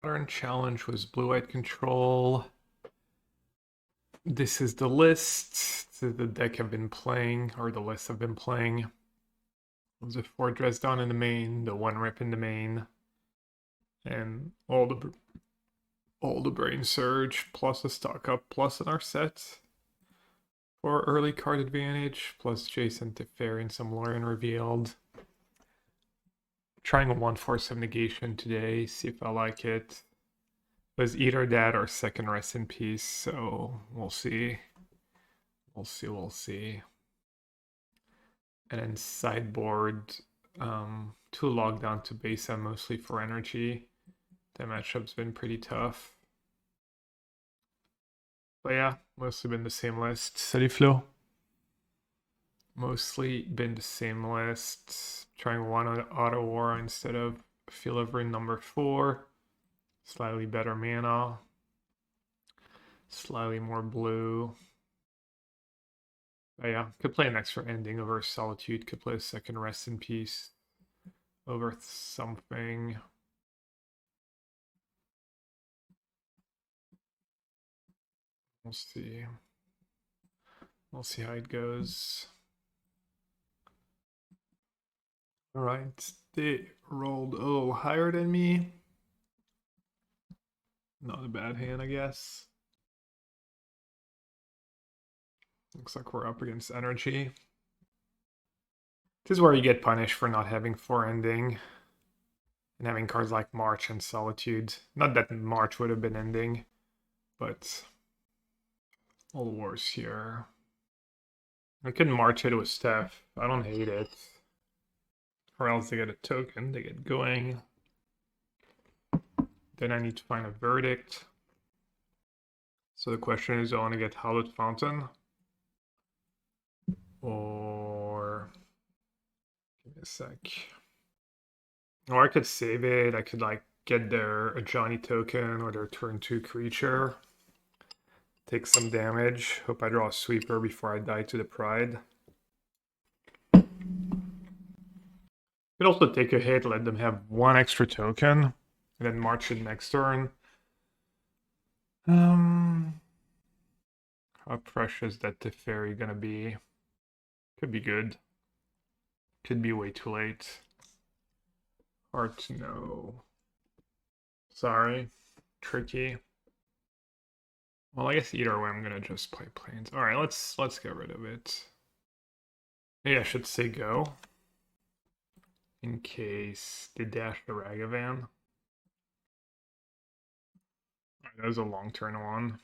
Modern challenge was blue-white control. This is the list. This is the deck I've been playing, or the list I've been playing. There's a 4 dress down in the main, the 1 rip in the main, and all the brain surge, plus a stock up, plus an set for early card advantage, plus Jason Teferi and some Lorien revealed. Trying a 1/4 negation today, see if I like it. Was either that or second rest in peace, so we'll see. We'll see. And then sideboard, 2 lockdown to base M mostly for energy. That matchup's been pretty tough. But yeah, mostly been the same list. Salut Flo. Mostly been the same list. Trying 1 auto war instead of Feel of Rin number 4. Slightly better mana. Slightly more blue. But yeah, could play an extra ending over Solitude. Could play a second Rest in Peace over something. We'll see. We'll see how it goes. Alright, they rolled a little higher than me. Not a bad hand, I guess. Looks like we're up against energy. This is where you get punished for not having 4 ending. And having cards like March and Solitude. Not that March would have been ending, but all wars here. I can March it with Steph. I don't hate it. Or else they get a token, they get going. Then I need to find a verdict. So the question is, do I want to get Hallowed Fountain? Or give me a sec. Or I could save it. I could like get a Johnny token or their turn 2 creature. Take some damage. Hope I draw a sweeper before I die to the pride. Could also take a hit, let them have 1 extra token, and then march it next turn. How precious that Teferi gonna be? Could be good. Could be way too late. Hard to know. Sorry. Tricky. Well, I guess either way I'm gonna just play planes. Alright, let's get rid of it. Maybe I should say go. In case they dash the Ragavan. Alright, that was a long turn 1.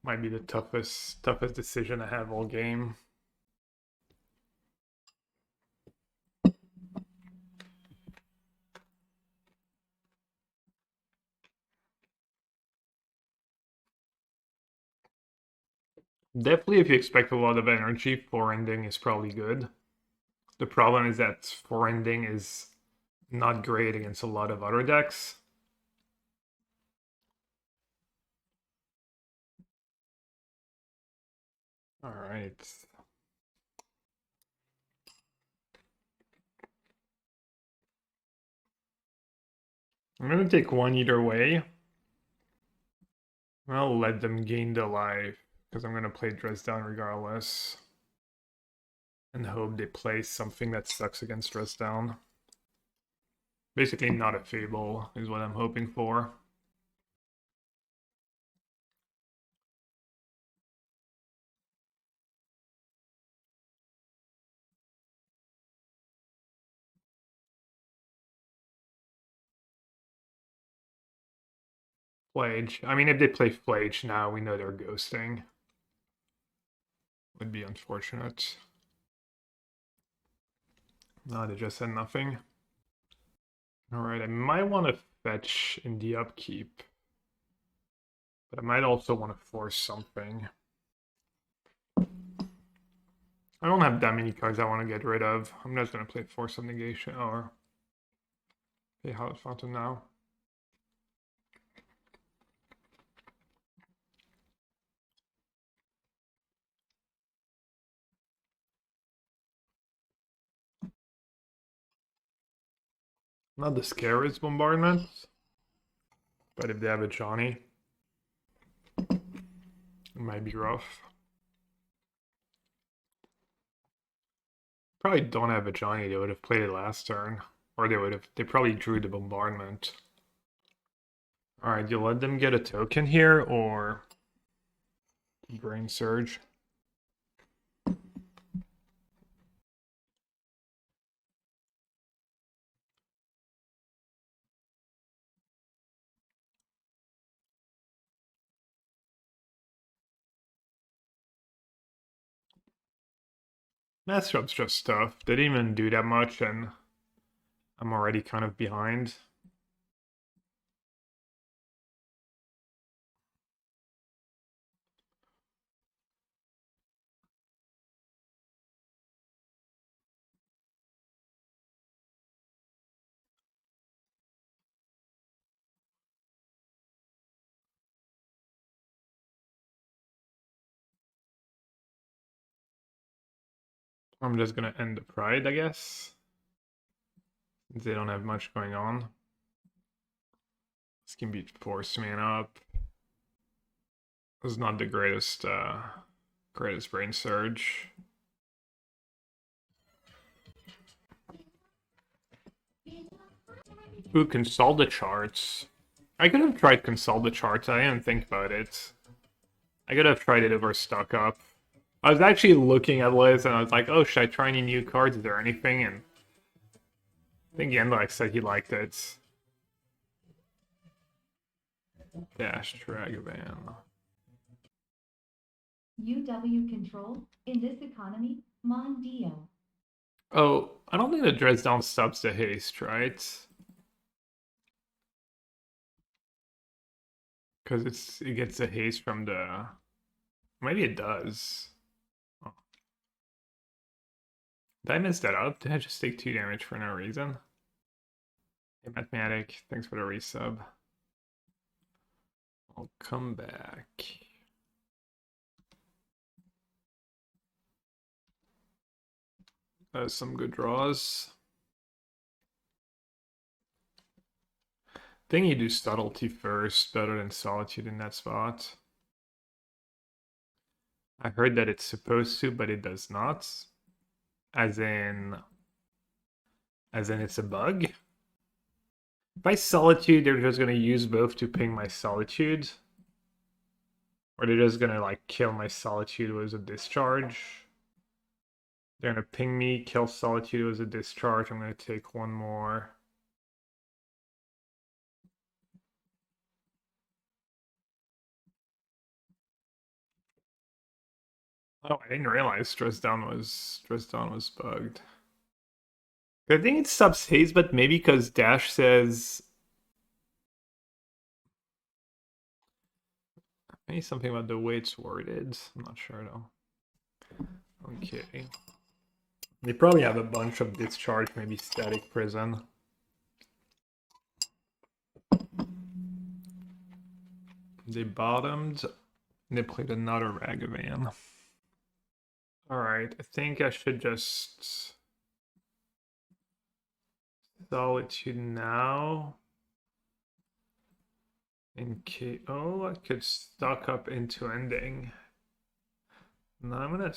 Might be the toughest decision I have all game. Definitely, if you expect a lot of energy, 4 ending is probably good. The problem is that 4 ending is not great against a lot of other decks. Alright. I'm gonna take 1 either way. I'll let them gain the life, because I'm gonna play Dress Down regardless. And hope they play something that sucks against Dress Down. Basically not a Fable is what I'm hoping for. Flage. I mean, if they play Flage now, we know they're ghosting. Would be unfortunate. No, they just said nothing. Alright, I might want to fetch in the upkeep. But I might also want to force something. I don't have that many cards I want to get rid of. I'm just going to play Force of Negation or play Hallowed Fountain now. Not the scariest bombardment. But if they have a Johnny, it might be rough. Probably don't have a Johnny, they would have played it last turn. Or they probably drew the bombardment. Alright, you let them get a token here, or Brain Surge? Matchup's just tough. They didn't even do that much, and I'm already kind of behind. I'm just gonna end the Pride, I guess. Since they don't have much going on. This can be 4 man up. This is not the greatest Brain Surge. Ooh, consult the charts. I could have tried consult the charts. I didn't think about it. I could have tried it over Stuck Up. I was actually looking at lists and I was like, oh, should I try any new cards? Is there anything? And I think Yendlak said he liked it. Dash Dragavan. UW control in this economy, Mon Dio. Oh, I don't think the Dresdown stops the haste, right? Because it gets the haste from the... Maybe it does. Oh. Did I mess that up? Did I just take 2 damage for no reason? Hey, Mathematic, thanks for the resub. I'll come back. Some good draws. I think you do Subtlety first, better than Solitude in that spot. I heard that it's supposed to, but it does not. As in it's a bug. If I Solitude, they're just gonna use both to ping my Solitude. Or they're just gonna like kill my Solitude with a discharge. They're gonna ping me, kill Solitude with a discharge. I'm gonna take 1 more. Oh, I didn't realize Dresdown was bugged. I think it stops haze, but maybe because Dash says maybe something about the way it's worded. I'm not sure though. Okay. They probably have a bunch of discharge, maybe Static Prison. They bottomed. They played another Ragavan. Alright, I think I should just Solitude now. In case, oh, I could Stuck Up into ending. Now I'm gonna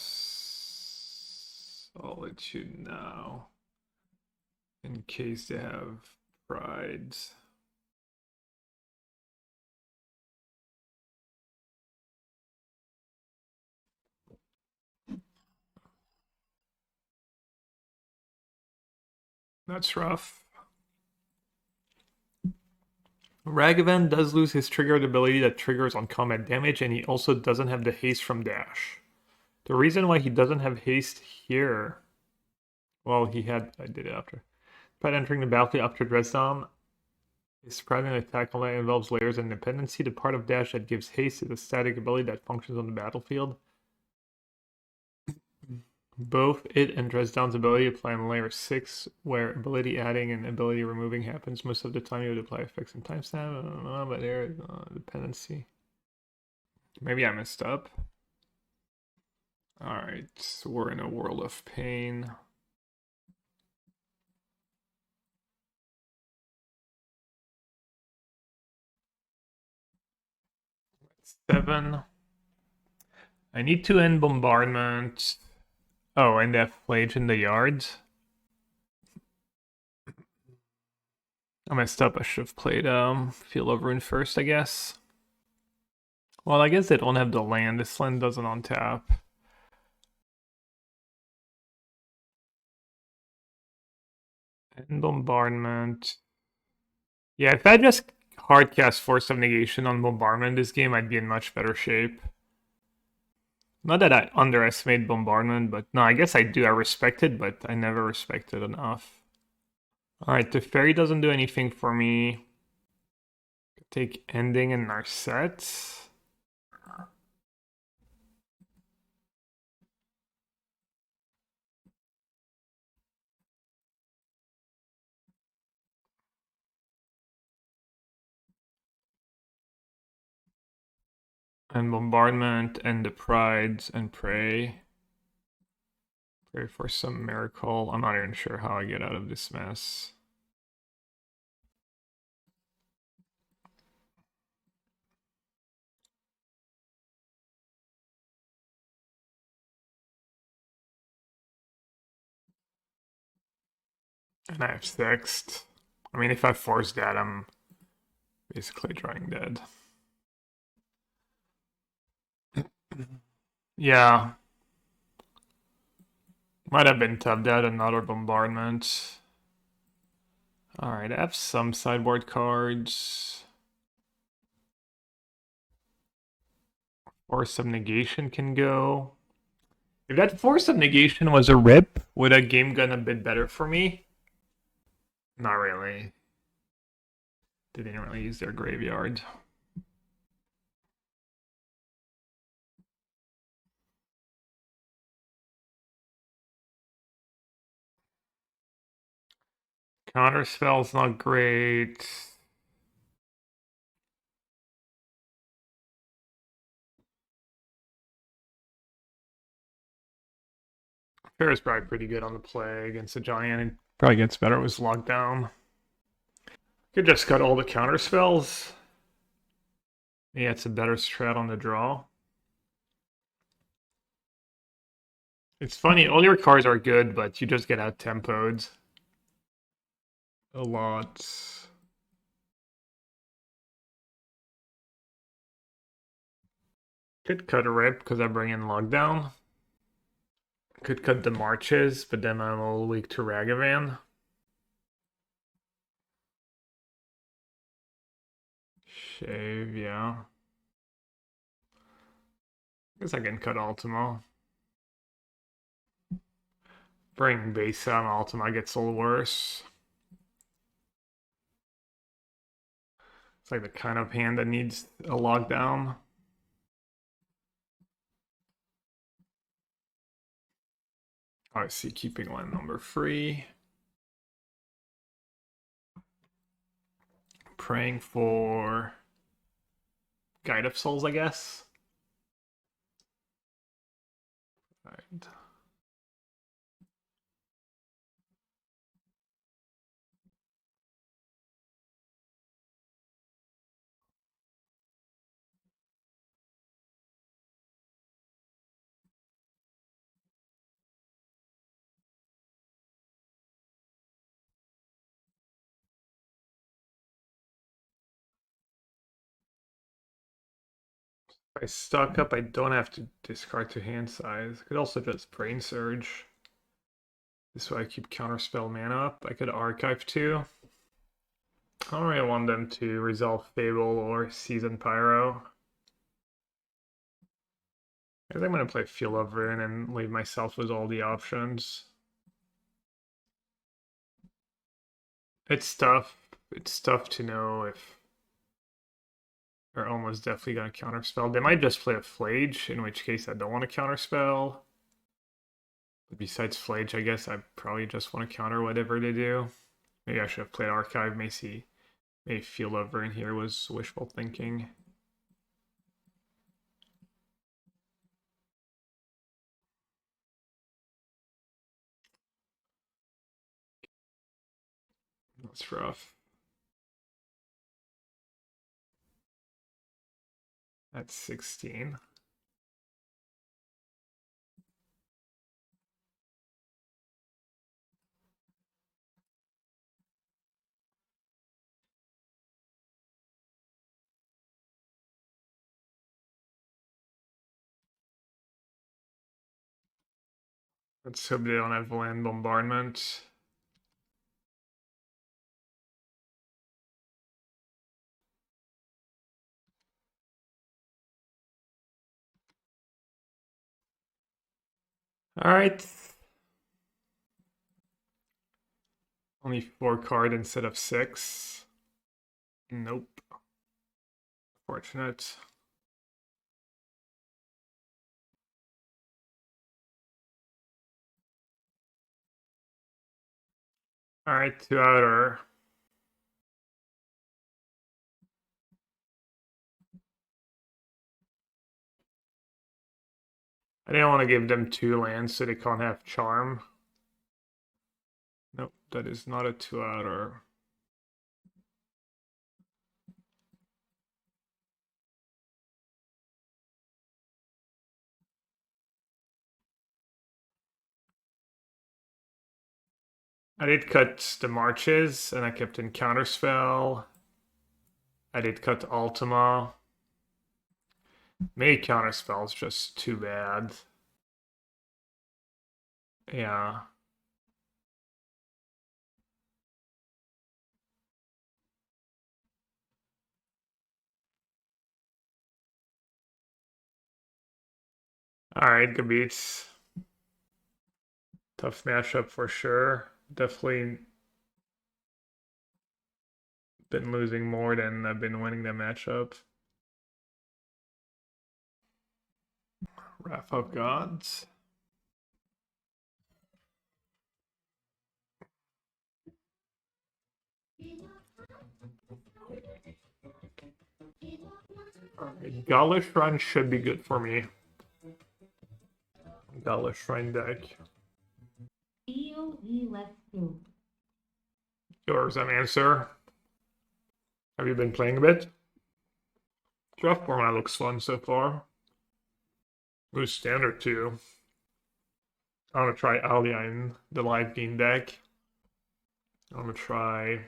Solitude now. In case they have prides. That's rough. Ragavan does lose his triggered ability that triggers on combat damage, and he also doesn't have the haste from Dash. The reason why he doesn't have haste here... Well, I did it after. By entering the battlefield after Dresdown, a surprising attack that involves layers and dependency. The part of Dash that gives haste is a static ability that functions on the battlefield. Both it and Dresdown's ability apply on layer 6, where ability adding and ability removing happens. Most of the time you would apply effects and timestamp, but there is dependency. Maybe I messed up. Alright, so we're in a world of pain. 7. I need to end bombardment. Oh, and they have Flage in the yards. I messed up. I should have played Field of Ruin first, I guess. Well, I guess they don't have the land. This land doesn't on tap. And bombardment. Yeah, if I just hardcast Force of Negation on bombardment this game, I'd be in much better shape. Not that I underestimate bombardment, but no, I guess I do. I respect it, but I never respect it enough. Alright, the fairy doesn't do anything for me. Take ending in our sets. And bombardment and the prides and pray. Pray for some miracle. I'm not even sure how I get out of this mess. And I have sixth. I mean, if I force that, I'm basically drawing dead. Yeah. Might have been tapped out another bombardment. Alright, I have some sideboard cards. Force of Negation can go. If that Force of Negation was a rip, would a game gone a bit better for me? Not really. They didn't really use their graveyard. Counterspell's not great. Fair is probably pretty good on the play against a giant. It probably gets better with lockdown. Could just cut all the counterspells. Yeah, it's a better strat on the draw. It's funny, all your cards are good, but you just get out tempoed a lot. Could cut a rip because I bring in lockdown. Could cut the marches, but then I'm all weak to Ragavan. Shave, yeah. Guess I can cut Ultimo. Bring base on Ultima gets a little worse. It's like the kind of hand that needs a lockdown. I see keeping land number free. Praying for Guide of Souls, I guess. Alright. If I stock up, I don't have to discard to hand size. I could also just Brain Surge. This way I keep Counterspell mana up. I could Archive too. I don't really want them to resolve Fable or Season Pyro. I think I'm going to play Field of Ruin and leave myself with all the options. It's tough. It's tough to know if they're almost definitely going to counterspell. They might just play a Flage, in which case I don't want to counterspell. But besides Flage, I guess I probably just want to counter whatever they do. Maybe I should have played Archive. Maybe Field of Ruin here was wishful thinking. That's rough. That's 16. Let's hope they don't have land bombardment. All right. Only 4 card instead of 6. Nope. Fortunate. All right, 2 outer. I didn't want to give them 2 lands so they can't have charm. Nope, that is not a 2 outer. I did cut the marches and I kept in counterspell. I did cut Ultima. Maybe counterspell's just too bad. Yeah. Alright, good beats. Tough matchup for sure. Definitely been losing more than I've been winning the matchup. Wrath of Gods. Alright, Gala Shrine should be good for me. Gala Shrine deck. let's go. Yours an answer. Have you been playing a bit? Draft format looks fun so far. Who's standard too? I want to try Alia in the live game deck. I want to try a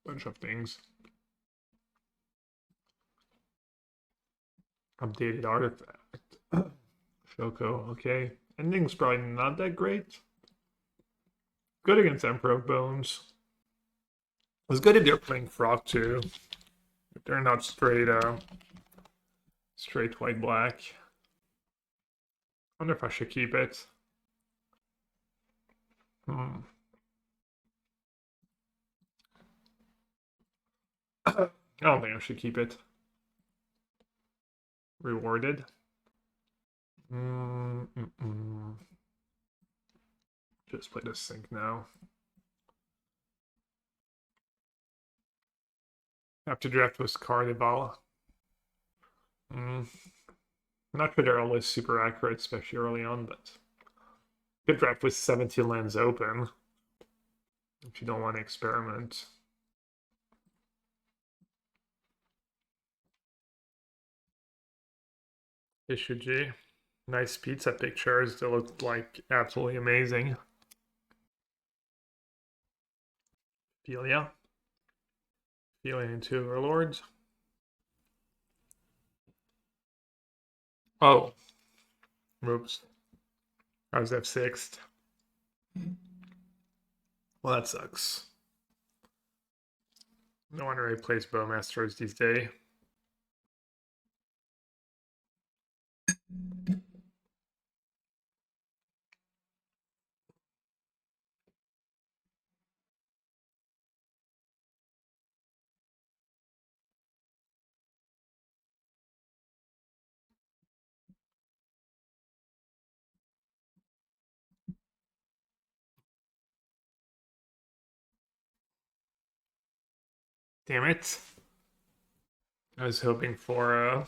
bunch of things. Updated artifact. Shoko, okay. Ending's probably not that great. Good against Emperor of Bones. It was good if they're playing Frog too. If they're not straight white black. I wonder if I should keep it. I don't think I should keep it. Rewarded. Just play the sync now. Have to draft with Carnival. Not sure they're always super accurate, especially early on, but good draft with 17 lands open if you don't want to experiment. Issue G. Nice pizza pictures. They look like absolutely amazing. Philia. Philia into Overlords. Oh. Oops. I was F6'd. Well, that sucks. No one really plays Bowmasters these days. Damn it. I was hoping for,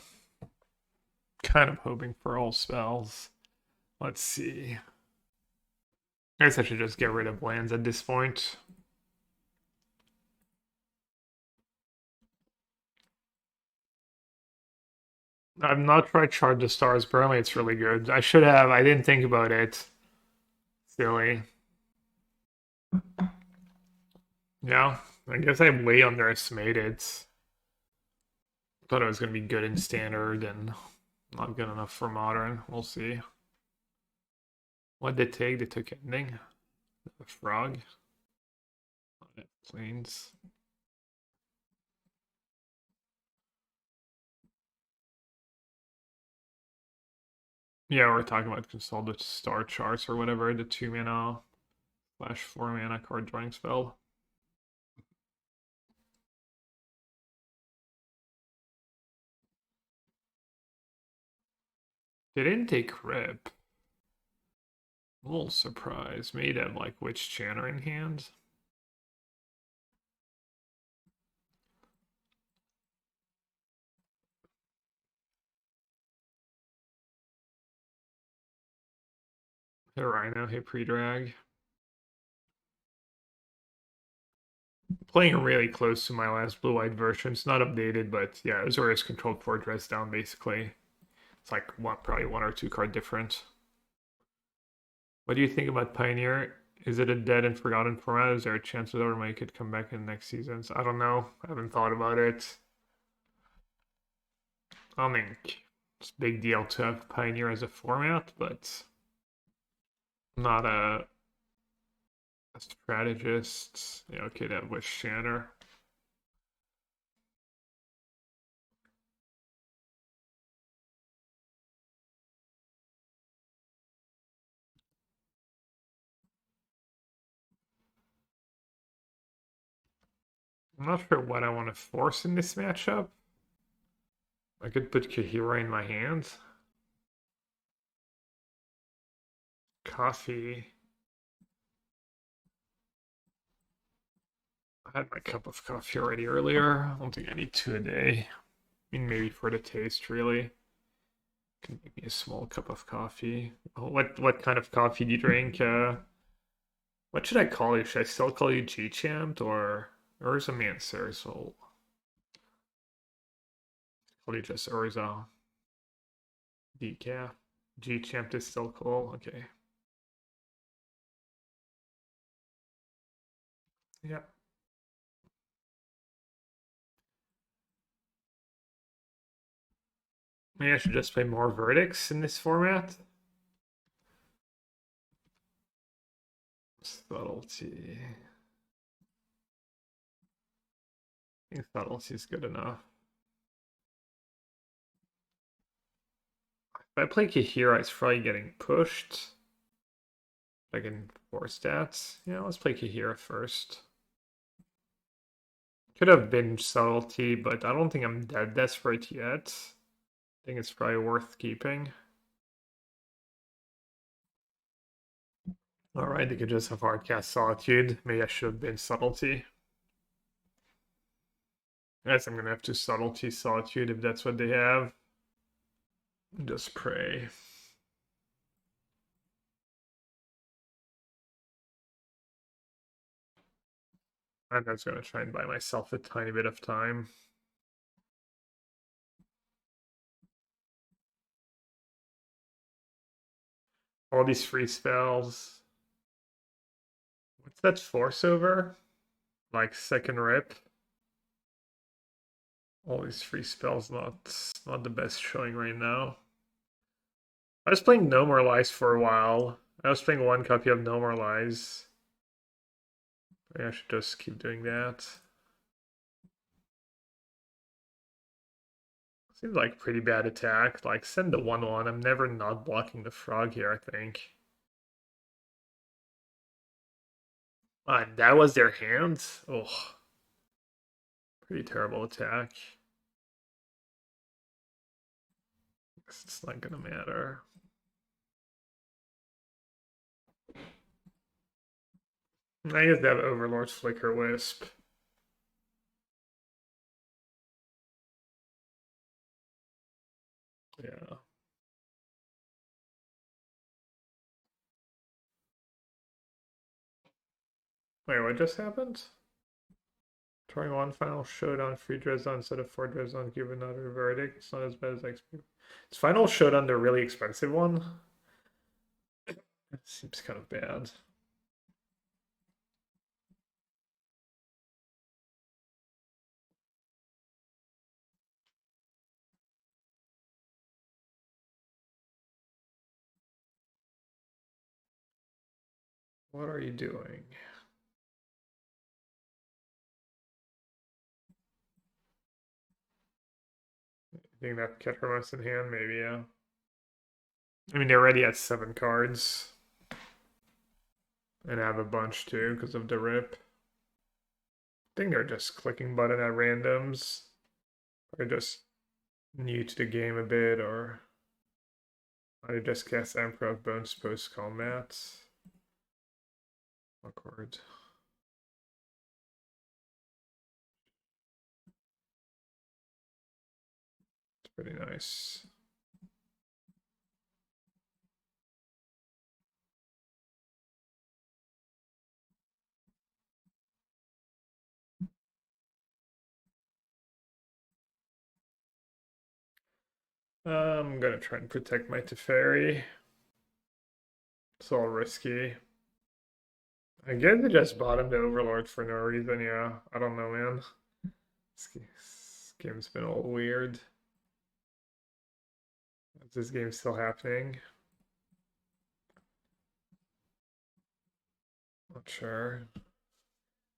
kind of hoping for all spells. Let's see. I guess I should just get rid of lands at this point. I've not tried Charge the Stars. Apparently, it's really good. I should have. I didn't think about it. Silly. Yeah, I guess I way underestimated. Thought it was gonna be good in standard and not good enough for modern. We'll see. What did they take? They took ending. The frog. Planes. Yeah, we're talking about console the star charts or whatever. The 2 mana slash 4 mana card drawing spell. They didn't take Rip. A little surprised. Made have like Witch Chanter in hand. Hey Rhino, hey Pre-Drag. Playing really close to my last blue-white version. It's not updated, but yeah, Azorius controlled Fortress down basically. It's like probably one or two card difference. What do you think about Pioneer? Is it a dead and forgotten format? Is there a chance that Overmind could come back in next seasons? I don't know. I haven't thought about it. I think it's a big deal to have Pioneer as a format, but not a strategist. Yeah, okay, that was Shanner. I'm not sure what I want to force in this matchup. I could put Kahira in my hands. Coffee. I had my cup of coffee already earlier. I don't think I need two a day. I mean, maybe for the taste, really. Can make me a small cup of coffee. Oh, what kind of coffee do you drink? What should I call you? Should I still call you G Champ or Urza Mancer? So call you just Urza. Decaf. G Champ is still cool. Okay. Yeah. Maybe I should just play more verdicts in this format. Subtlety. I think subtlety is good enough. If I play Kahira, it's probably getting pushed. I can force stats. Yeah, let's play Kahira first. Could have been subtlety, but I don't think I'm that desperate yet. I think it's probably worth keeping. Alright, they could just have hardcast solitude. Maybe I should have been subtlety. I guess I'm gonna have to subtlety solitude if that's what they have. Just pray. I'm just gonna try and buy myself a tiny bit of time. All these free spells. What's that force over? Like second rip. All these free spells not the best showing right now. I was playing No More Lies for a while. I was playing one copy of No More Lies. Maybe I should just keep doing that. Seems like pretty bad attack. Like send the 1/1. I'm never not blocking the frog here, I think. That was their hand? Oh, pretty terrible attack. Guess it's not gonna matter. I guess they have Overlord's Flicker Wisp. Yeah. Wait, what just happened? Trying one final showdown, 3 Dresden instead of 4 Dresden, give another verdict. It's not as bad as I expected. Is final showdown the really expensive one? It seems kind of bad. What are you doing? I think that Kettermas in hand, maybe, yeah. I mean, they're already at 7 cards. And have a bunch too, because of the rip. I think they're just clicking button at randoms. Or just new to the game a bit, or I just guess Emperor of Bones post combat. Awkward. It's pretty nice. I'm gonna try and protect my Teferi. It's all risky. I guess I just bought him to Overlord for no reason, yeah. I don't know, man. This game's been all weird. Is this game still happening? Not sure.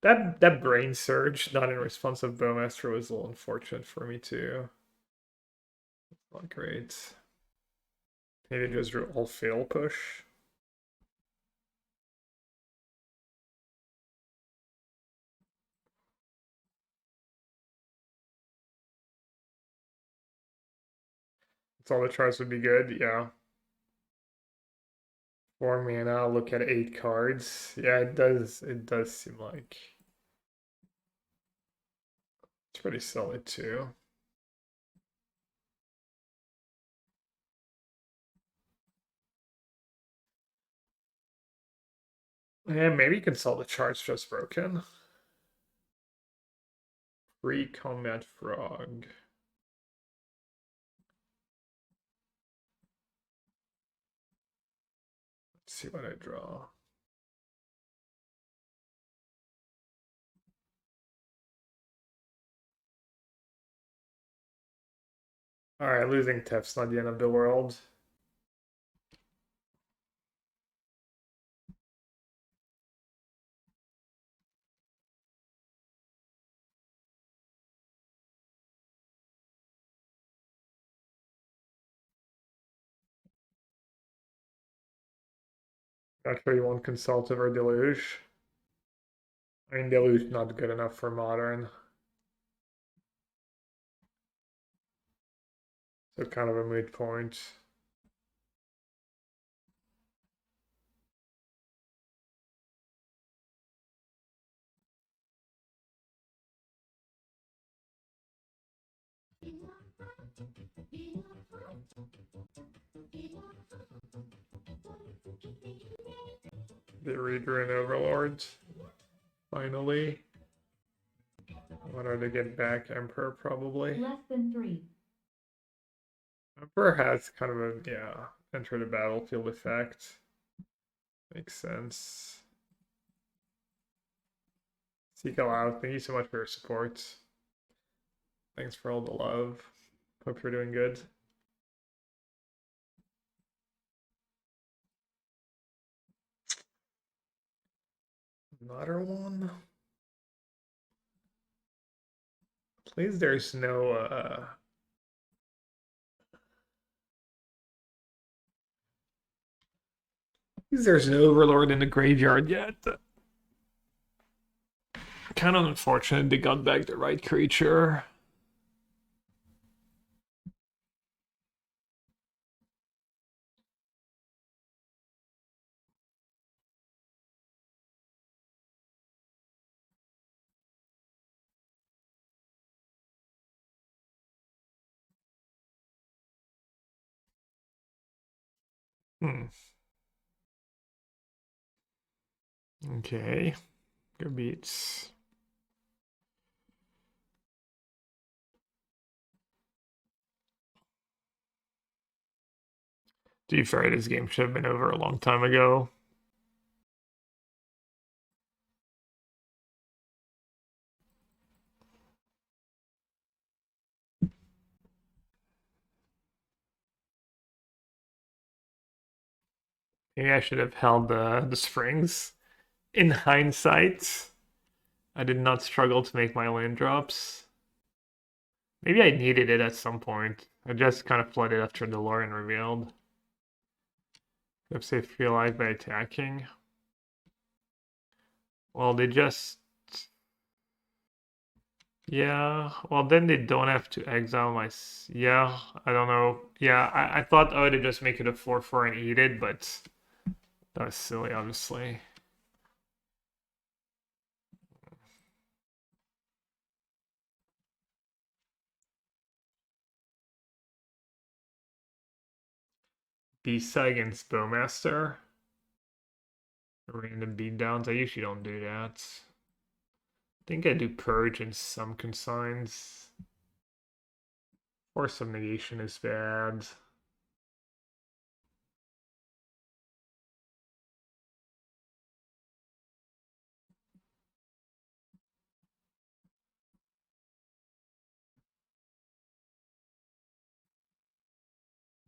That brain surge, not in response of Bowmaster, was a little unfortunate for me too. Not great. Maybe just all fail push. That's all the tries would be good, yeah. 4 mana, look at 8 cards. Yeah, it does seem like it's pretty solid too. Yeah, maybe you can sell the charts just broken. Free combat frog. Let's see what I draw. Alright, losing Tef's not the end of the world. Not sure you want Consultative or Deluge. I mean, Deluge not good enough for Modern. So kind of a moot point. The Reader and Overlord. Finally. What are they getting back? Emperor, probably. Less than 3. Emperor has kind of a, yeah, enter the battlefield effect. Makes sense. Seek Aloud, thank you so much for your support. Thanks for all the love. Hope you're doing good. Another one? Please, there's no, please, there's no Overlord in the graveyard yet. Kind of unfortunate they got back the right creature. Hmm. Okay. Good beats. To be fair, this game should have been over a long time ago. Maybe I should have held the springs. In hindsight, I did not struggle to make my land drops. Maybe I needed it at some point. I just kind of flooded after the DeLorean revealed. If they feel like by attacking. Well, they just... Yeah, well then they don't have to exile my... Yeah, I don't know. Yeah, I thought, oh, they just make it a 4/4 and eat it, but that was silly, obviously. Bisa against Bowmaster. Random beatdowns. I usually don't do that. I think I do Purge and some consigns. Force of Negation is bad.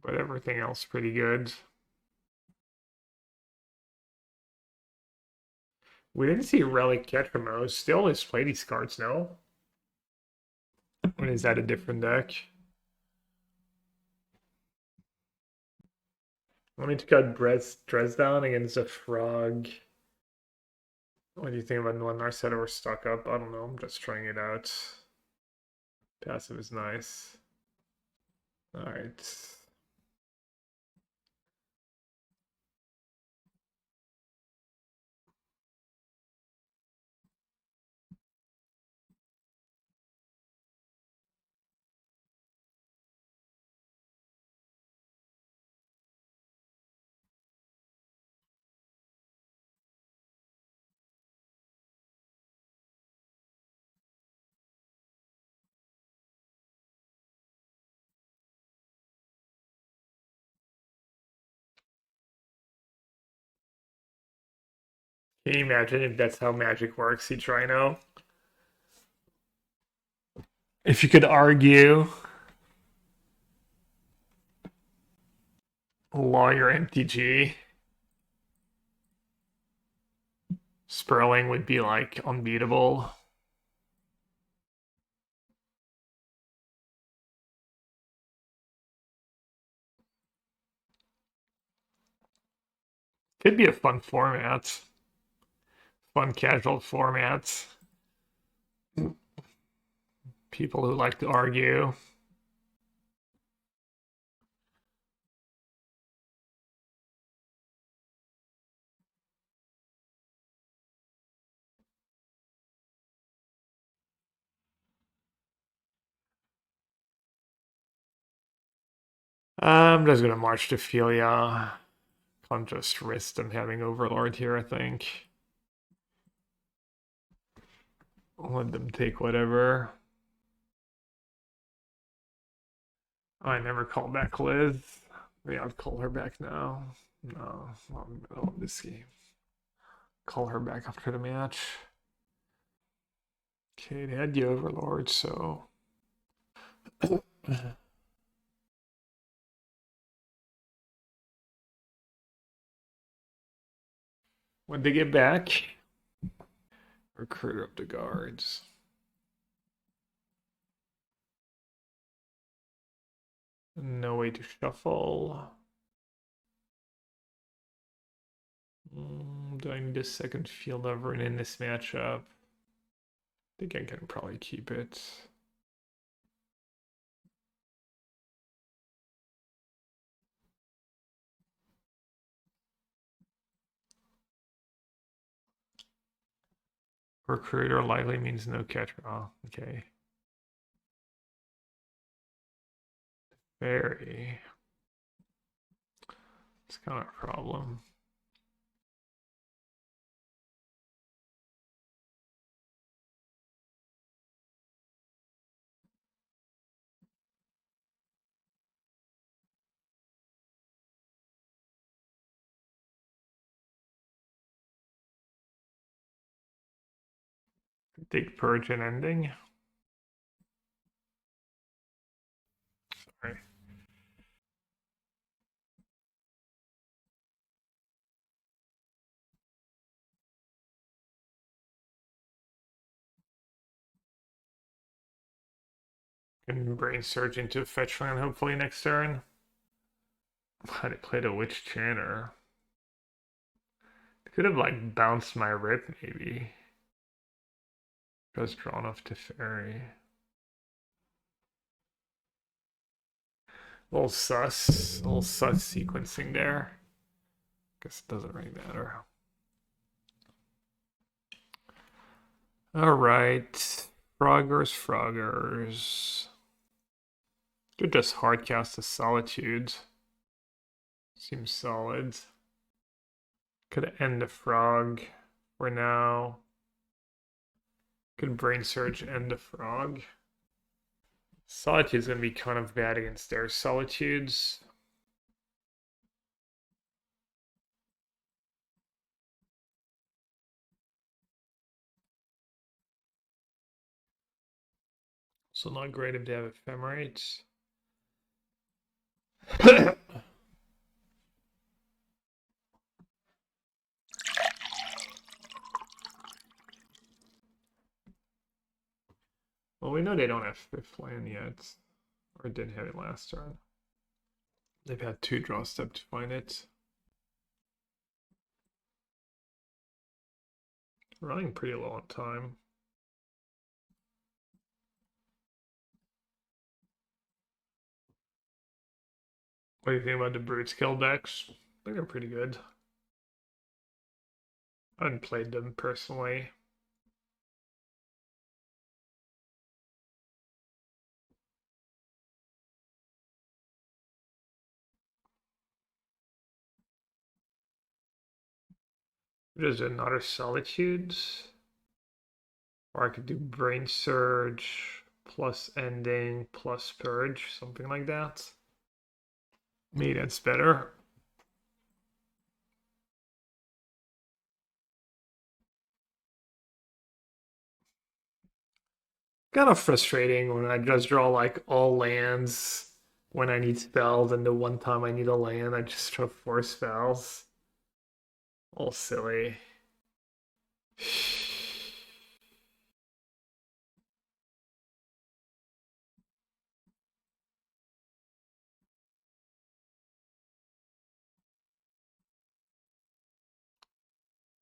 But everything else pretty good. We didn't see Relic Ketramo. Still is play these cards now. Or is that a different deck? Let me check out Dresdown against a Frog. What do you think about when Narset or Stock Up? I don't know. I'm just trying it out. Passive is nice. Alright. Can you imagine if that's how Magic works, you try now? If you could argue Lawyer MTG, Sperling would be like unbeatable. Could be a fun format. Fun casual format. People who like to argue. I'm just gonna march to Philia. Can't just risk them having Overlord here, I think. Let them take whatever. I never call back Liz. Yeah, I'd call her back now. No, not in the middle of this game. Call her back after the match. Okay, they had the Overlord, so. When they get back, recruit up the guards. No way to shuffle. Do I need a second field over in this matchup? I think I can probably keep it. Recruiter likely means no catch. Oh, okay. Very. It's kind of a problem. Take purge and ending. Sorry. Can brain surge into a fetch land hopefully next turn. Had it played a witch chanter. Could have like bounced my rip maybe. Goes drawn off to fairy. A little sus sequencing there. Guess it doesn't really matter. All right, Froggers. Could just hardcast a Solitude. Seems solid. Could end the Frog for now. Could Brain Surge end the Frog. Solitude's gonna be kind of bad against their Solitudes. So not great if they have Ephemerates. Well, we know they don't have fifth land yet. Or didn't have it last turn. They've had 2 draw steps to find it. Running pretty low on time. What do you think about the brute scale decks? I think they're pretty good. I haven't played them personally. There's another Solitudes. Or I could do Brain Surge plus Ending plus Purge, something like that. Maybe that's better. Kind of frustrating when I just draw like all lands when I need spells, and the one time I need a land, I just draw 4 spells. All silly.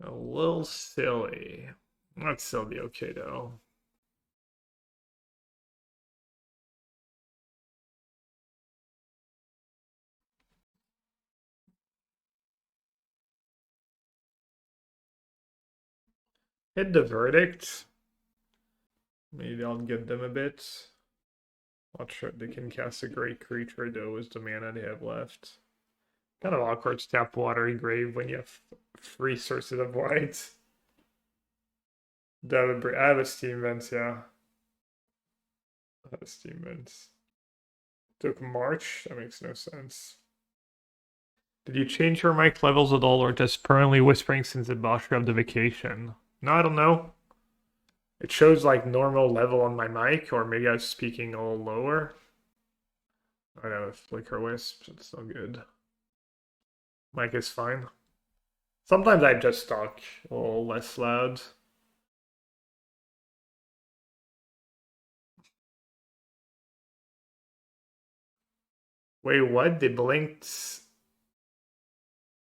A little silly. That'd still be okay though. Hit the verdict. Maybe I'll give them a bit. Not sure they can cast a great creature though, is the mana they have left. Kind of awkward to tap Watery Grave when you have 3 sources of white. I have a Steam Vents, yeah. I have a Steam Vents. Took March? That makes no sense. Did you change your mic levels at all or just permanently whispering since the Bosch of the vacation? No, I don't know. It shows like normal level on my mic, or maybe I was speaking a little lower. I have a flicker wisp, it's no good. Mic is fine. Sometimes I just talk a little less loud. Wait, what? They blinked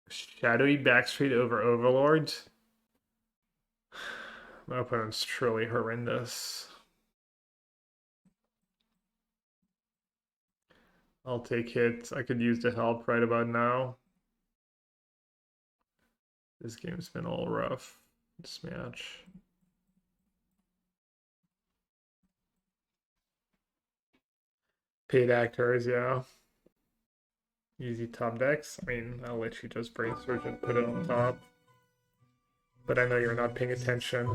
Shadowy Backstreet over Overlord? My opponent's truly horrendous. I'll take it. I could use the help right about now. This game's been all rough. This match. Paid actors, yeah. Easy top decks. I mean, I'll let you just brain search and put it on top. But I know you're not paying attention.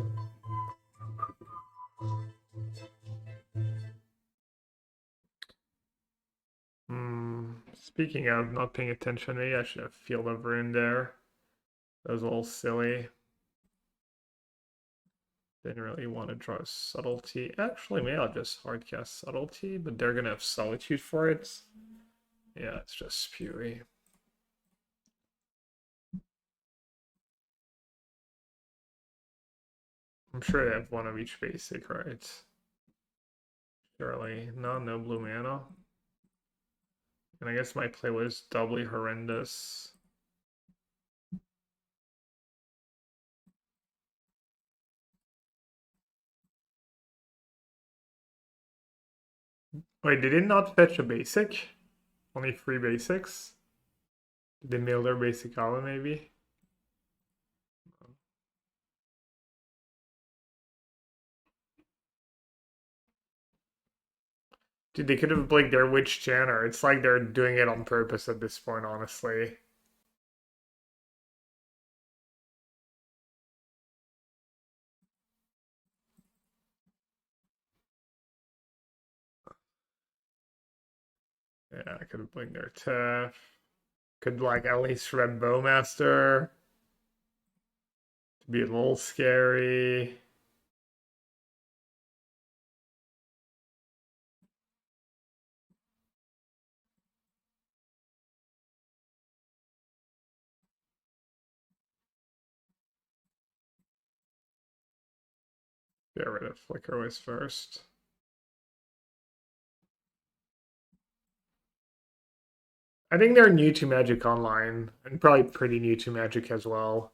Speaking of not paying attention, maybe I should have Field of Ruin there. That was a little silly. Didn't really want to draw subtlety. Actually, maybe I'll just hardcast subtlety, but they're gonna have solitude for it. Yeah, it's just spewy. I'm sure they have one of each basic, right? Surely. No, no blue mana. And I guess my play was doubly horrendous. Wait, did it not fetch a basic? Only 3 basics? Did they mail their basic out maybe? Dude, they could have like their Witch Chanter. It's like they're doing it on purpose at this point, honestly. Yeah, I could have blinked their Tef. Could like at least Red Bowmaster to be a little scary. Get rid of Flicker Wisp first. I think they're new to Magic Online and probably pretty new to Magic as well.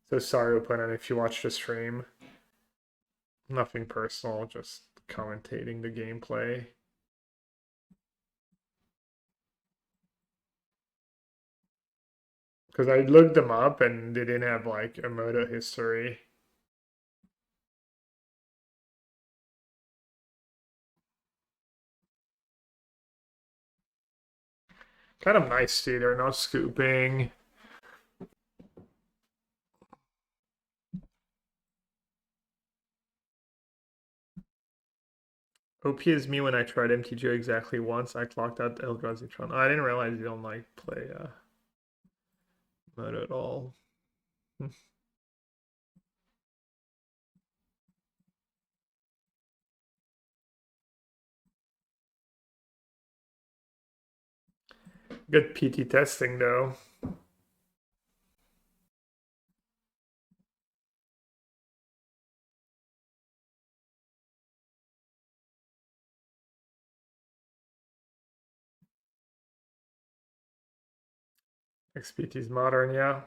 So sorry, opponent, if you watch the stream. Nothing personal, just commentating the gameplay. Because I looked them up and they didn't have like a Moto history. Kind of nice too, they're not scooping. OP is me when I tried MTGO exactly once. I clocked out Eldrazi-tron. Oh, I didn't realize you don't like play Moto at all. Good PT testing though. XPT's modern, yeah.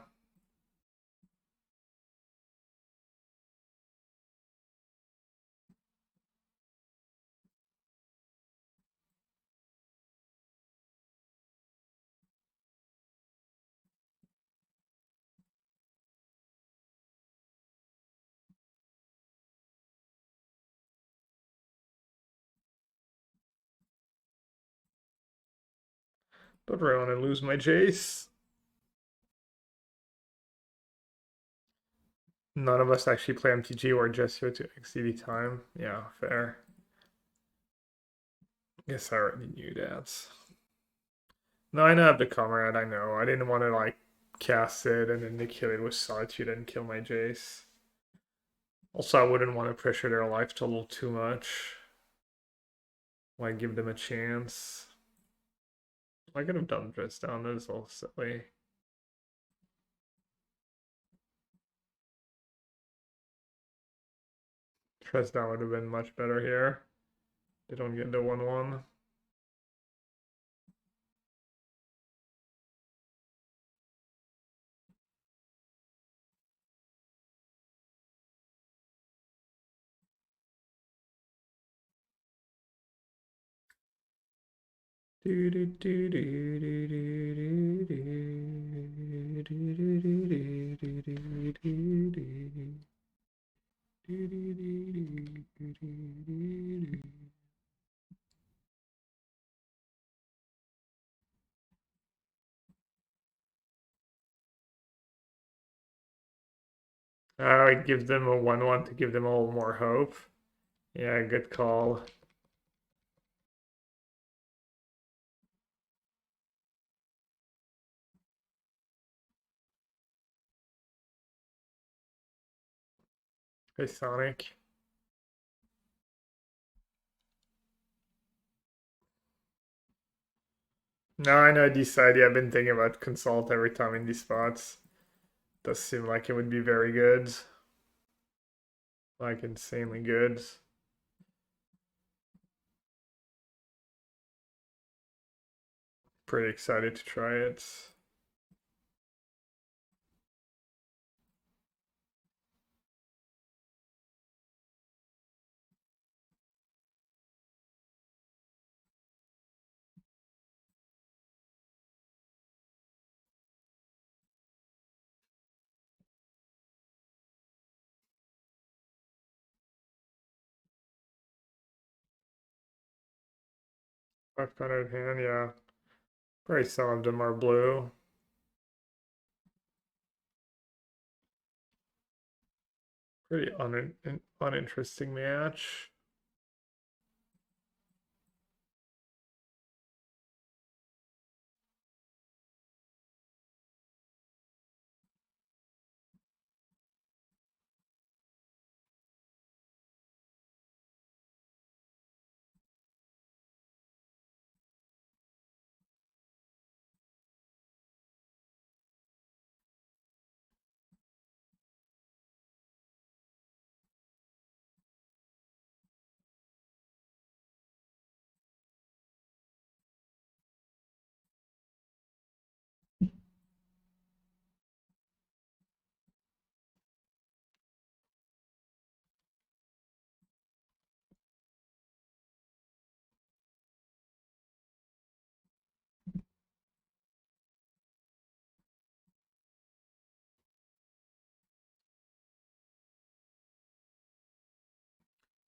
Don't really want to lose my Jace. None of us actually play MTG or just here to XCD time. Yeah, fair. Guess I already knew that. No, I know I have the comrade, I know. I didn't want to like cast it and then they kill it with Solitude and kill my Jace. Also, I wouldn't want to pressure their life to a little too much. Why give them a chance? I could have done dress down, that is all silly. Dress down would have been much better here. They don't get the 1-1. It gives them a 1-1 to give them a little more hope. Yeah, good call. Hey, Sonic. No, I know this idea. I've been thinking about consult every time in these spots. Does seem like it would be very good. Like insanely good. Pretty excited to try it. $500 hand, yeah. Probably some of them are blue. Pretty uninteresting match.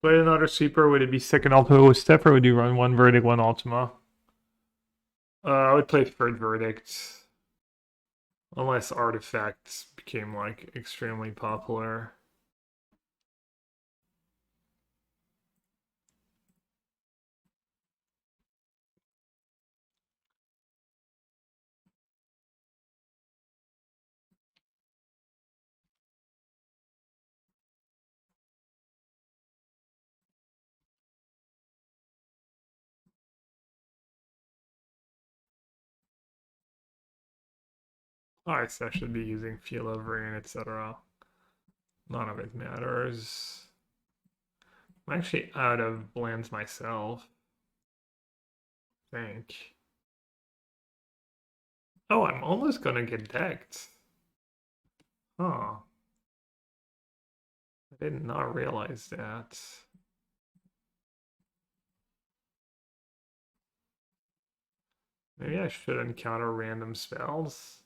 Play another sweeper. Would it be second Ultima with Steph, or would you run one Verdict, one Ultima? I would play third Verdict. Unless Artifacts became like extremely popular. I should be using Feel of Rain, etc. None of it matters. I'm actually out of lands myself. I think. Oh, I'm almost gonna get decked. Huh. I did not realize that. Maybe I should encounter random spells.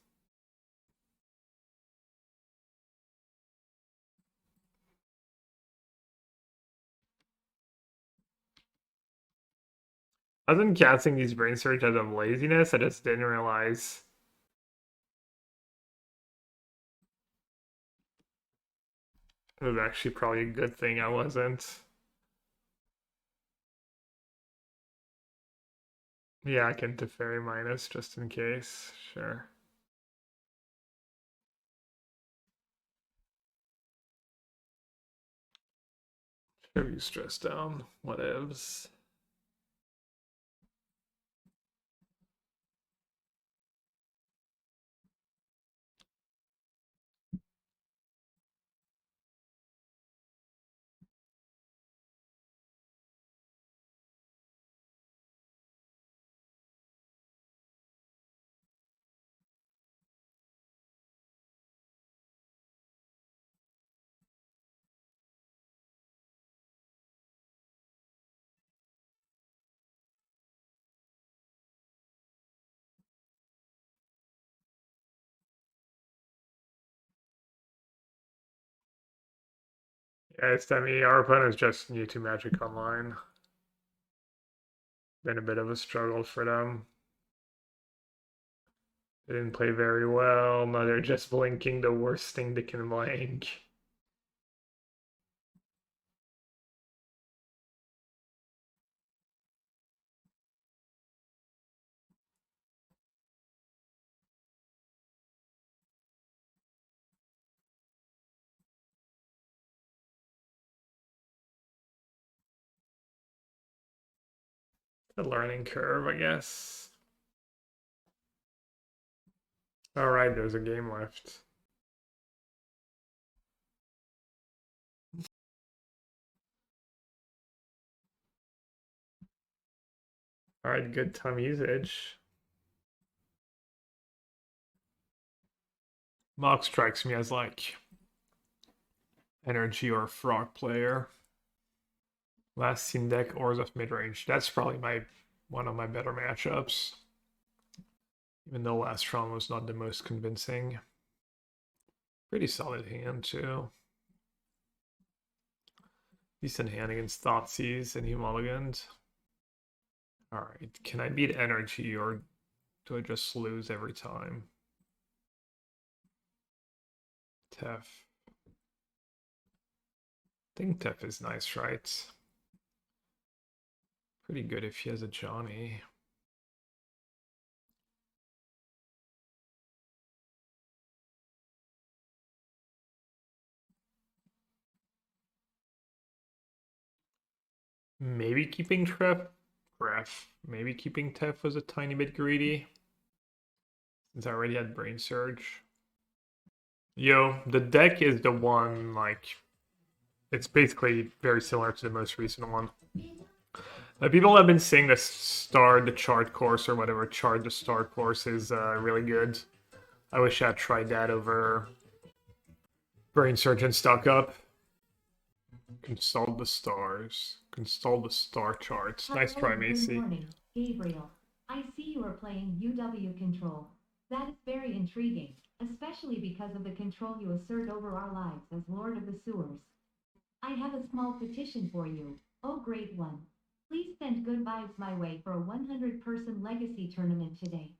I wasn't casting these brain surge out of laziness. I just didn't realize it was actually probably a good thing I wasn't. Yeah, I can Teferi minus just in case. Sure. Should be stressed down. Whatevs. Yeah, it's me. Our opponent's just new to Magic Online. Been a bit of a struggle for them. They didn't play very well. Now they're just blinking the worst thing they can blink. A learning curve, I guess. All right, there's a game left. All right, good time usage. Mock strikes me as like energy or frog player. Last seen deck Ors of Midrange. That's probably one of my better matchups. Even though last round was not the most convincing. Pretty solid hand too. Decent hand against Thoughtseize and he mulliganed. Alright, can I beat energy or do I just lose every time? Tef. I think Tef is nice, right? Pretty good if he has a Johnny. Maybe keeping Maybe keeping Tef was a tiny bit greedy. Since I already had Brain Surge. Yo, the deck is the one, like, it's basically very similar to the most recent one. People have been saying the chart course or whatever, chart the start course is really good. I wish I had tried that over Brain Surge and Stock Up. Consult the stars. Consult the star charts. Nice try, Macy. Good morning, Gabriel. I see you are playing UW Control. That is very intriguing, especially because of the control you assert over our lives as Lord of the Sewers. I have a small petition for you, oh great one. Please send good vibes my way for a 100-person legacy tournament today.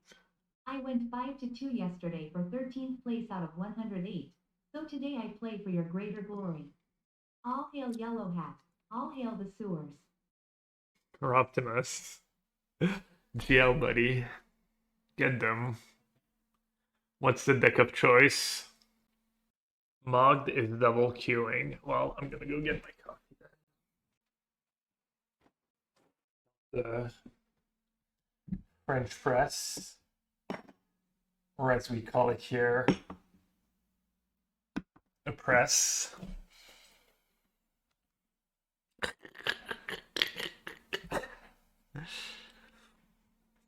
I went 5-2 yesterday for 13th place out of 108, so today I play for your greater glory. All hail Yellowhat, all hail the Sewers. Or Optimus. GL, buddy. Get them. What's the deck of choice? Mogged is double queuing. Well, I'm gonna go get my coffee then. The French press, or as we call it here, a press.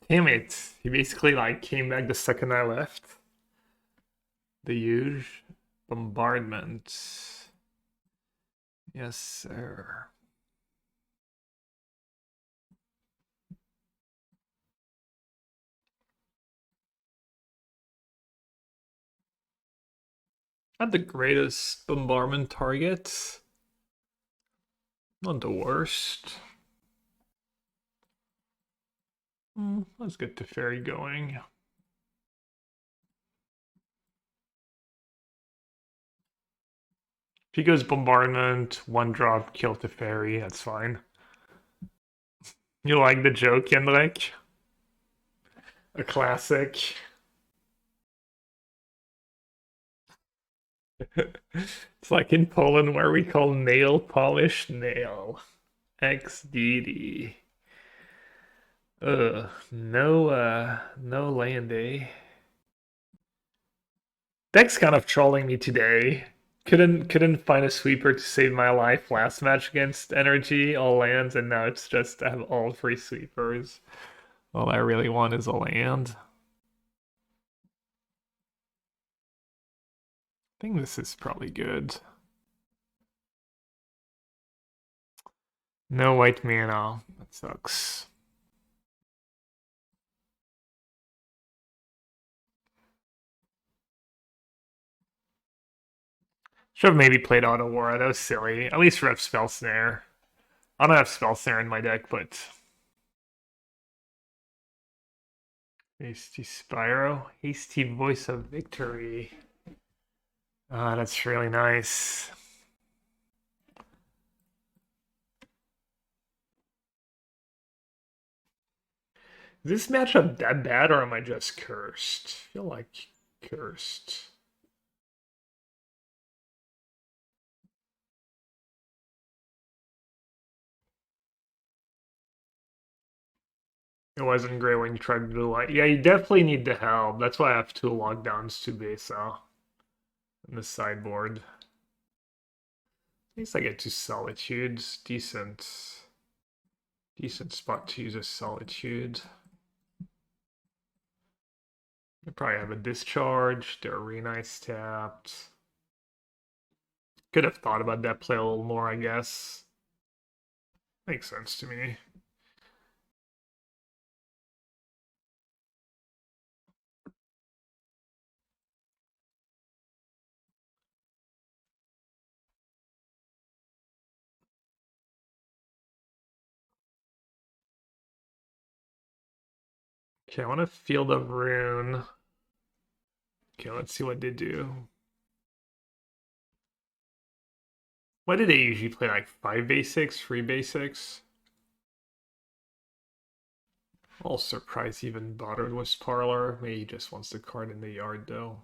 Damn it. He basically like came back the second I left. The huge bombardment. Yes, sir. Not the greatest bombardment target. Not the worst. Let's get Teferi going. If he goes bombardment, one drop, kill Teferi, that's fine. You like the joke, Henrik? A classic. It's like in Poland where we call nail polish nail. XDD. No land, eh? Deck's kind of trolling me today. Couldn't find a sweeper to save my life last match against Energy, all lands, and now it's just I have all free sweepers. All I really want is a land. I think this is probably good. No white mana. That sucks. Should have maybe played Auto Aura. That was silly. At least rep Spell Snare. I don't have Spell Snare in my deck, but Hasty Spyro. Hasty Voice of Victory. Ah, that's really nice. Is this matchup that bad, or am I just cursed? I feel like cursed. It wasn't great when you tried to do like, yeah, you definitely need the help. That's why I have two lockdowns, two besa in the sideboard. At least I get two solitudes. Decent spot to use a solitude. I probably have a discharge. The arena is tapped. Could have thought about that play a little more, I guess. Makes sense to me. Okay, I want to Field of Rune. Okay, let's see what they do. What did they usually play? Like 5 basics, 3 basics? All surprised he even bothered with Parlor. Maybe he just wants the card in the yard though.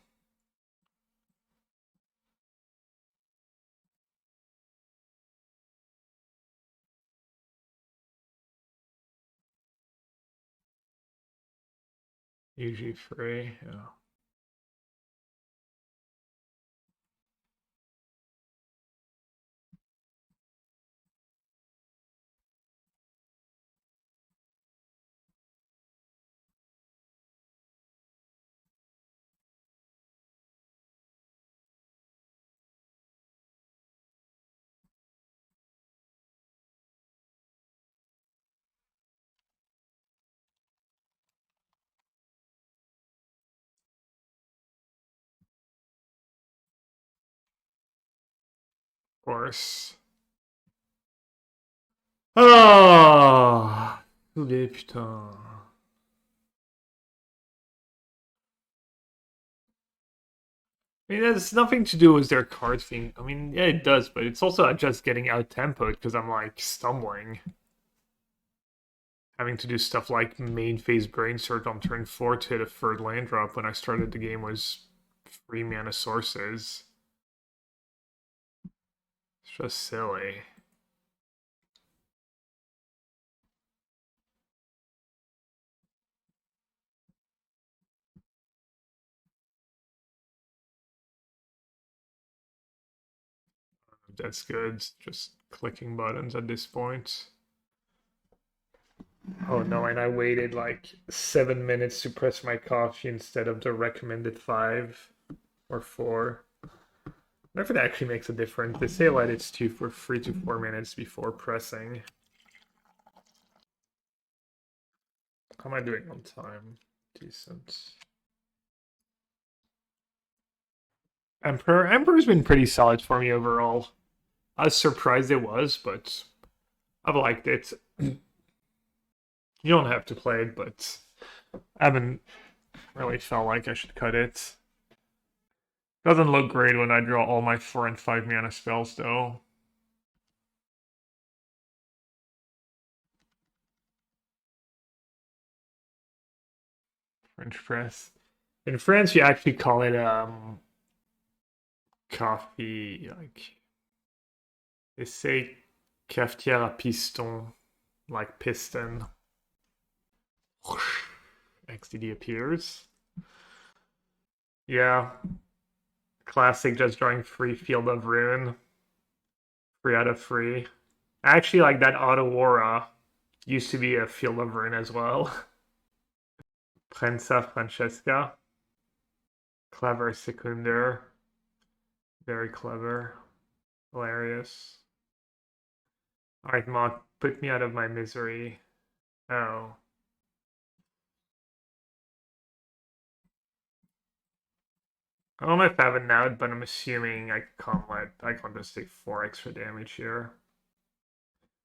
Usually free, yeah. Of course. Ah, putain. I mean, that's nothing to do with their card thing. I mean, yeah, it does, but it's also just getting out tempoed because I'm like stumbling. Having to do stuff like main phase brain search on turn 4 to hit a third land drop when I started the game was 3 mana sources. It's just silly. That's good. Just clicking buttons at this point. Oh no, and I waited like 7 minutes to press my coffee instead of the recommended 5 or 4. I wonder if it actually makes a difference. They say let it's 2 for 3 to 4 minutes before pressing. How am I doing on time? Decent. Emperor's been pretty solid for me overall. I was surprised it was, but I've liked it. You don't have to play it, but I haven't really felt like I should cut it. Doesn't look great when I draw all my 4 and 5 mana spells, though. French press. In France, you actually call it coffee. Like they say, cafetière à piston, like piston. XDD appears. Yeah, classic. Just drawing free Field of Rune. 3 out of 3. Actually, like that Aurora used to be a Field of Rune as well. Prensa Francesca. Clever Secundor. Very clever. Hilarious. Alright, Mog, put me out of my misery. Oh. I don't know if I have a note, but I'm assuming I can't just take 4 extra damage here.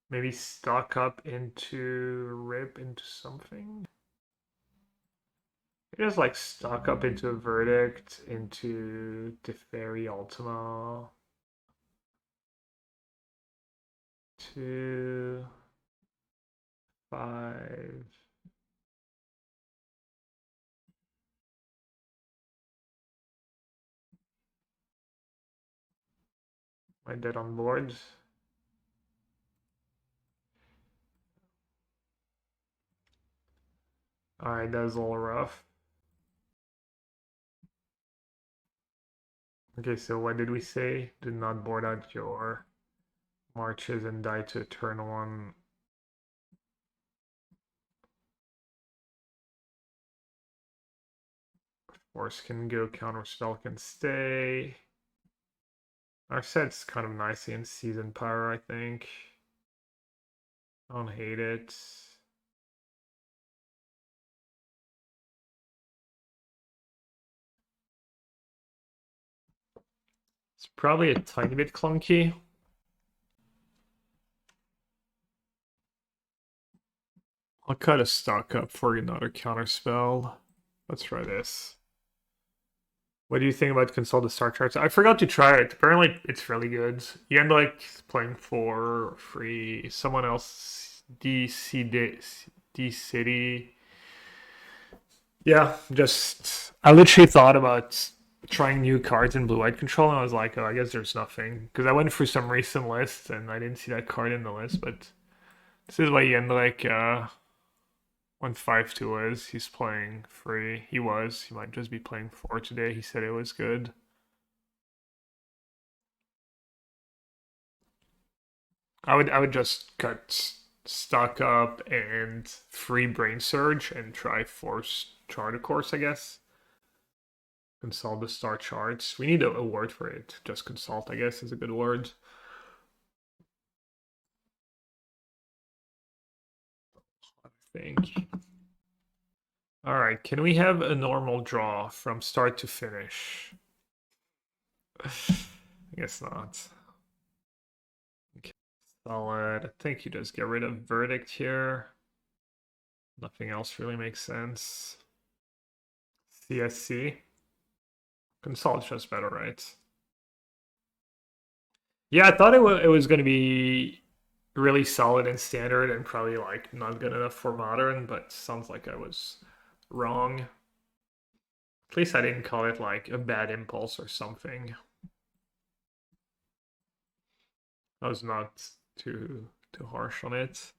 Maybe stock up into rip into something. Just like stock up into a verdict, into Teferi Ultima. 2, 5. Am I dead on board? Alright, that was a little rough. Okay, so what did we say? Do not board out your marches and die to turn 1. Force can go, counter spell can stay. Our set's kind of nicely in season power, I think. I don't hate it. It's probably a tiny bit clunky. I'll cut a stock up for another counter spell. Let's try this. What do you think about console the star charts? I forgot to try it. Apparently, it's really good. You end like playing for free. Someone else, D City. Yeah, just I literally thought about trying new cards in blue-white control, and I was like, oh, I guess there's nothing because I went through some recent lists and I didn't see that card in the list. But this is why you end like 152 is. He's playing free. He was. He might just be playing 4 today. He said it was good. I would just cut stock up and free brain surge and try force chart of course, I guess. Consult the star charts. We need a word for it. Just consult, I guess, is a good word. I think. All right, can we have a normal draw from start to finish? I guess not. Okay, solid. I think you just get rid of verdict here. Nothing else really makes sense. CSC. Consult's just better, right? Yeah, I thought it was going to be really solid in standard and probably like not good enough for modern, but sounds like I was wrong. At least I didn't call it like a bad impulse or something. I was not too harsh on it.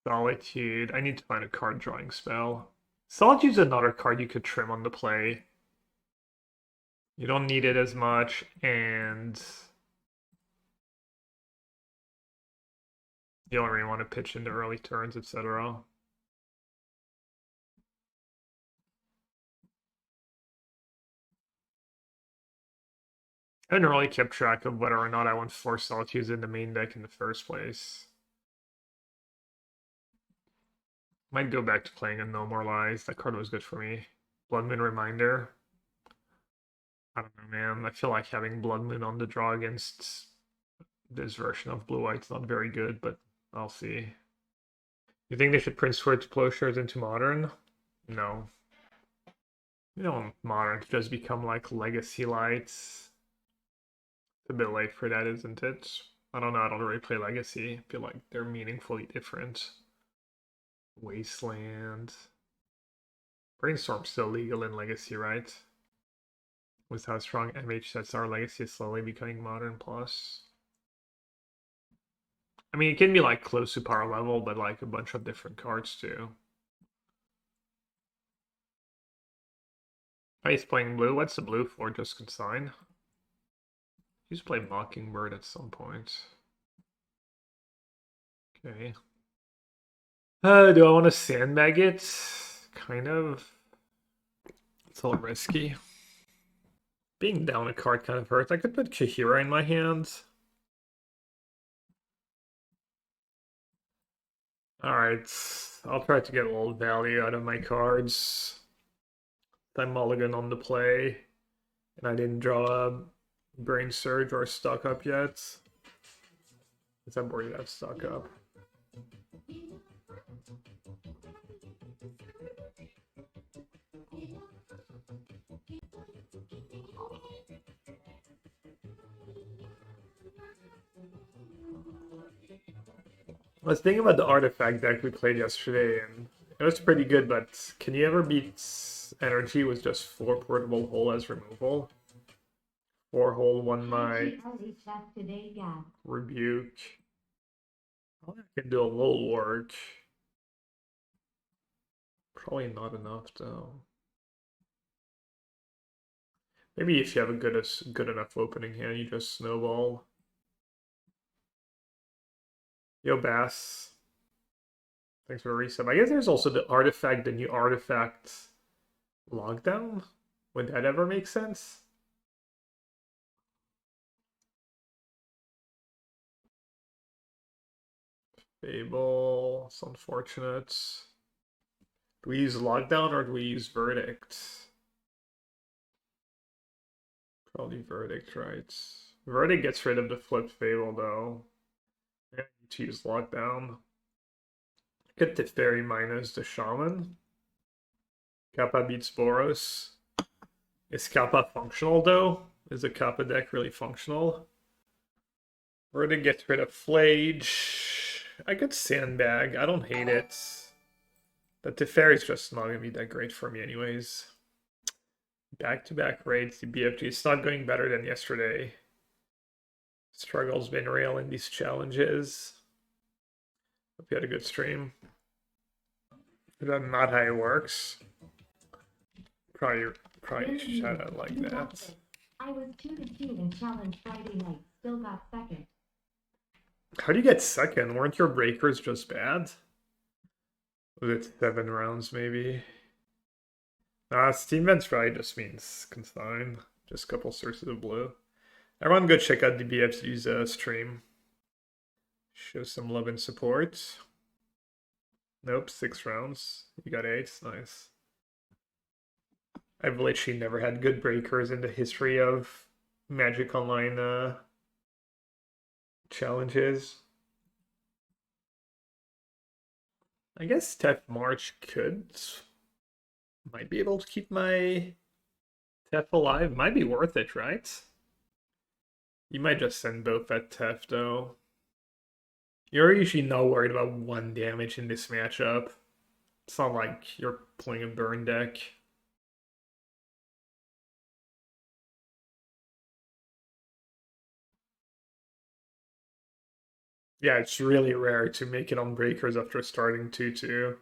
Solitude. I need to find a card drawing spell. Solitude's another card you could trim on the play. You don't need it as much, and you don't really want to pitch into early turns, etc. I haven't really kept track of whether or not I want 4 Solitudes in the main deck in the first place. Might go back to playing a No More Lies. That card was good for me. Blood Moon Reminder. I don't know, man. I feel like having Blood Moon on the draw against this version of Blue White's not very good, but I'll see. You think they should print Sword Plowshares into Modern? No. You don't want Modern to just become like Legacy Lights. It's a bit late for that, isn't it? I don't know. I don't really play Legacy. I feel like they're meaningfully different. Wasteland. Brainstorm's still legal in Legacy, right? With how strong MH sets are, Legacy is slowly becoming Modern Plus. I mean, it can be like close to power level, but like a bunch of different cards too. Oh, he's playing blue. What's the blue for? Just consign. He's playing Mockingbird at some point. Okay. Do I want to sandbag it? Kind of. It's a little risky. Being down a card kind of hurts. I could put Kahira in my hands. Alright. I'll try to get a little value out of my cards. I mulligan on the play. And I didn't draw a Brain Surge or Stock Up yet. Because I'm worried about Stock Up. I was thinking about the artifact deck we played yesterday, and it was pretty good, but can you ever beat energy with just 4 portable hole as removal? 4-hole, 1 might. IGLHF today, yeah. Rebuke. I can do a little work. Probably not enough though. Maybe if you have a good enough opening hand, you just snowball. Yo, Bass. Thanks for the resub. I guess there's also the new artifact lockdown. Would that ever make sense? Fable. It's unfortunate. Do we use lockdown or do we use verdict? Probably verdict, right? Verdict gets rid of the flip Fable though. I need to use lockdown. Get the fairy minus the shaman. Kappa beats Boros. Is Kappa functional though? Is the Kappa deck really functional? Verdict gets rid of Flage. I could sandbag. I don't hate it. But the fairy's just not gonna be that great for me anyways. Back-to-back raids, the BFG. It's not going better than yesterday. Struggle's been real in these challenges. Hope you had a good stream. Is that not how it works? Probably shout out like that. I was 2-2 in challenge Friday night. Still got second. How do you get second? Weren't your breakers just bad? Was it 7 rounds maybe? Steam Vents probably just means consign. Just a couple sources of blue. Everyone go check out the BFG's stream. Show some love and support. Nope, 6 rounds. You got 8, nice. I've literally never had good breakers in the history of Magic Online challenges. I guess Tef March might be able to keep my Tef alive. Might be worth it, right? You might just send both at Tef though. You're usually not worried about 1 damage in this matchup. It's not like you're playing a burn deck. Yeah, it's really rare to make it on breakers after starting 2-2.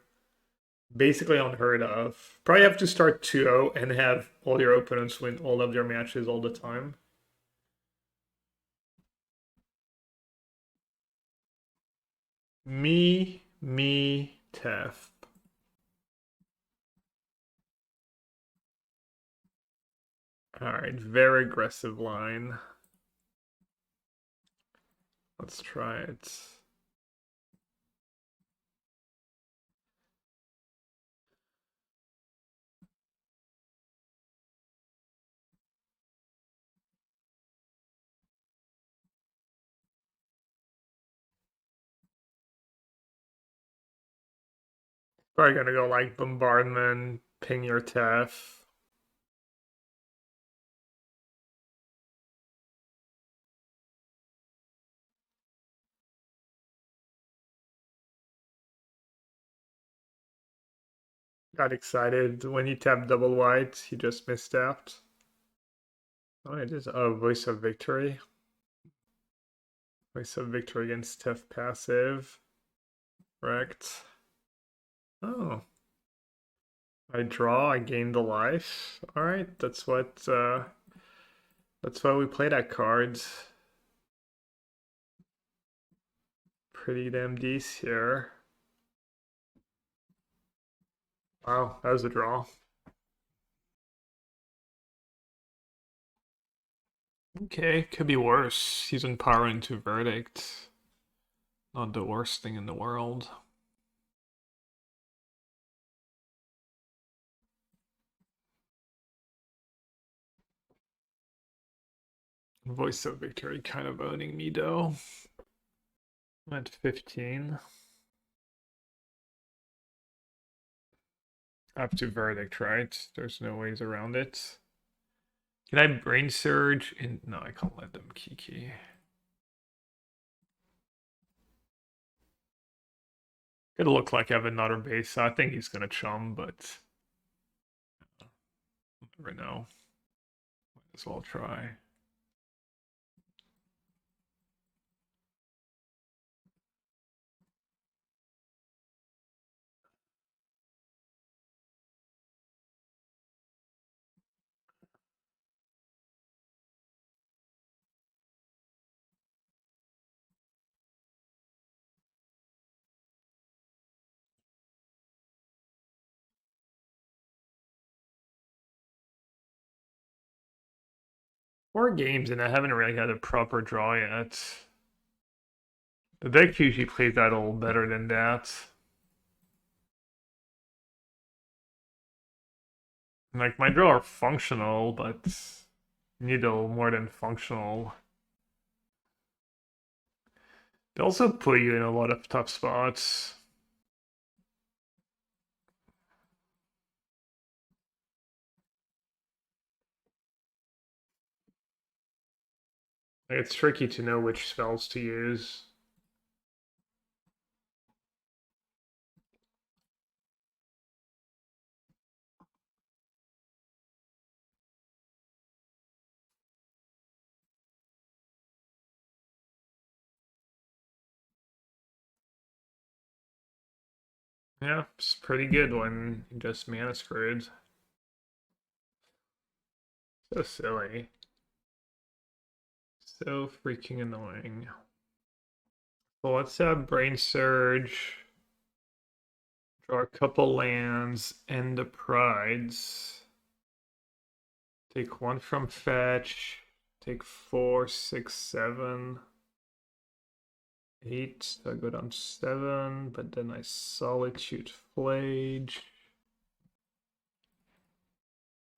Basically unheard of. Probably have to start 2-0 and have all your opponents win all of their matches all the time. Me, Tef. Alright, very aggressive line. Let's try it. Probably gonna go like bombardment, ping your Tef. Got excited when he tapped double white. He just mistapped. Oh, it is a Voice of Victory. Voice of Victory against Tef passive. Correct. Oh. I draw, I gain the life. Alright, that's why we play that card. Pretty damn decent here. Wow, that was a draw. Okay, could be worse. He's in power into verdict. Not the worst thing in the world. Voice of Victory kind of owning me though. I'm at 15. Up to verdict, right? There's no ways around it. Can I brain surge in? No, I can't let them kiki. Could look like I have another base. So I think he's gonna chum, but never know. Might as well try. 4 games and I haven't really had a proper draw yet. The deck usually plays that a little better than that. Like, my draw are functional, but need a little more than functional. They also put you in a lot of tough spots. Like, it's tricky to know which spells to use. Yeah, it's pretty good when you just mana screwed. So silly. So freaking annoying. Well, let's have Brain Surge. Draw a couple lands and the Prides. Take 1 from fetch. Take 4, 6, 7, 8. So I go down to 7, but then I Solitude Flage.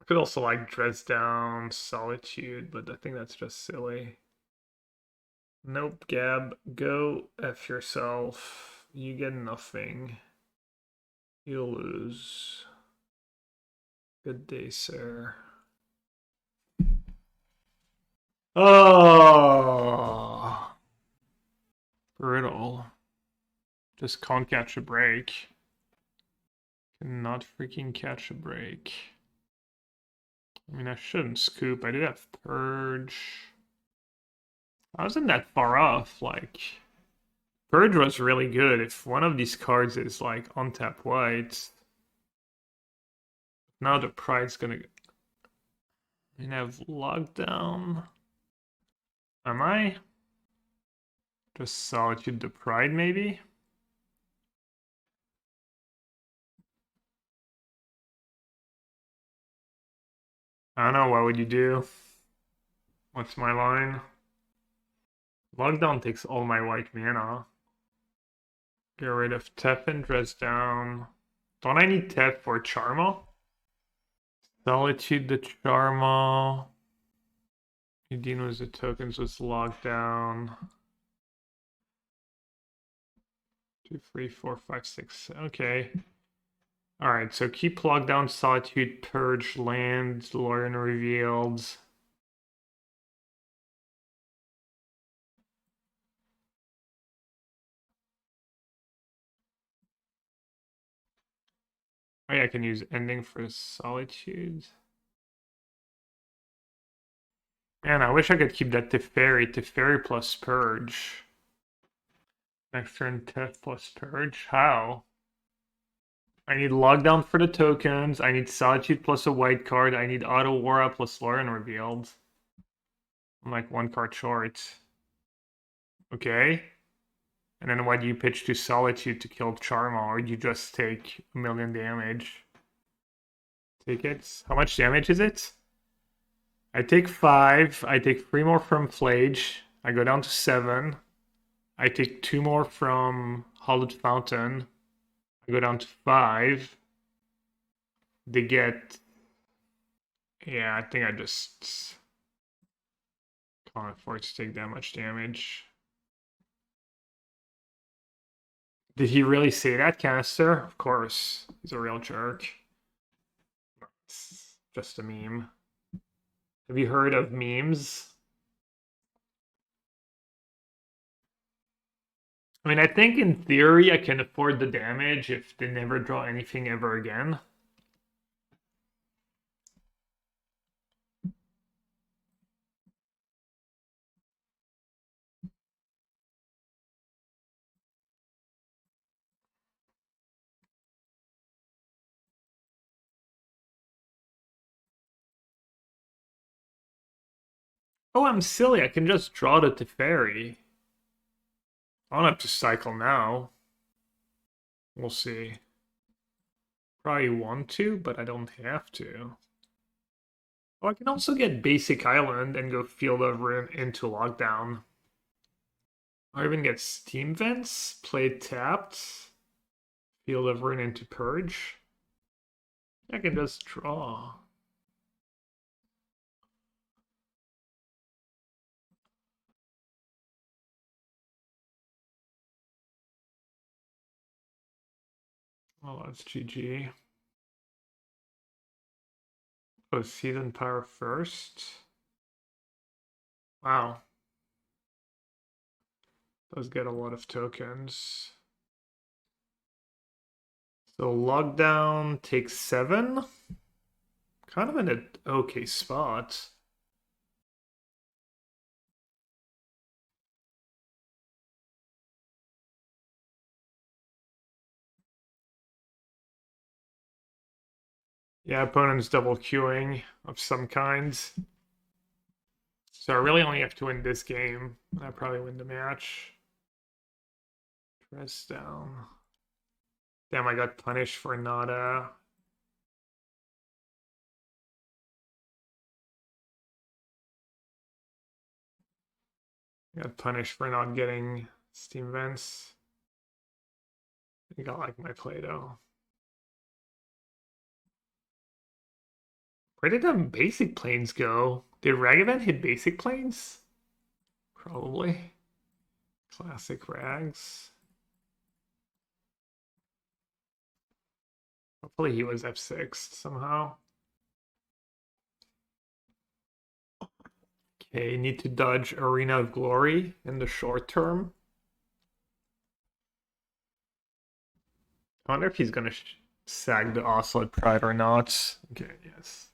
I could also like dress down Solitude, but I think that's just silly. Nope, Gab, go F yourself. You get nothing. You'll lose. Good day, sir. Oh, brutal. Just can't catch a break. Cannot freaking catch a break. I mean, I shouldn't scoop. I did have Purge. I wasn't that far off. Like, Purge was really good. If one of these cards is like untap white, now the Pride's gonna. I mean, I have Lockdown. Am I? Just Solitude the Pride, maybe? I don't know, what would you do? What's my line? Lockdown takes all my white mana. Get rid of Tef and dress down. Don't I need Tef for Charma? Solitude the Charma. You deal with the tokens with lockdown. 2, 3, 4, 5, 6. Okay. Alright, so keep lockdown, Solitude, Purge, Land, Lauren revealed. Oh yeah, I can use ending for Solitude. Man, I wish I could keep that Teferi plus Purge. Next turn, Tef plus Purge. How? I need lockdown for the tokens. I need Solitude plus a white card. I need Auto Aura plus Lauren revealed. I'm like 1 card short. Okay. And then why do you pitch to Solitude to kill Charma, or do you just take 1,000,000 damage? Take it. How much damage is it? I take 5. I take 3 more from Flage. I go down to 7. I take 2 more from Hollowed Fountain. I go down to 5. They get... Yeah, I think I just can't afford to take that much damage. Did he really say that, Canister? Of course. He's a real jerk. It's just a meme. Have you heard of memes? I mean, I think in theory I can afford the damage if they never draw anything ever again. Oh, I'm silly. I can just draw the Teferi. I don't have to cycle now. We'll see. Probably want to, but I don't have to. Oh, I can also get Basic Island and go Field of Ruin into Lockdown. Or even get Steam Vents, play tapped, Field of Ruin into Purge. I can just draw. Oh, that's GG. Oh, Season Power first. Wow. Does get a lot of tokens. So Lockdown takes 7. Kind of in an okay spot. Yeah, opponent's double queuing of some kind. So I really only have to win this game. I probably win the match. Press down. Damn, I got punished for not got punished for not getting Steam Vents. I think I like my play though. Where did the basic planes go? Did Ragavan hit basic planes? Probably. Classic Rags. Hopefully he was F6 somehow. Okay, need to dodge Arena of Glory in the short term. I wonder if he's gonna sag the Ocelot Pride or not. Okay, yes.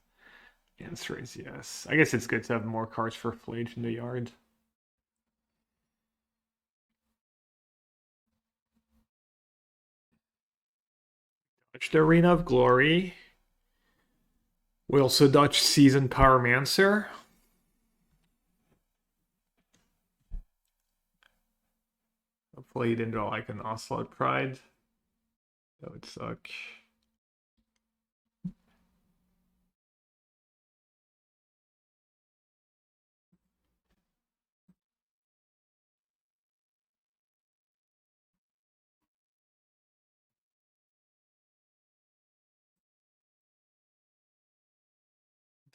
The answer is yes. I guess it's good to have more cards for Flage in the yard. Dodge the Arena of Glory. We also dodge Season Powermancer. Hopefully he didn't draw like an Ocelot Pride. That would suck.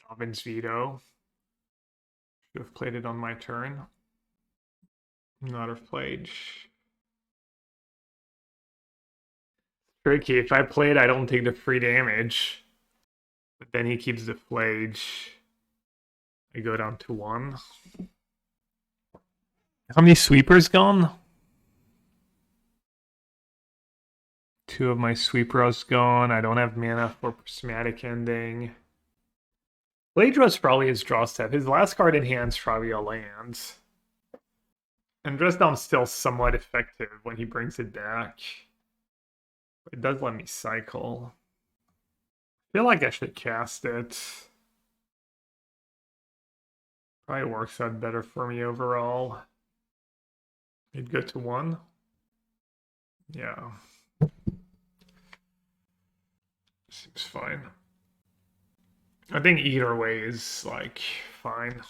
Dobbin's Veto. Should have played it on my turn. Not have played. Tricky. If I play it, I don't take the free damage. But then he keeps the Flage. I go down to 1. How many sweepers gone? 2 of my sweepers gone. I don't have mana for Prismatic Ending. Blade Dress probably his draw step. His last card in hand's probably a land. And Dress Down's still somewhat effective when he brings it back. But it does let me cycle. I feel like I should cast it. Probably works out better for me overall. It'd go to 1. Yeah. Seems fine. I think either way is like fine.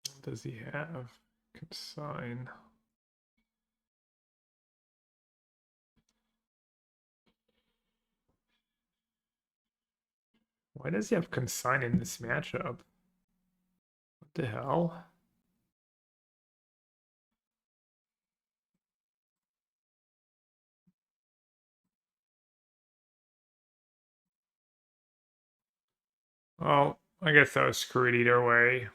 What does he have? Consign. Why does he have Consign in this matchup? What the hell? Well, I guess I was screwed either way.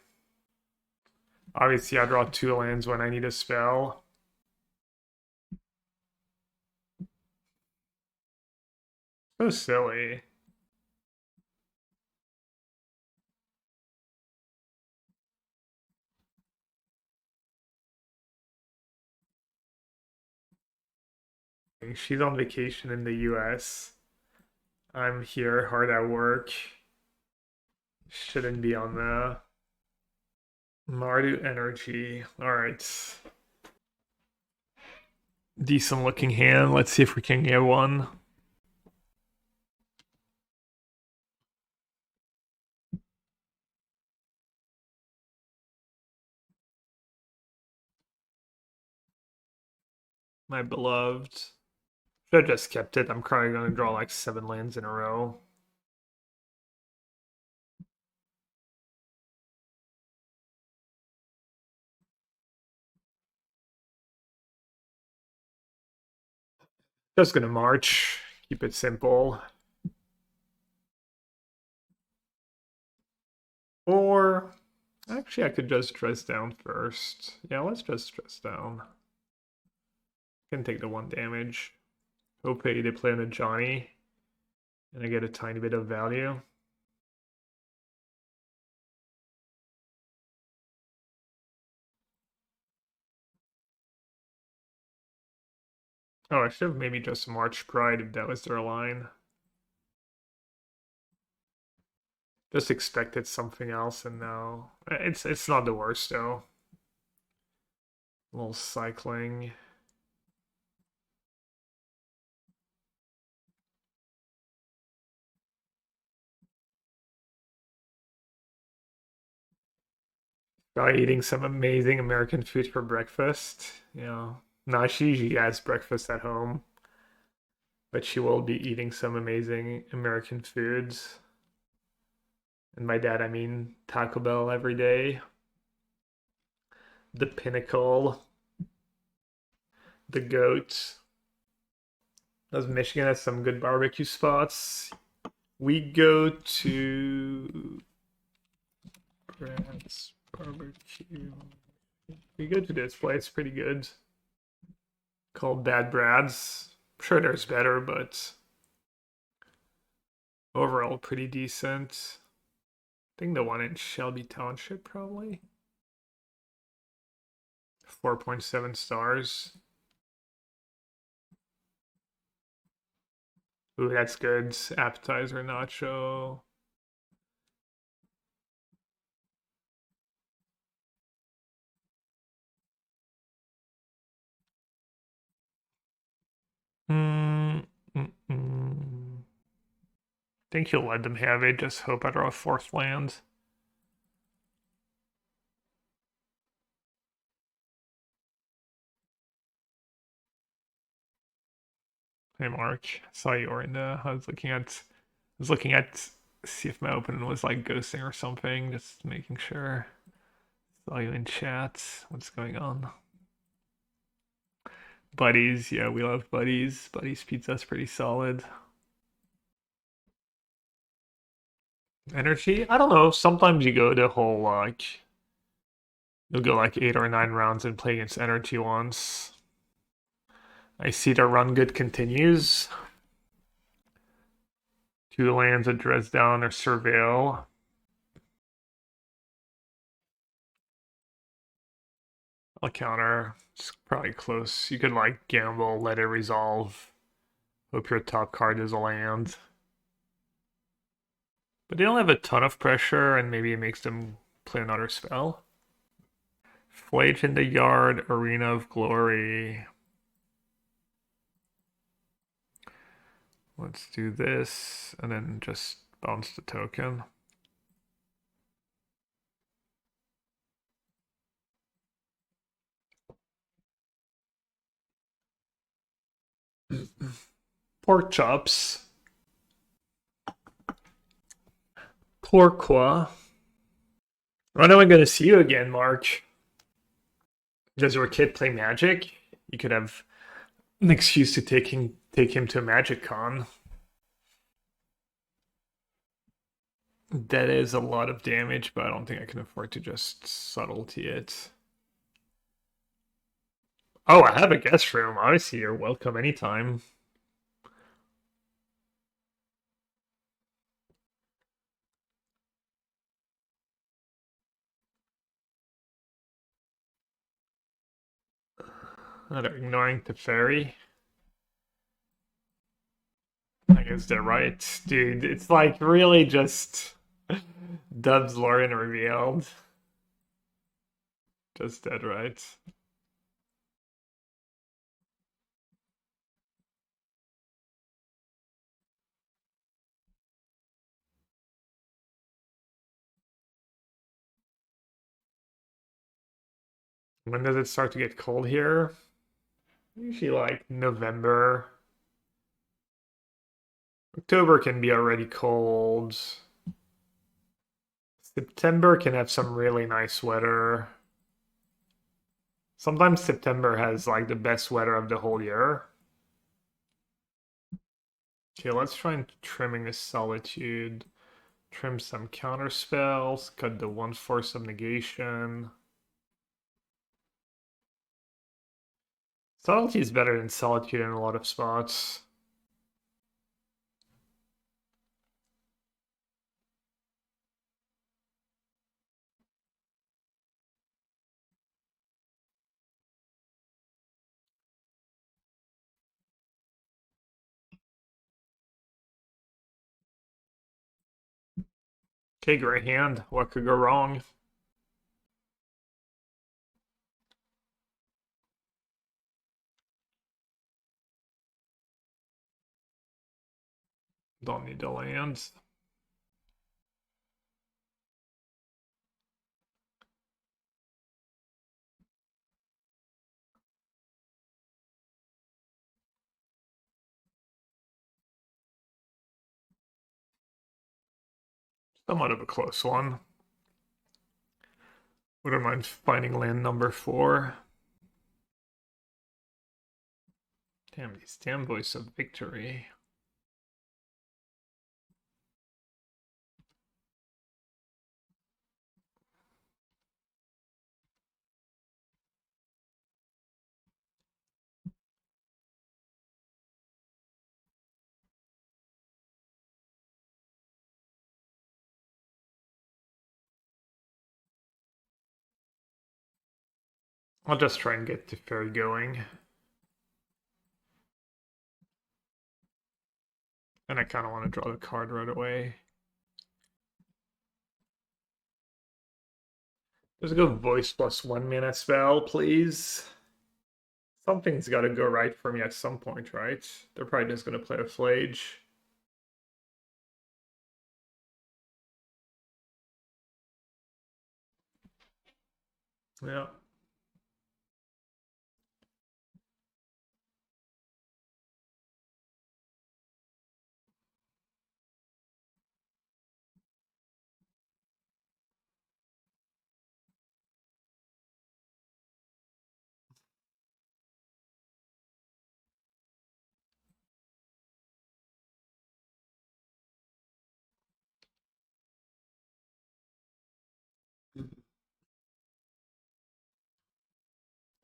Obviously, I draw 2 lands when I need a spell. So silly. She's on vacation in the US. I'm here, hard at work. Shouldn't be on the Mardu Energy. Alright. Decent looking hand. Let's see if we can get one. My beloved. Should have just kept it. I'm probably going to draw like 7 lands in a row. Just going to march. Keep it simple. Or, actually, I could just dress down first. Yeah, let's just dress down. Can take the 1 damage. Hopefully they play on a Johnny. And I get a tiny bit of value. Oh, I should have maybe just March Pride if that was their line. Just expected something else, and no. It's not the worst, though. A little cycling. Probably eating some amazing American food for breakfast. You know, nah, she usually has breakfast at home, but she will be eating some amazing American foods. And my dad, I mean, Taco Bell every day. The pinnacle. The goat. Does Michigan has some good barbecue spots? We go to Brad's Barbecue. We go to this place, pretty good. Called Bad Brad's. I'm sure there's better, but overall pretty decent. I think the one in Shelby Township probably. 4.7 stars. Ooh, that's good. Appetizer nacho. Mm, mm, mm. Think he'll let them have it. Just hope I draw a 4th land. Hey Mark, saw you were in the. I was looking at see if my opponent was like ghosting or something. Just making sure. Saw you in chat. What's going on? Buddies, yeah, we love Buddies. Buddies pizza's pretty solid. Energy? I don't know. Sometimes you go the whole like you'll go like 8 or 9 rounds and play against Energy once. I see the run good continues. 2 lands, a Dresdown or Surveil. I'll counter. It's probably close. You could like gamble, let it resolve. Hope your top card is a land. But they don't have a ton of pressure, and maybe it makes them play another spell. Flage in the Yard, Arena of Glory. Let's do this, and then just bounce the token. Pork chops. Pourquoi? When am I going to see you again, Mark? Does your kid play Magic? You could have an excuse to take him to a Magic Con. That is a lot of damage, but I don't think I can afford to just subtlety it. Oh, I have a guest room. Obviously, you're welcome anytime. They're ignoring Teferi. I guess they're right. Dude, it's like really just Dubs Lauren revealed. Just dead right. When does it start to get cold here? Usually like November. October can be already cold. September can have some really nice weather. Sometimes September has like the best weather of the whole year. Okay, let's try and trimming this Solitude. Trim some counter spells, cut the one force of negation. Solitude is better than Solitude in a lot of spots. Okay, great hand. What could go wrong? Don't need to land. Somewhat of a close one. Wouldn't mind finding land number 4. Damn, these damn voice of victory. I'll just try and get the fairy going. And I kind of want to draw the card right away. Just go voice plus 1 mana spell, please. Something's got to go right for me at some point, right? They're probably just going to play a Flage. Yeah.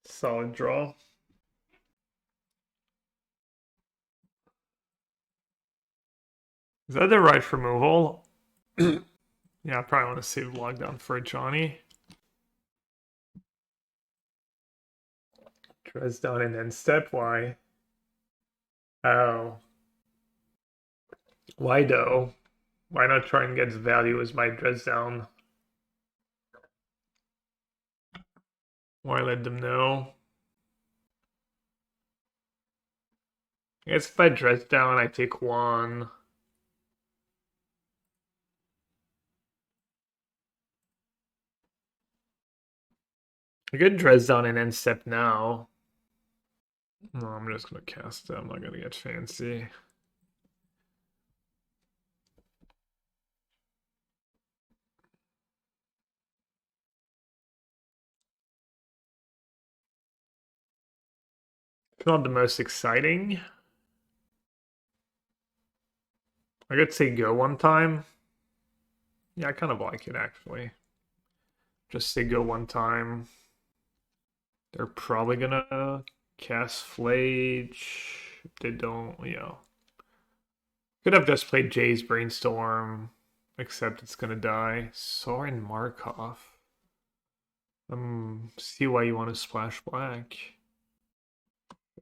Solid draw. Is that the right removal? Yeah, I probably want to save lockdown for Johnny. Dress down and then step. Why? Oh. Why though? Why not try and get value as my dress down? Why let them know? I guess if I dress down, I take 1. I could dress down and end step now. No, I'm just gonna cast it. I'm not gonna get fancy. It's not the most exciting. I could say go one time. Yeah, I kind of like it actually. Just say go one time. They're probably gonna cast Flage. If they don't, Could have just played Jay's Brainstorm, except it's gonna die. Soren Markov. See why you want to splash black.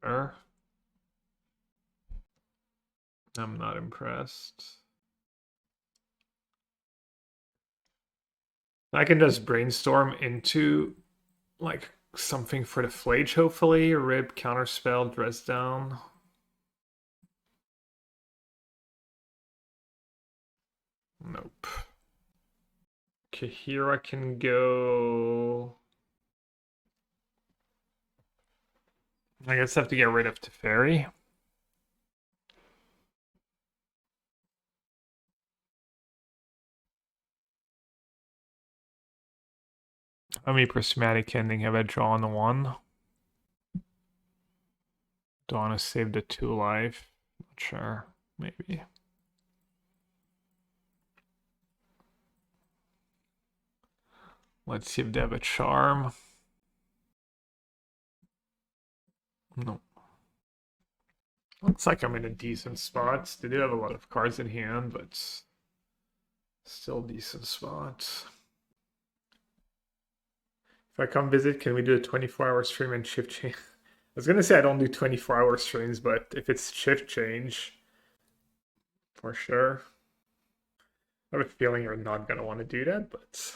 Sure. I'm not impressed. I can just brainstorm into like something for the Flage, hopefully. Rib, counterspell, dress down. Nope. Kahira can go. I guess I have to get rid of Teferi. How many prismatic ending have I drawn? One. Do I want to save the 2 life? Not sure. Maybe. Let's see if they have a charm. No. Looks like I'm in a decent spot. They do have a lot of cards in hand, but still decent spot. If I come visit, can we do a 24-hour stream and shift change? I was gonna say I don't do 24-hour streams, but if it's shift change, for sure. I have a feeling you're not gonna want to do that, but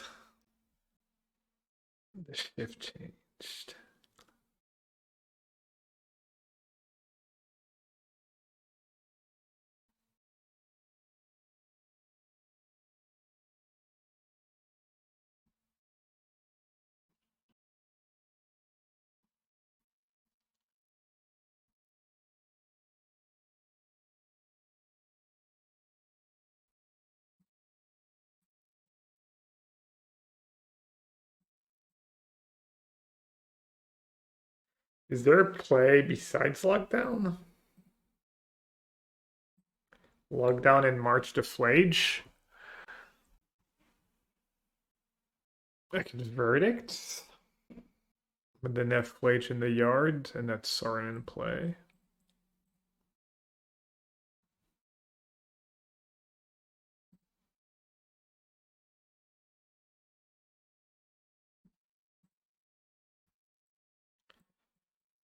the shift changed. Is there a play besides lockdown? Lockdown and March to Flage? I can verdict. But then have Flage in the yard, and that's Sorin in play.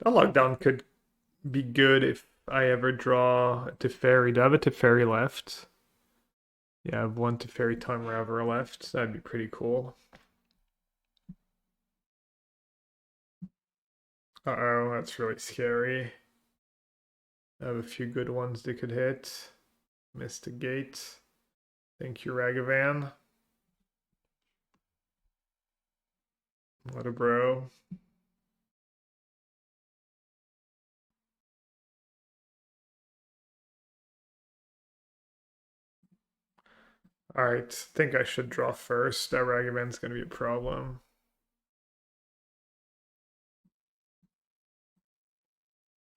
That lockdown could be good if I ever draw a Teferi. Do I have a Teferi left? Yeah, I have one Teferi Time Raver left. That'd be pretty cool. Uh-oh, that's really scary. I have a few good ones they could hit. Missed the gate. Thank you, Ragavan. What a bro. Alright, think I should draw first. That Ragavan's gonna be a problem.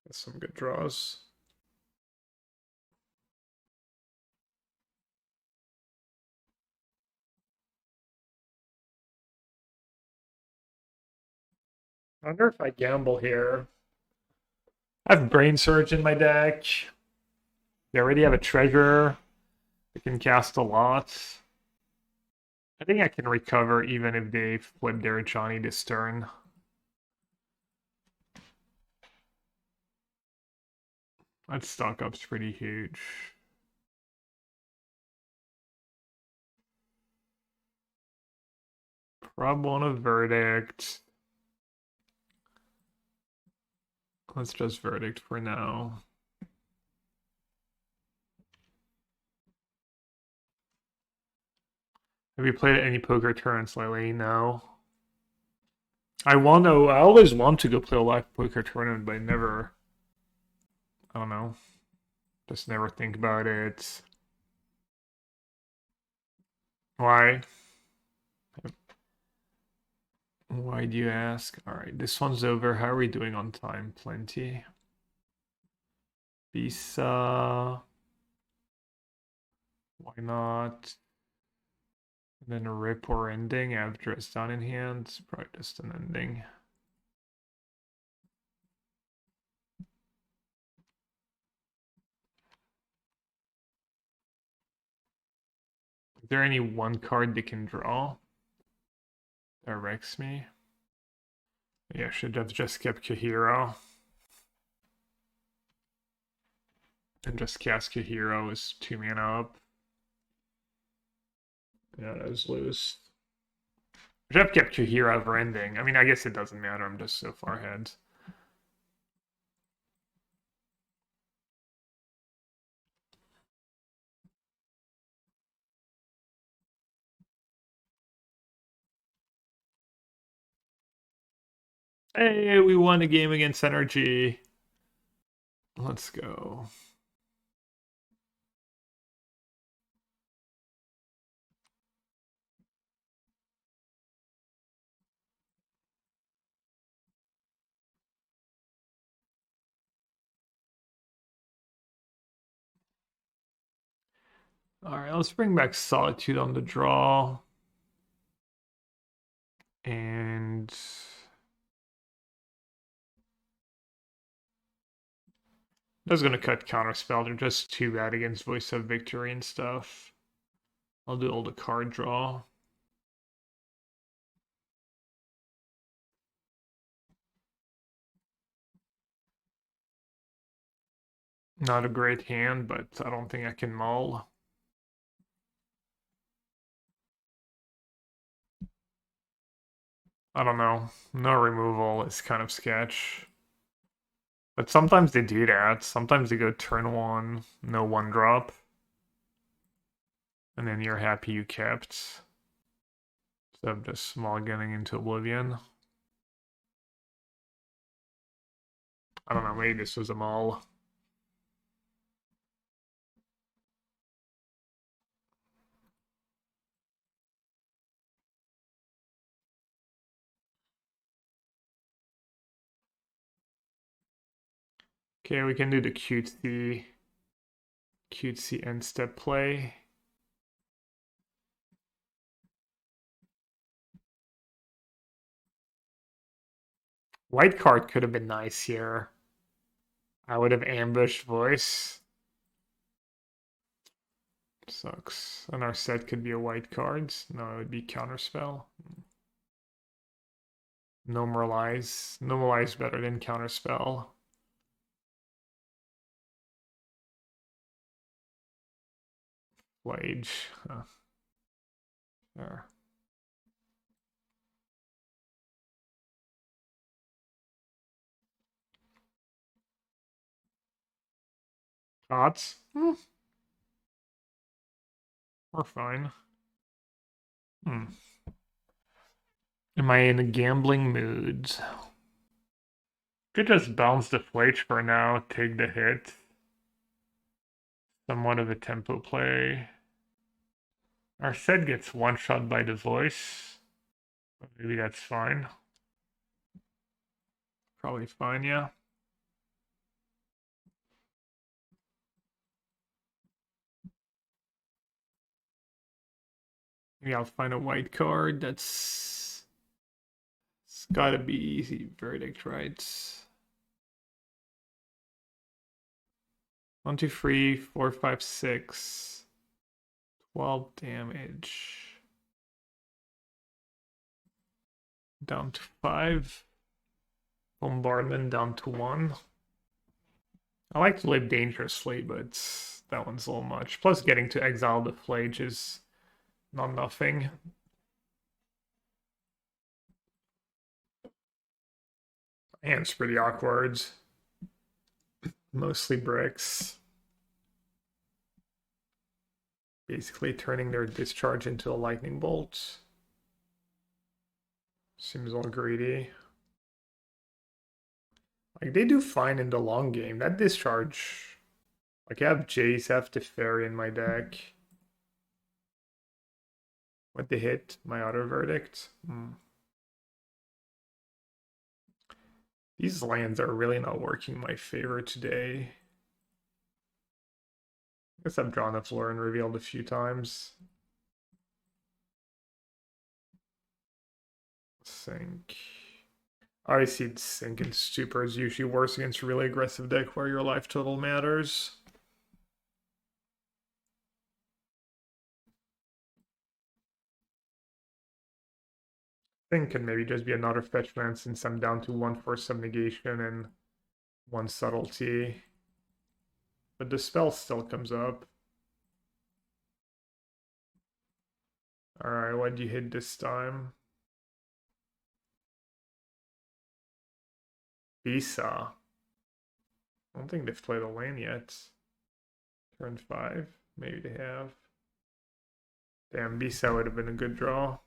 That's some good draws. I wonder if I gamble here. I have Brain Surge in my deck. They already have a treasure. They can cast a lot. I think I can recover even if they flip their Johnny this turn. That stock up's pretty huge. Prob on a verdict. Let's just verdict for now. Have you played any poker tournaments lately? No. I always want to go play a live poker tournament, but I don't know. Just never think about it. Why? Why do you ask? Alright, this one's over. How are we doing on time? Plenty. Visa. Why not? And then a rip or ending. I have dress down in hand. It's probably just an ending. Is there any one card they can draw that wrecks me? Yeah, should have just kept Kahiro. And just cast Kahiro is 2 mana up. Yeah, that was loose. Should have kept Kahiro over ending. I mean, I guess it doesn't matter. I'm just so far ahead. Hey, we won a game against Energy. Let's go. All right, let's bring back Solitude on the draw. And I was gonna cut Counterspell. They're just too bad against Voice of Victory and stuff. I'll do all the card draw. Not a great hand, but I don't think I can mull. I don't know. No removal is kind of sketch. But sometimes they do that. Sometimes they go turn one, no one drop. And then you're happy you kept. Instead of just small gunning into oblivion. I don't know, maybe this was a mull. Okay, we can do the cutesy end step play. White card could have been nice here. I would have ambushed voice. Sucks. And our set could be a white cards. No, it would be counterspell. Normalize. Normalize better than counterspell. Wage. There. Thoughts? We're fine. Am I in a gambling mood? Could just bounce the flage for now, take the hit. Somewhat of a tempo play. Our set gets one shot by the voice. Maybe that's fine. Probably fine, yeah. Maybe I'll find a white card. It's gotta be easy verdict, right? 1, 2, 3, 4, 5, 6. 12 damage. Down to 5. Bombardment down to 1. I like to live dangerously, but that one's a little much. Plus, getting to exile the Flage is not nothing. Hand's pretty awkward. Mostly bricks. Basically turning their discharge into a lightning bolt. Seems all greedy. Like, they do fine in the long game. That discharge... Like, I have Jace, I have Teferi in my deck. What the hit? My auto verdict? These lands are really not working in my favor today. I guess I've drawn the floor and revealed a few times. Sink. Obviously, Sink and Super is usually worse against a really aggressive deck where your life total matters. Sink can maybe just be another fetch land since I'm down to 1 for subnegation and 1 subtlety. But the spell still comes up. Alright, what'd you hit this time? Visa. I don't think they've played a land yet. Turn 5. Maybe they have. Damn, Visa would have been a good draw.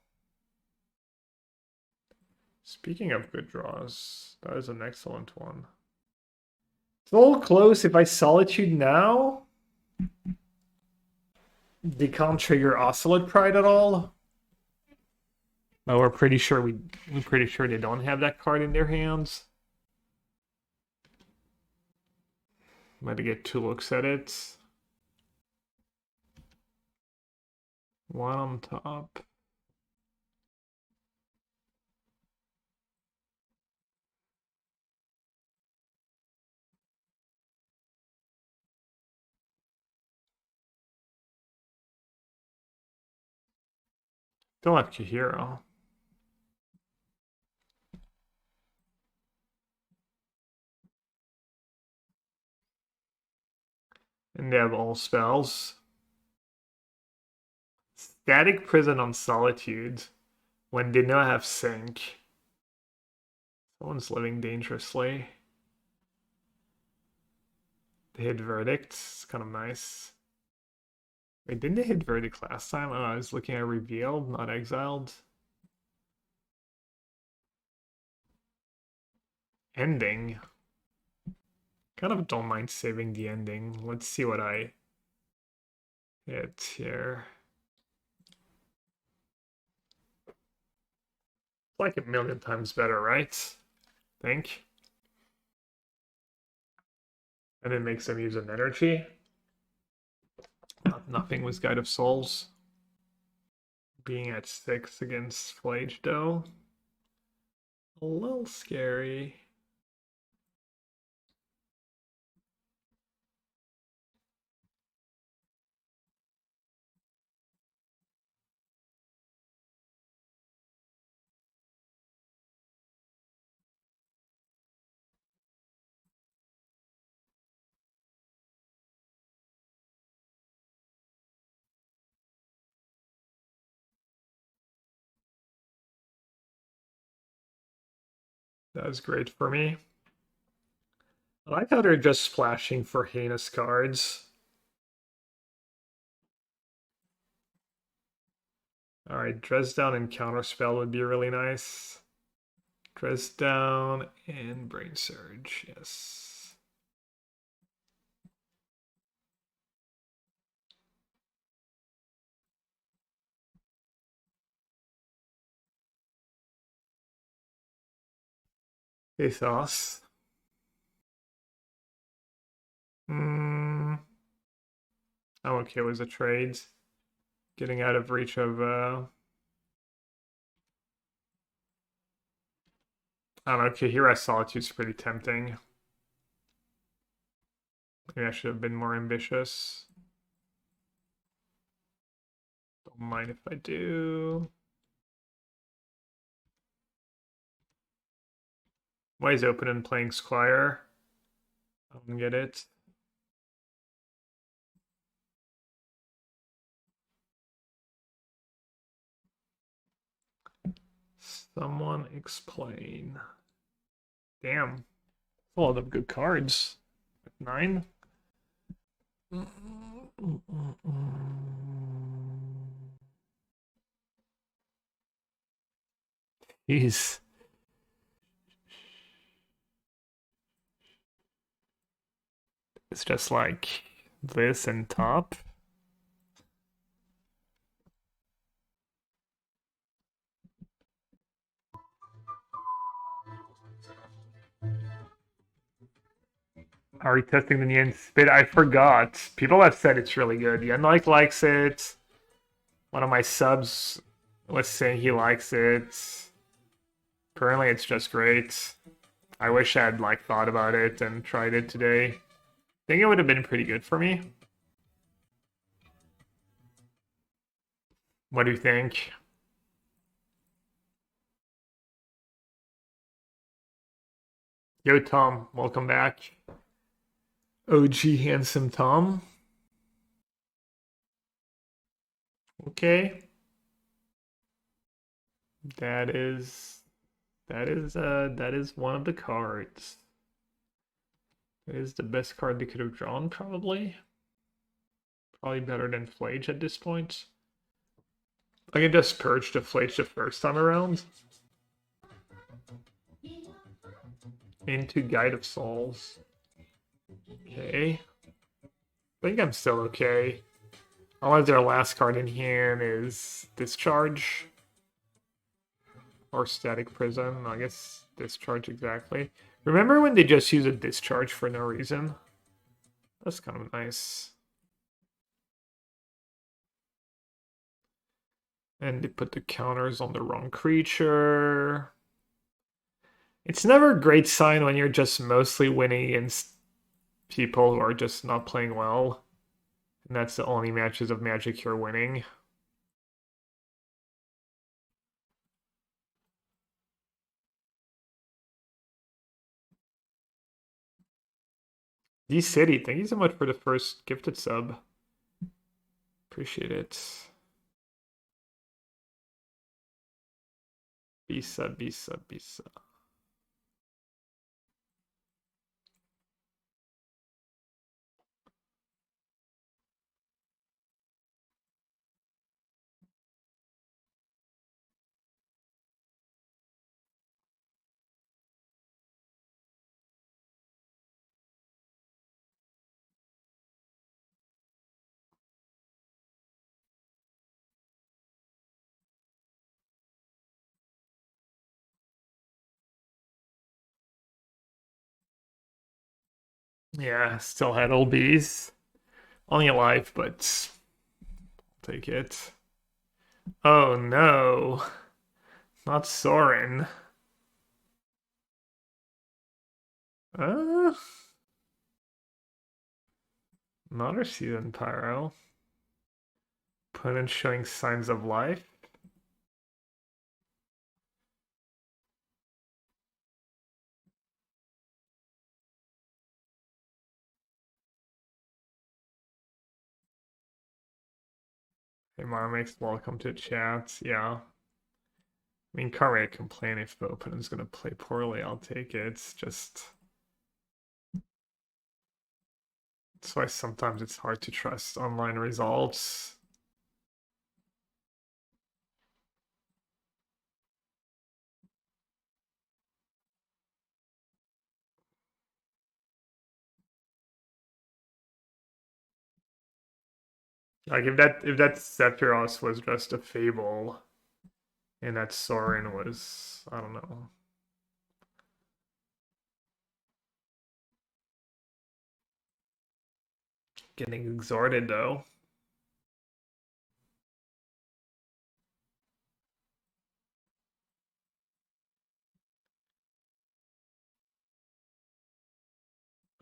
Speaking of good draws, that is an excellent one. It's all close. If I Solitude now, they can't trigger Ocelot Pride at all. But we're pretty sure they don't have that card in their hands. Might get 2 looks at it. One on top. Don't have Kahiro. And they have all spells. Static Prison on Solitude. When they now have Sync. Someone's living dangerously. They hit Verdict. It's kind of nice. Wait, didn't they hit Verdict last time? Oh, I was looking at Revealed, not Exiled. Ending. Kind of don't mind saving the ending. Let's see what I hit here. Like a million times better, right? Think. And it makes them use an energy. Nothing with Guide of Souls. Being at 6 against Flage, though. A little scary. That was great for me. I like how they're just splashing for heinous cards. Alright, Dress Down and Counterspell would be really nice. Dress Down and Brain Surge, yes. Ethos. I'm okay with the trades. Getting out of reach of I don't know, Kahira Solitude's pretty tempting. Maybe I should have been more ambitious. Don't mind if I do. Why is open and playing Squire? I don't get it. Someone explain. Damn. A lot of good cards. 9. Jeez. It's just like this and top. Are we testing the Yen Spit? I forgot. People have said it's really good. Yen likes it. One of my subs was saying he likes it. Currently, it's just great. I wish I had thought about it and tried it today. I think it would have been pretty good for me. What do you think? Yo, Tom, welcome back. OG Handsome Tom. Okay. That is one of the cards. It is the best card they could have drawn, probably. Probably better than Flage at this point. I can just purge the Flage the first time around. Into Guide of Souls. Okay. I think I'm still okay. Unless their last card in hand is Discharge. Or Static Prison. I guess Discharge exactly. Remember when they just use a Discharge for no reason? That's kind of nice. And they put the counters on the wrong creature. It's never a great sign when you're just mostly winning against people who are just not playing well. And that's the only matches of Magic you're winning. D-City, thank you so much for the first gifted sub. Appreciate it. B-sub, B-sub, B-sub. Yeah, still had old bees. Only alive, but I'll take it. Oh no. Not Sorin. Uh, Another Season Pyro. Opponent showing signs of life. Hey, Marmix, welcome to chat. Yeah. I mean, can't really complain if the opponent's gonna play poorly. I'll take it. It's just. That's why sometimes it's hard to trust online results. Like if that Sephiroth was just a fable, and that Sorin was, I don't know. Getting exhorted though.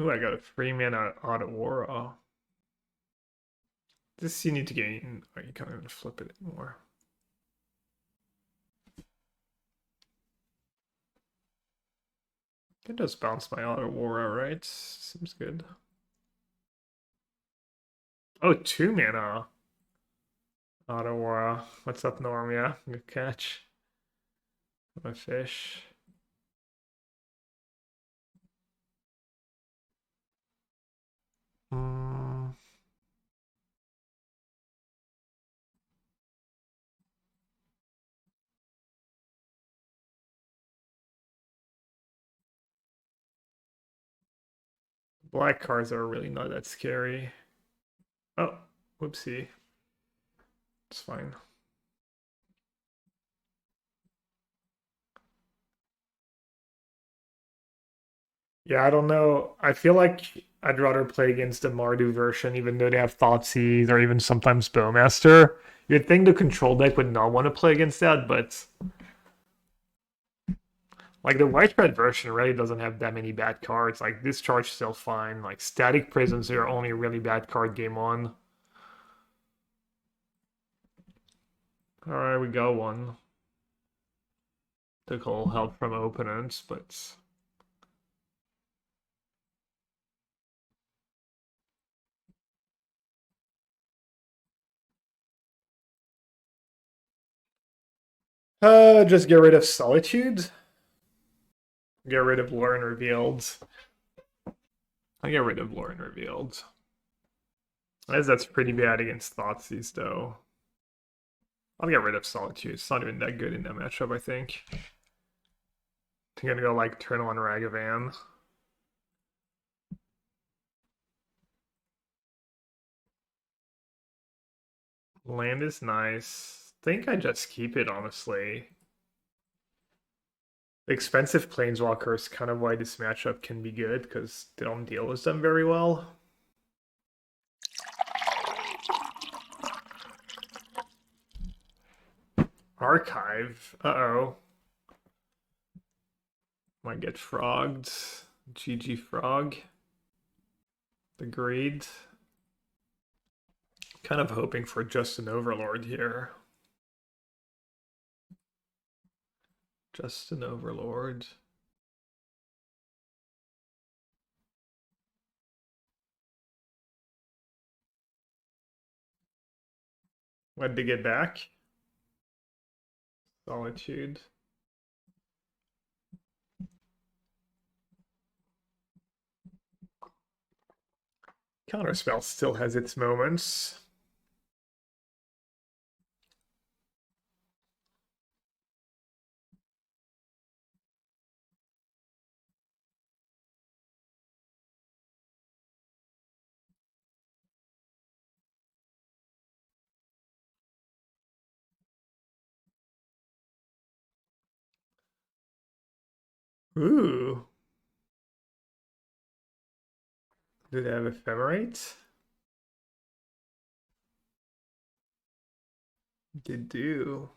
Ooh, I got a free mana Aurora. This you need to gain. Oh, you can't even flip it anymore. It does bounce my Aurora, right? Seems good. Oh, 2 mana Aurora. What's up, Norm? Yeah, good catch. My fish. Mm. Black cards are really not that scary. Oh, whoopsie. It's fine. Yeah, I don't know. I feel like I'd rather play against the Mardu version, even though they have Thoughtseize or even sometimes Bowmaster. You'd think the control deck would not want to play against that, but like the white red version really doesn't have that many bad cards. Like Discharge still fine. Like Static Prisons are only really bad card game on. Alright, we got one. Took a little help from opponents, but just get rid of Solitude. Get rid of Lore and Revealed. I get rid of Lore and Revealed. As that's pretty bad against Thoughtseize, though. I'll get rid of Solitude. It's not even that good in that matchup, I think. I'm gonna go like turn on Ragavan. Land is nice. Think I just keep it, honestly. Expensive planeswalker is kind of why this matchup can be good, because they don't deal with them very well. Archive. Uh-oh. Might get frogged. GG frog. Agreed. Kind of hoping for just an overlord here. Just an overlord. When to get back? Solitude. Counterspell still has its moments. Ooh. Do they have Ephemerate? They do.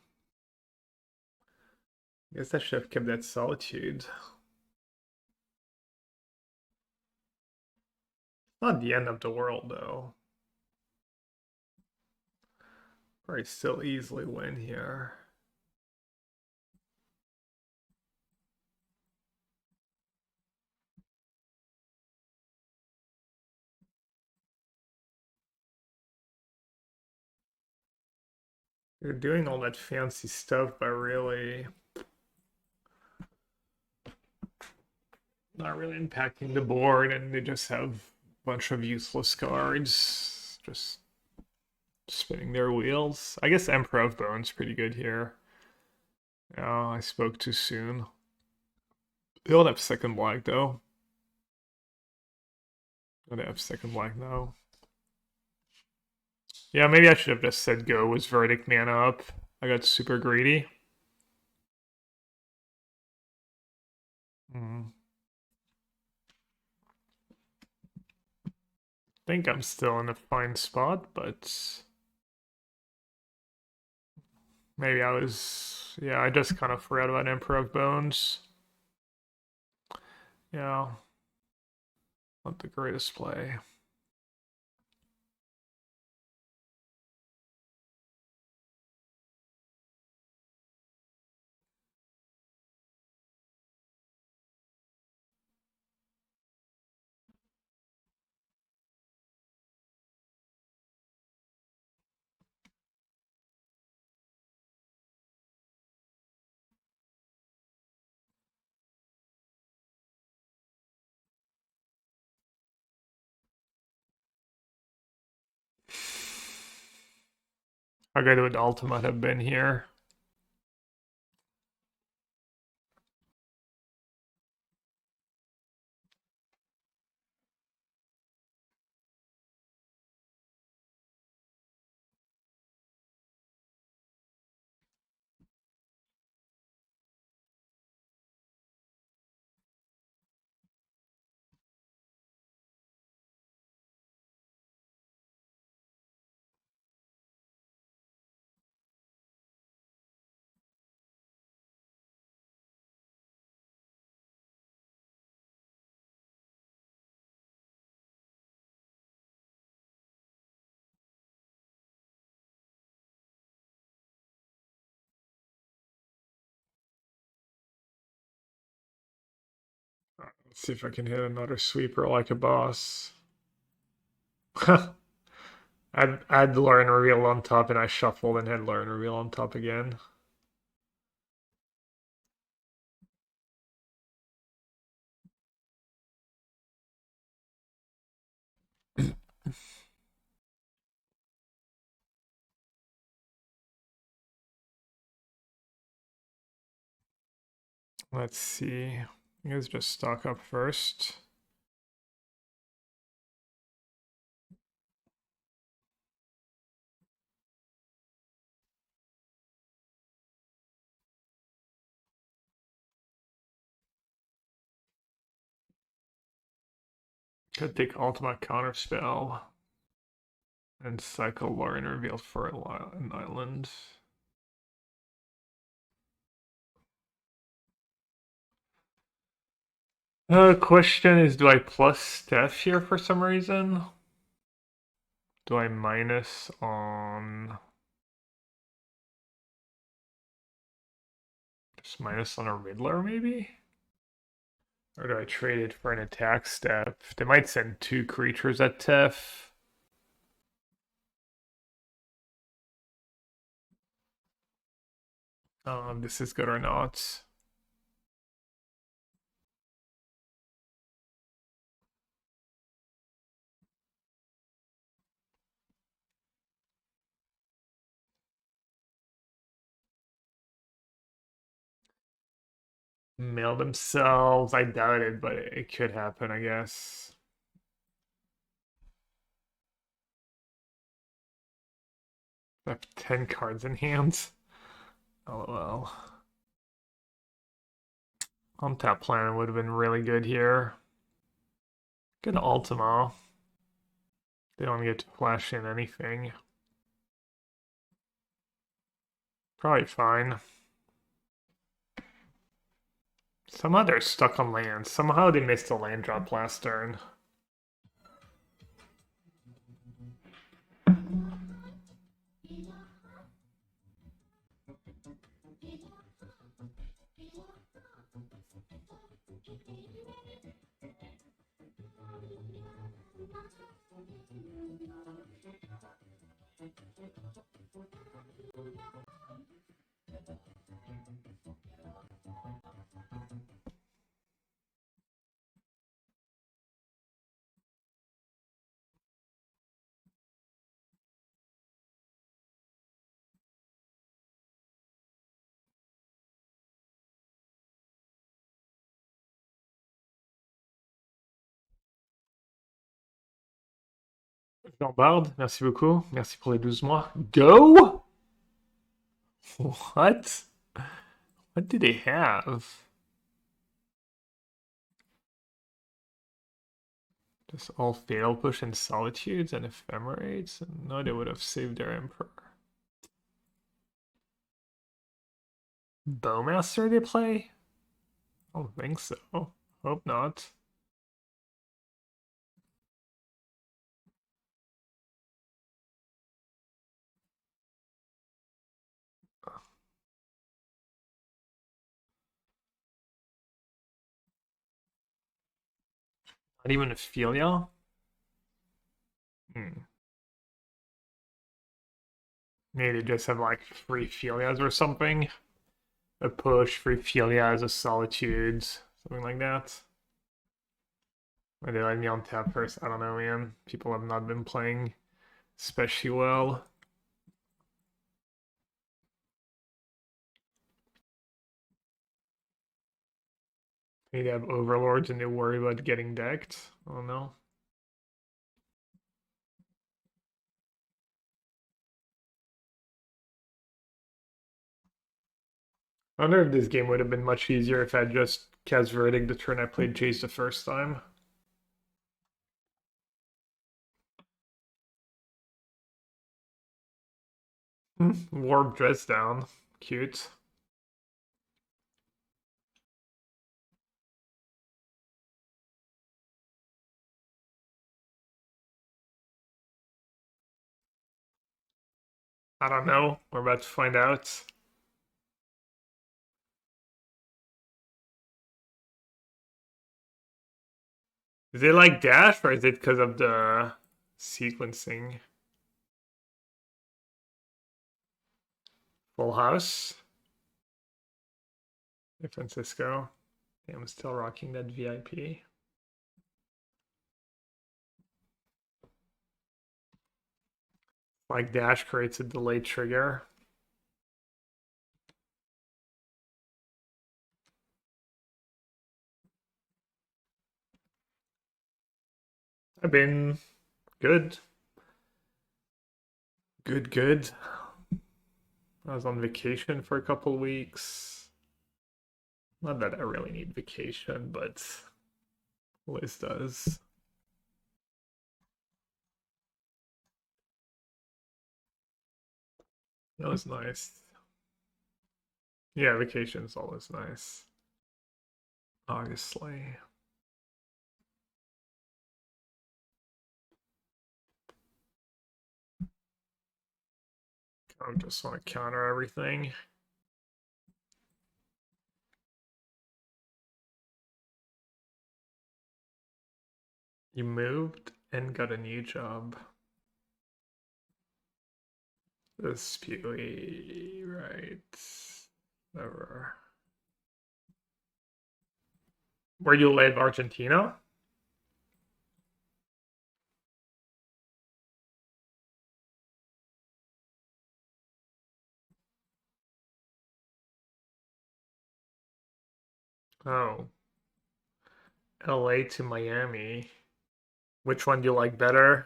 Guess I should have kept that Solitude. Not the end of the world, though. Probably still easily win here. You're doing all that fancy stuff, but really not really impacting the board, and they just have a bunch of useless cards. Just spinning their wheels. I guess Emperor of Bone's pretty good here. Oh, I spoke too soon. They don't have second black, though. Oh, they have second black now. Yeah, maybe I should have just said go with Verdict mana up. I got super greedy. Hmm. Think I'm still in a fine spot, but maybe I was. Yeah, I just kind of forgot about Emperor of Bones. Yeah, not the greatest play. How good would Ultimate have been here? Let's see if I can hit another sweeper like a boss. I'd learn reveal on top and I shuffled and had learn reveal on top again. Let's see. You guys just stock up first. Could take ultimate counterspell and cycle Lauren revealed for an island. Question is, do I plus Steph here for some reason? Do I minus on... Just minus on a Riddler, maybe? Or do I trade it for an attack step? They might send 2 creatures at Tef. This is good or not. Mail themselves. I doubt it, but it could happen, I guess. I have 10 cards in hand. LOL. Untap plan would have been really good here. Good Ultima. They don't get to flash in anything. Probably fine. Somehow they're stuck on land. Somehow they missed a land drop last turn. Jean-Bard, merci beaucoup. Merci pour les 12 mois. Go? What? What do they have? Just all Fatal Push and Solitudes and Ephemerates? No, they would have saved their Emperor. Bowmaster they play? I don't think so. Hope not. Not even Ophelia? Maybe they just have like 3 Philias or something. A push, 3 Philias, a Solitudes, something like that. Or they let me on tap first. I don't know, man. People have not been playing especially well. Maybe they have Overlords and they worry about getting decked. I don't know. I wonder if this game would have been much easier if I had just cast Verdict the turn I played Jace the first time. Warp dress down. Cute. I don't know. We're about to find out. Is it like Dash or is it because of the sequencing? Full House. Hey, Francisco. I'm still rocking that VIP. Like Dash creates a delayed trigger. I've been good. Good. I was on vacation for a couple weeks. Not that I really need vacation, but Liz does. That was nice. Yeah, vacation's always nice. Obviously. I just want to counter everything. You moved and got a new job. This Pewee, right? Never. Where you live, Argentina? Oh, LA to Miami. Which one do you like better?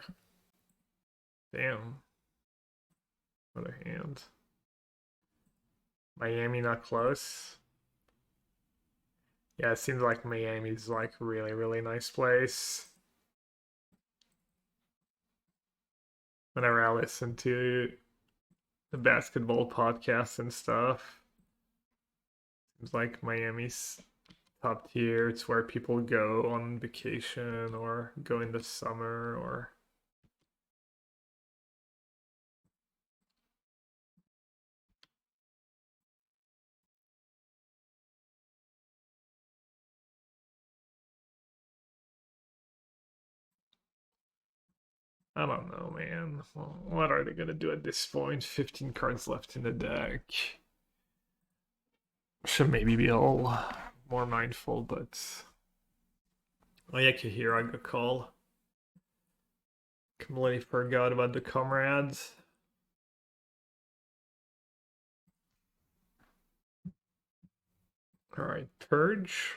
Damn. Other hand. Miami not close. Yeah, it seems like Miami's like really nice place. Whenever I listen to the basketball podcasts and stuff, seems like Miami's top tier. It's where people go on vacation or go in the summer or I don't know, man. Well, what are they gonna do at this point? 15 cards left in the deck. Should maybe be a little more mindful, but oh yeah, Kahira got call. Completely forgot about the comrades. All right, purge.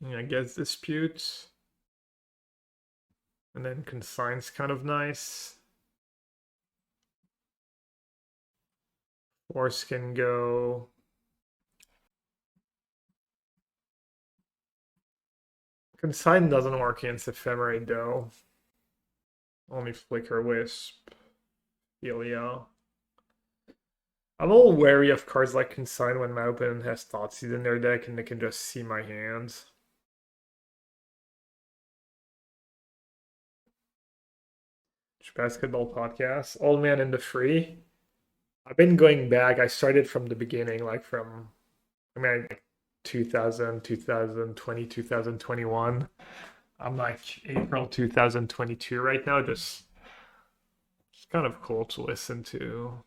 I guess dispute, and then consign's kind of nice. Force can go. Consign doesn't work against Ephemerate though. Only Flicker Wisp. Ilya. I'm a little wary of cards like Consign when my opponent has Thoughtseize in their deck and they can just see my hands. Basketball podcast. Old Man in the Free. I've been going back. I started from the beginning, like from, I mean, 2000, 2020, 2021. I'm like April 2022 right now. Just it's kind of cool to listen to.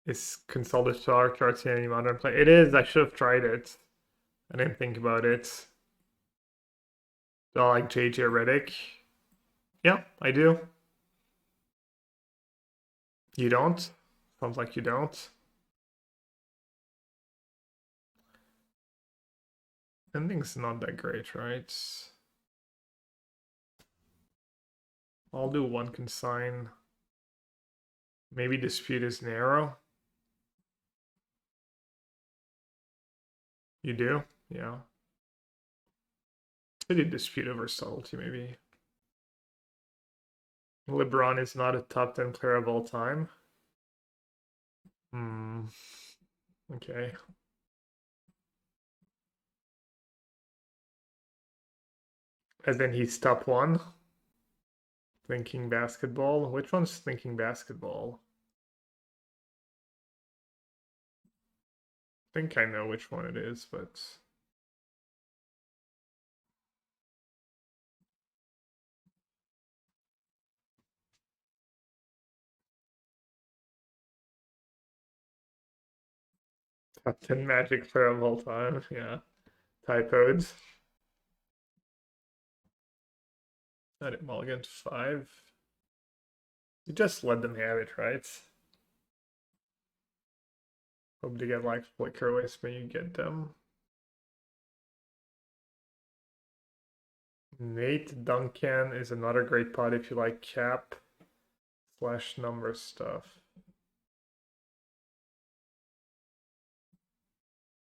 Is Consolidatory charts in any modern play? It is. I should have tried it. I didn't think about it. Do I like JJ Redick? Yeah, I do. You don't? Sounds like you don't. Ending's not that great, right? I'll do one consign. Maybe dispute is narrow. You do? Yeah. I did dispute over subtlety, maybe. LeBron is not a top 10 player of all time. Hmm. Okay. And then he's top one. Thinking basketball. Which one's thinking basketball? I think I know which one it is, but top 10 Magic player of all time. Yeah. Typos. Not it mulligan 5. You just let them have it, right? Hope to get like Flicker Wisp when you get them. Nate Duncan is another great pod if you like cap / number stuff.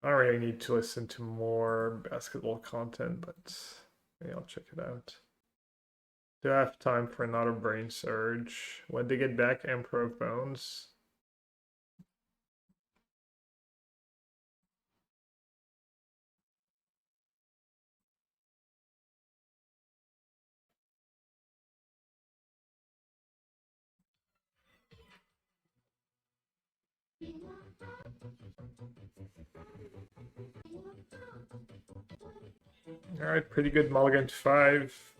I don't really need to listen to more basketball content, but maybe I'll check it out. Do I have time for another brain surge? When they get back, Emperor of Bones. Alright, pretty good mulligan to 5.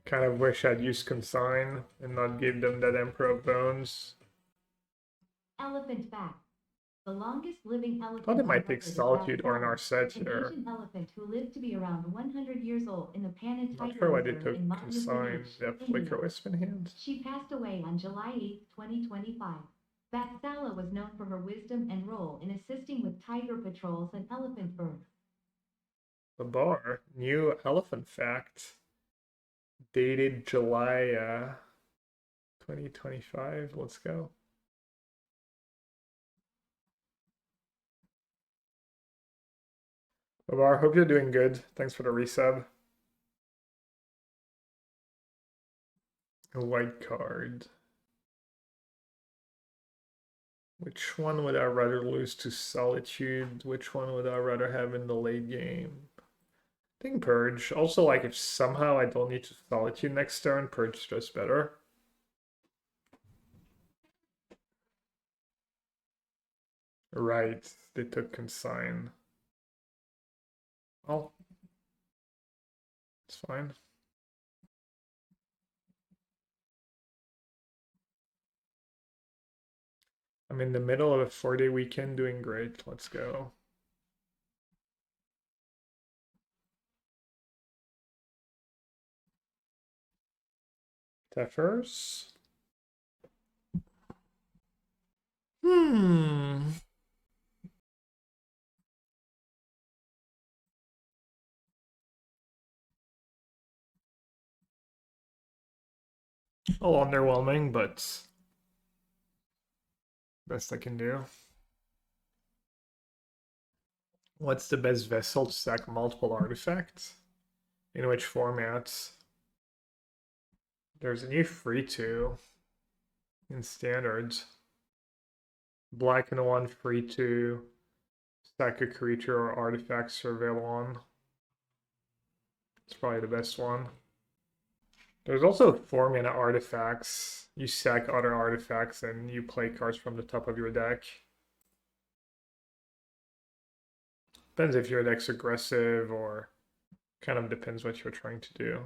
Kind of wish I'd used Consign and not give them that Emperor of Bones. Elephant fact. The longest living elephant. Thought it on might take record is Solitude or an Gabriel, Arset an here. ancient elephant who lived to be around 100 years old in the Panna Not Tiger sure why they Reserve took in Mountainous Consign. Village, They have India. Flicker Wisp in hand. She passed away on July 8, 2025. Vatsala was known for her wisdom and role in assisting with tiger patrols and elephant birth. The bar, new elephant fact, dated July 2025. Let's go. Babar, hope you're doing good. Thanks for the resub. A white card. Which one would I rather lose to Solitude? Which one would I rather have in the late game? I think Purge. Also, like, if somehow I don't need to Solitude next turn, Purge is just better. Right, they took Consign. Oh, it's fine. I'm in the middle of a 4-day weekend doing great. Let's go. Teffers. A little underwhelming, but best I can do. What's the best vessel to stack multiple artifacts? In which formats? There's a new free to in standards. Black and 1 free to stack a creature or artifact surveil on. It's probably the best one. There's also formula artifacts. You sack other artifacts and you play cards from the top of your deck. Depends if your deck's aggressive or kind of depends what you're trying to do.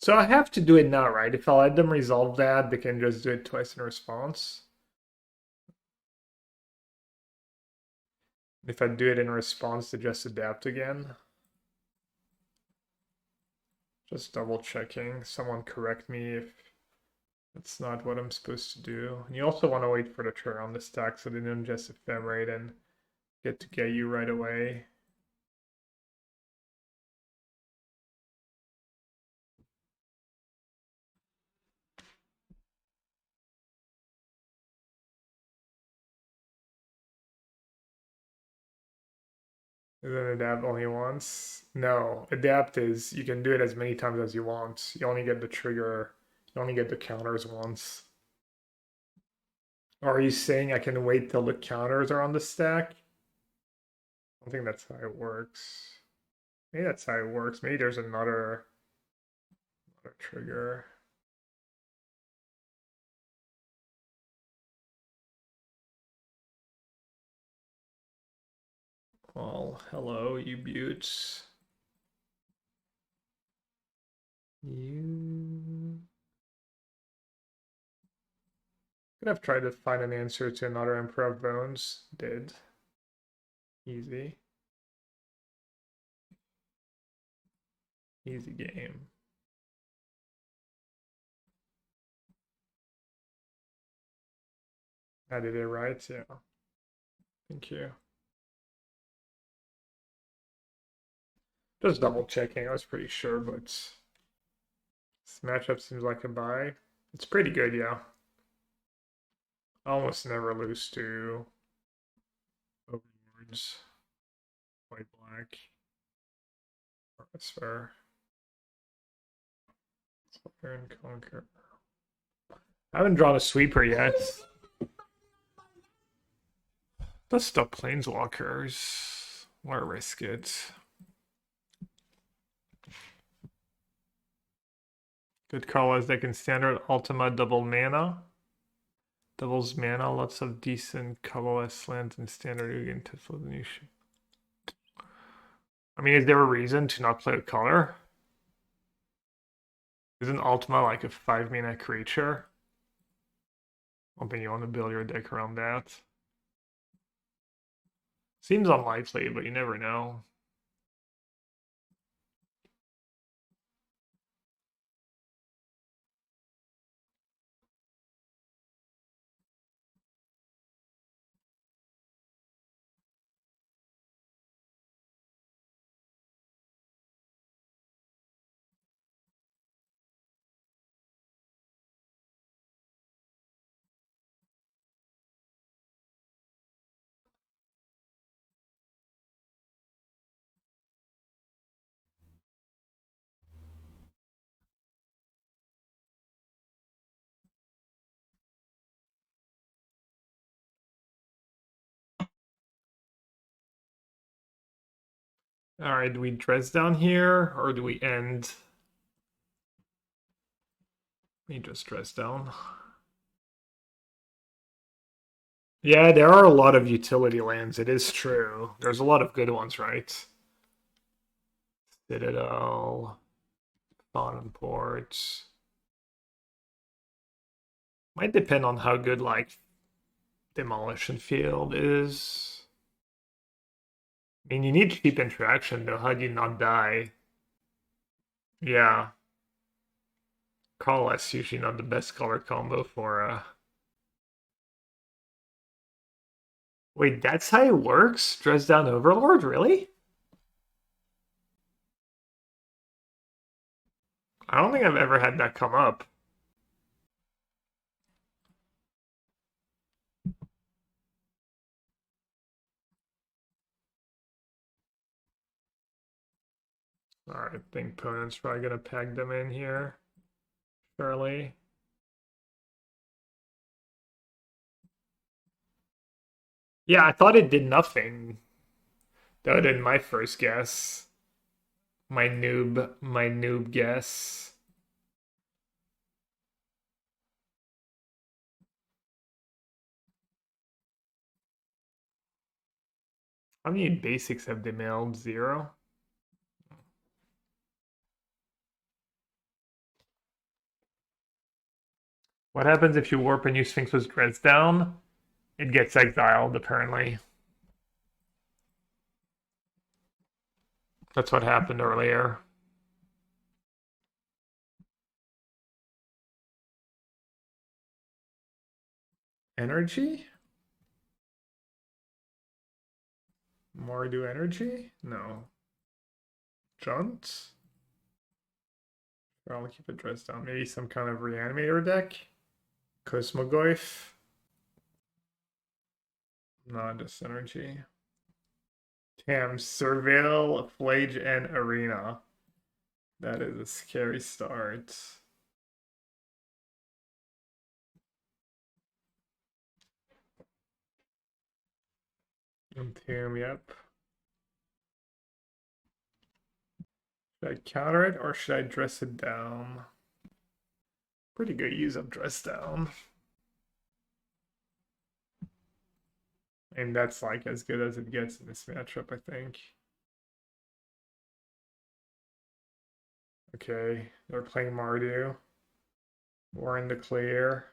So I have to do it now, right? If I let them resolve that, they can just do it twice in response. If I do it in response, they just adapt again. Just double checking. Someone correct me if that's not what I'm supposed to do. And you also want to wait for the turn on the stack so they don't just ephemerate and get you right away. And then adapt only once? No, adapt is you can do it as many times as you want. You only get the trigger, you only get the counters once. Or are you saying I can wait till the counters are on the stack? I don't think that's how it works. Maybe that's how it works. Maybe there's another trigger. Well, hello, you buttes. You could have tried to find an answer to another Emperor of Bones. Did. Easy. Easy game. I did it right, yeah. Thank you. Just double checking, I was pretty sure, but this matchup seems like a buy. It's pretty good, yeah. I almost never lose to overlords. White black. That's fair. Slayer and Conquer. I haven't drawn a sweeper yet. Let's stop planeswalkers. Why risk it? Good call as they can standard Ultima double mana. Doubles mana, lots of decent colorless lands and standard again to flip the new ship. I mean, is there a reason to not play with color? Isn't Ultima like a 5-mana creature? I don't think you want to build your deck around that. Seems unlikely, but you never know. Alright, do we dress down here, or do we end? We just dress down. Yeah, there are a lot of utility lands, it is true. There's a lot of good ones, right? Citadel, Bottom Port. Might depend on how good, like, Demolition Field is. I mean, you need cheap interaction, though. How do you not die? Yeah. Colorless usually not the best color combo for Wait, that's how it works? Dress down Overlord, really? I don't think I've ever had that come up. Alright, I think opponent's probably gonna peg them in here. Surely. Yeah, I thought it did nothing. That did my first guess. My noob guess. How many basics have they mailed? 0? What happens if you warp and use Sphinx with Dreads down? It gets exiled, apparently. That's what happened earlier. Energy? Mordu energy? No. Junt? I'll keep it dressed down. Maybe some kind of reanimator deck? Cosmogoyf? No, just energy. Damn, Surveil, Flage, and Arena. That is a scary start. Entomb, yep. Should I counter it or should I dress it down? Pretty good use of dress down. And that's like as good as it gets in this matchup, I think. Okay, they're playing Mardu. We're in the clear.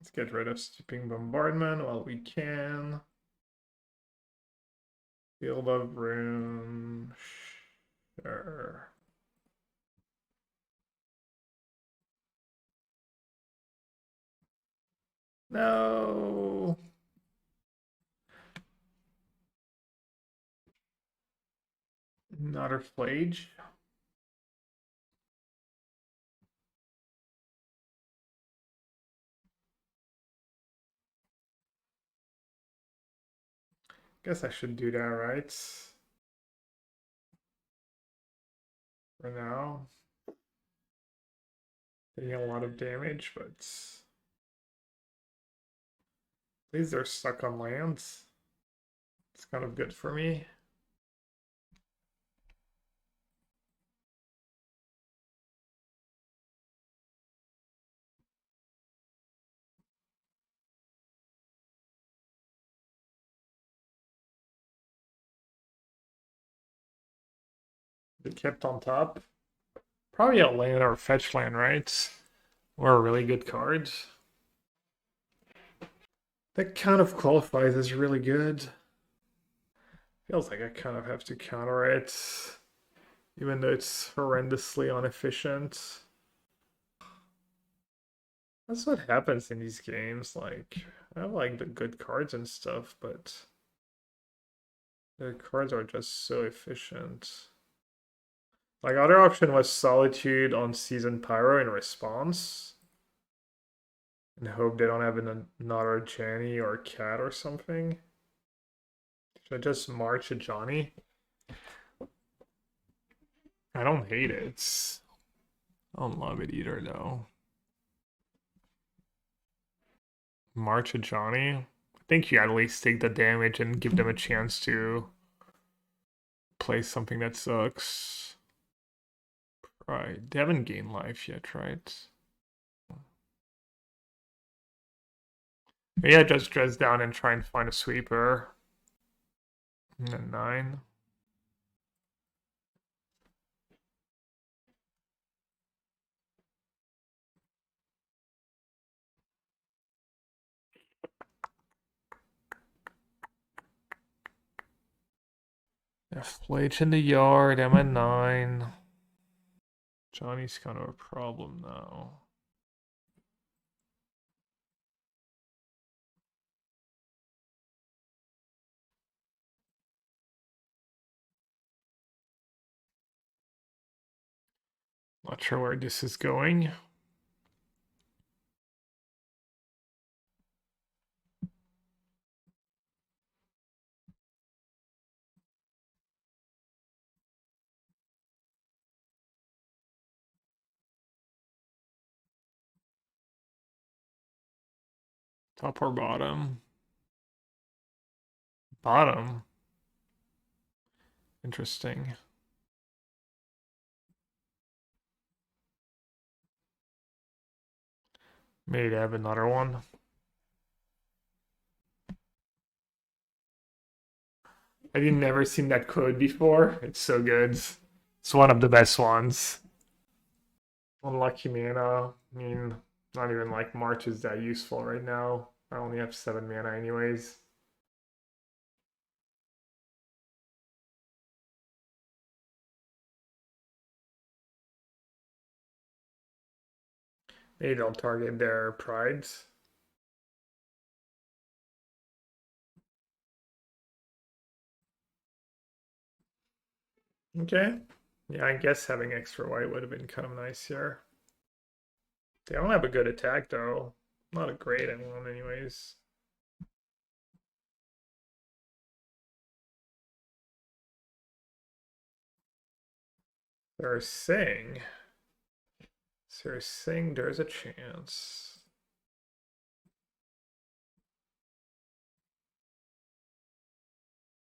Let's get rid of Steeping Bombardment while we can. Field of Ruin. Sure. No. Another flage. Guess I should do that, right? For now. Taking a lot of damage, but at least they're stuck on lands. It's kind of good for me. They kept on top. Probably a land or a fetch land, right? Or a really good card. That kind of qualifies as really good. Feels like I kind of have to counter it, even though it's horrendously inefficient. That's what happens in these games. Like, I have like the good cards and stuff, but the cards are just so efficient. Like, other option was Solitude on Season Pyro in response. And hope they don't have another Jenny or Cat or something. Should I just march a Johnny? I don't hate it. I don't love it either, though. March a Johnny? I think you at least take the damage and give them a chance to play something that sucks. Right, they haven't gained life yet, right? Maybe I just dress down and try and find a sweeper. And then 9. FLH in the yard, I'm at 9. Johnny's kind of a problem now. Not sure where this is going. Top or bottom? Bottom. Interesting. Maybe have another one. Have you never seen that code before? It's so good. It's one of the best ones. Unlucky mana. I mean, not even like March is that useful right now. I only have 7 mana anyways. Maybe don't target their prides. Okay. Yeah, I guess having extra white would have been kind of nice here. They don't have a good attack though. Not a great one anyways. They're saying. So they're saying there's a chance.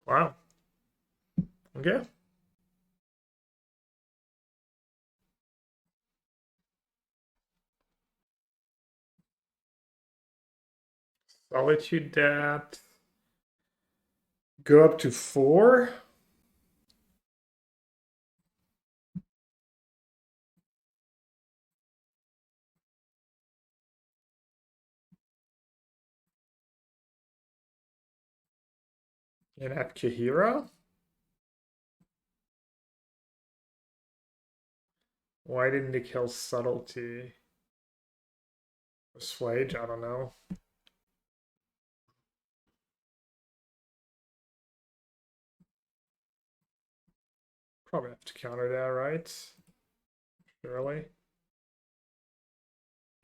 Wow. Okay. Solitude that. Go up to 4. And at Kahira? Why didn't they kill Subtlety? Swage? I don't know. Probably have to counter that, right? Surely.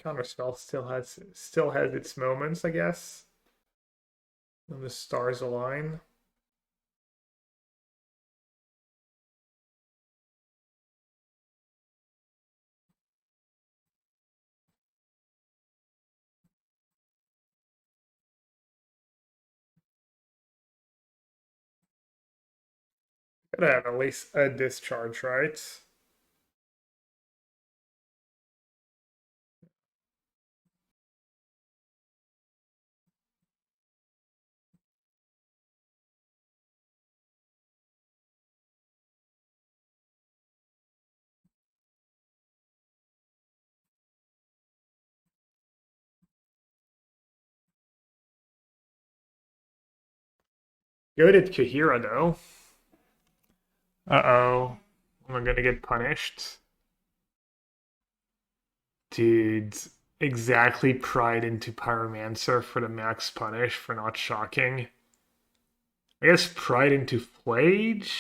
Counterspell still has its moments, I guess. When the stars align. Gotta have at least a discharge, right? Good at Kahira, though. Uh-oh. I'm gonna get punished. Dude, exactly pried into Pyromancer for the max punish for not shocking. I guess pried into Flage?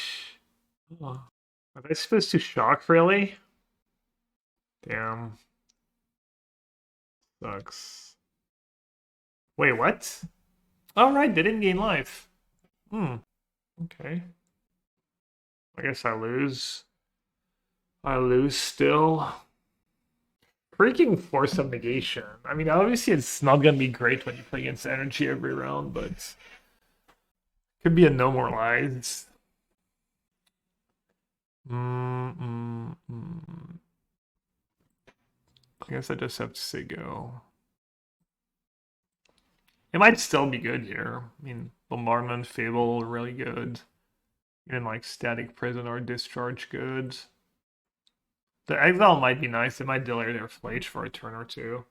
Oh. Are they supposed to shock, really? Damn. Sucks. Wait, what? Oh, right, they didn't gain life. Hmm. Okay. I guess I lose. I lose still. Freaking Force of Negation. I mean, obviously it's not gonna be great when you play against energy every round, but could be a no more lies. I guess I just have to say go. It might still be good here. I mean, Bombardment, Fable, really good. Even like Static Prison or Discharge, good. The Exile might be nice. It might delay their Flage for a turn or two.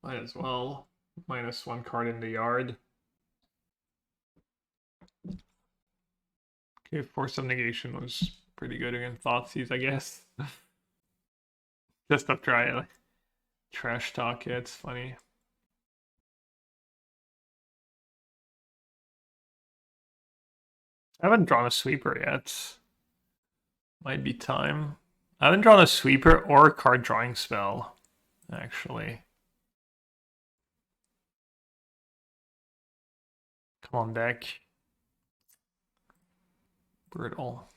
Might as well. -1 card in the yard. Okay, Force of Negation was pretty good against Thoughtseize, I guess. Just up try like trash talk, yeah, it's funny. I haven't drawn a sweeper yet. Might be time. I haven't drawn a sweeper or a card drawing spell, actually. Come on, deck. Brutal.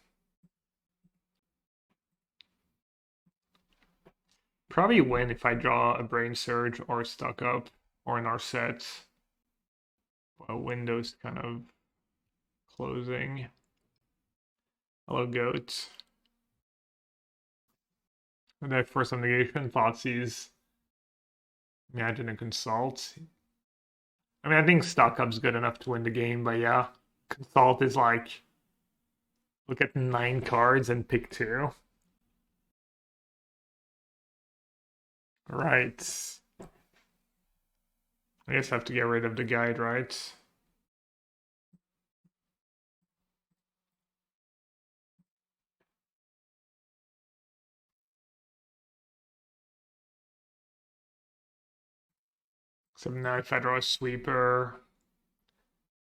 Probably win if I draw a Brain Surge or Stuck Up or an Arset. Well, window's kind of closing. Hello, Goat. And then for some negation, Thoughtseize. Imagine and Consult. I mean, I think Stuck Up's good enough to win the game, but yeah. Consult is like, look at 9 cards and pick 2. Right. I guess I have to get rid of the guide, right? So now if I draw a sweeper,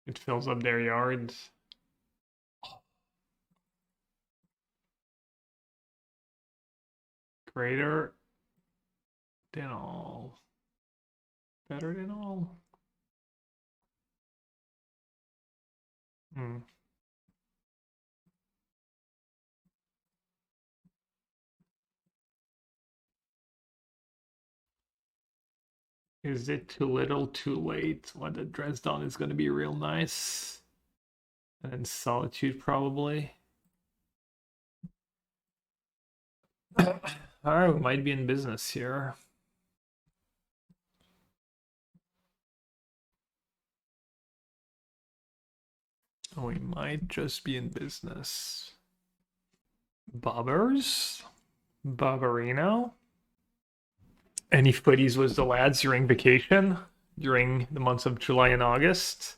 it fills up their yards. Greater than all. Better than all. Hmm. Is it too little, too late? Well, the Dresden is going to be real nice. And then Solitude, probably. Alright, we might be in business here. We might just be in business. Bobbers? Bobberino? Any footies with the lads during vacation? During the months of July and August?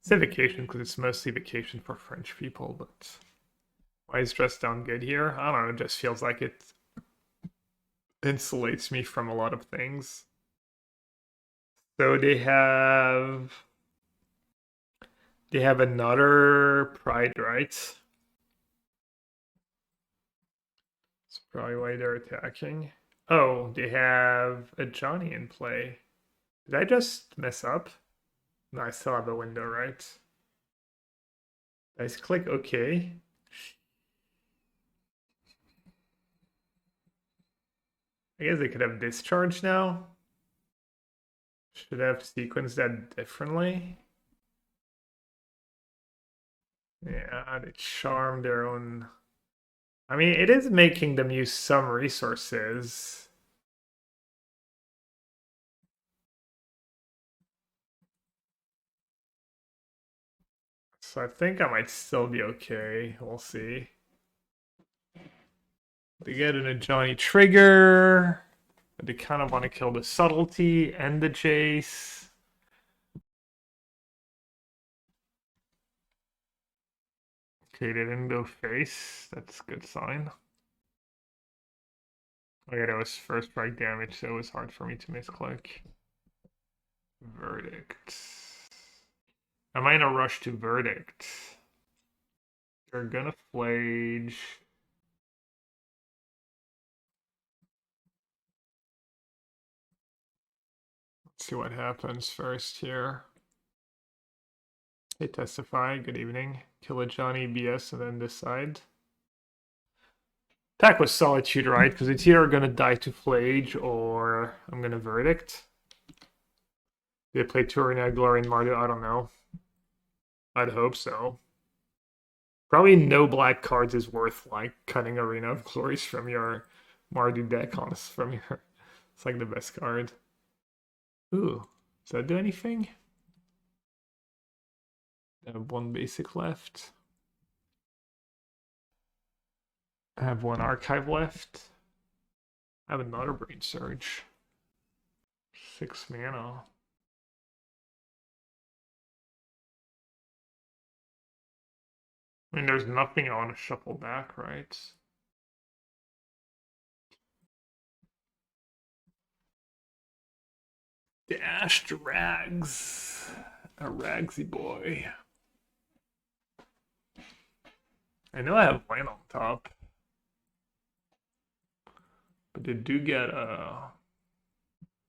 It's a vacation because it's mostly vacation for French people, but why is dressed down good here? I don't know, it just feels like it insulates me from a lot of things. So they have They have another Pride, right? That's probably why they're attacking. Oh, they have a Johnny in play. Did I just mess up? No, I still have a window, right? Did I just click OK? I guess they could have discharge now. Should have sequenced that differently. Yeah, they charm their own. I mean, it is making them use some resources. So I think I might still be okay. We'll see. They get in a Johnny trigger. But they kind of want to kill the subtlety and the chase. Okay, they didn't go face. That's a good sign. Oh yeah, that was first strike damage, so it was hard for me to misclick. Verdict. Am I in a rush to verdict? They're gonna flage. Let's see what happens first here. Hey, testify. Good evening. Kill a Johnny BS and then decide. Attack was Solitude, right? Because it's either gonna die to flage or I'm gonna verdict. They play Turina, Glory, and Mardu. I don't know. I'd hope so. Probably no black cards is worth like cutting Arena of Glories from your Mardu deck, honest. From your, it's like the best card. Ooh, does that do anything? I have one basic left. I have one archive left. I have another Brain Surge. 6 mana. I mean, there's nothing I want to shuffle back, right? Dashed Rags. A Ragsy boy. I know I have land on top. But they do get a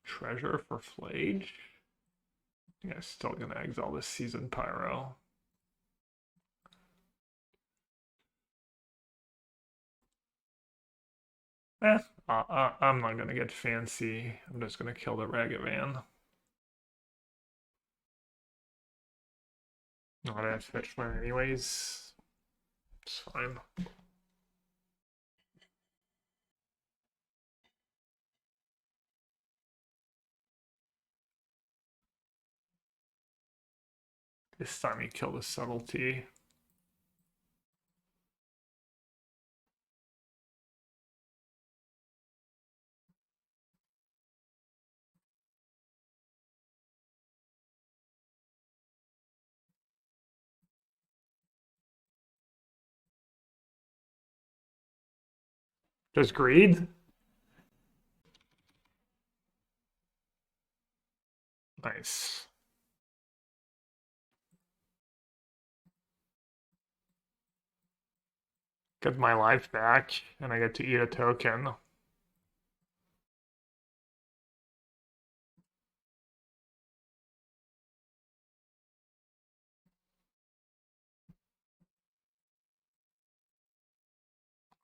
treasure for Flage. I think I'm still gonna exile this Season Pyro. I'm not gonna get fancy. I'm just gonna kill the Ragavan. Not as fetch land anyways. It's fine. This time you kill the subtlety. Just greed? Nice. Get my life back, and I get to eat a token.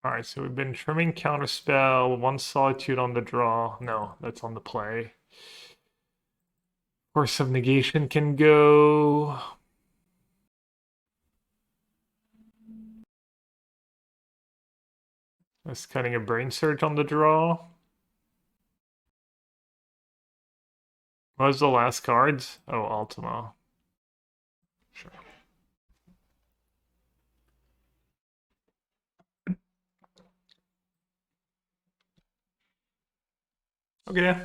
Alright, so we've been trimming Counterspell, 1 Solitude on the draw. No, that's on the play. Force of Negation can go. Just cutting a Brain Surge on the draw. What was the last card? Oh, Ultima. Sure. Okay.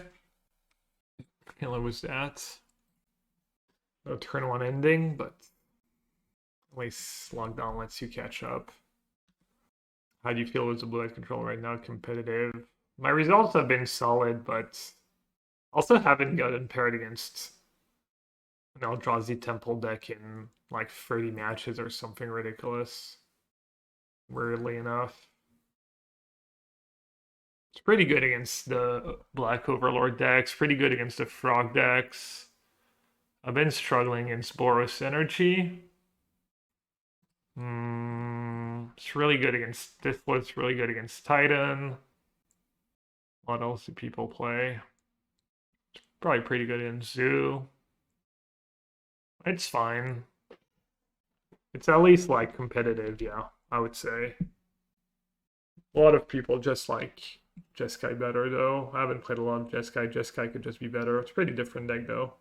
What was that? No turn 1 ending, but at least lockdown lets you catch up. How do you feel as a blue-eyed control right now? Competitive. My results have been solid, but also haven't gotten paired against an Eldrazi Temple deck in like 30 matches or something ridiculous. Weirdly enough. It's pretty good against the Black Overlord decks, pretty good against the Frog decks. I've been struggling against Boros Energy. It's really good against Tithla, it's really good against Titan. What else do people play? It's probably pretty good in Zoo. It's fine. It's at least like competitive, yeah, I would say. A lot of people just like Jeskai better though. I haven't played a lot of Jeskai. Jeskai could just be better. It's a pretty different deck though.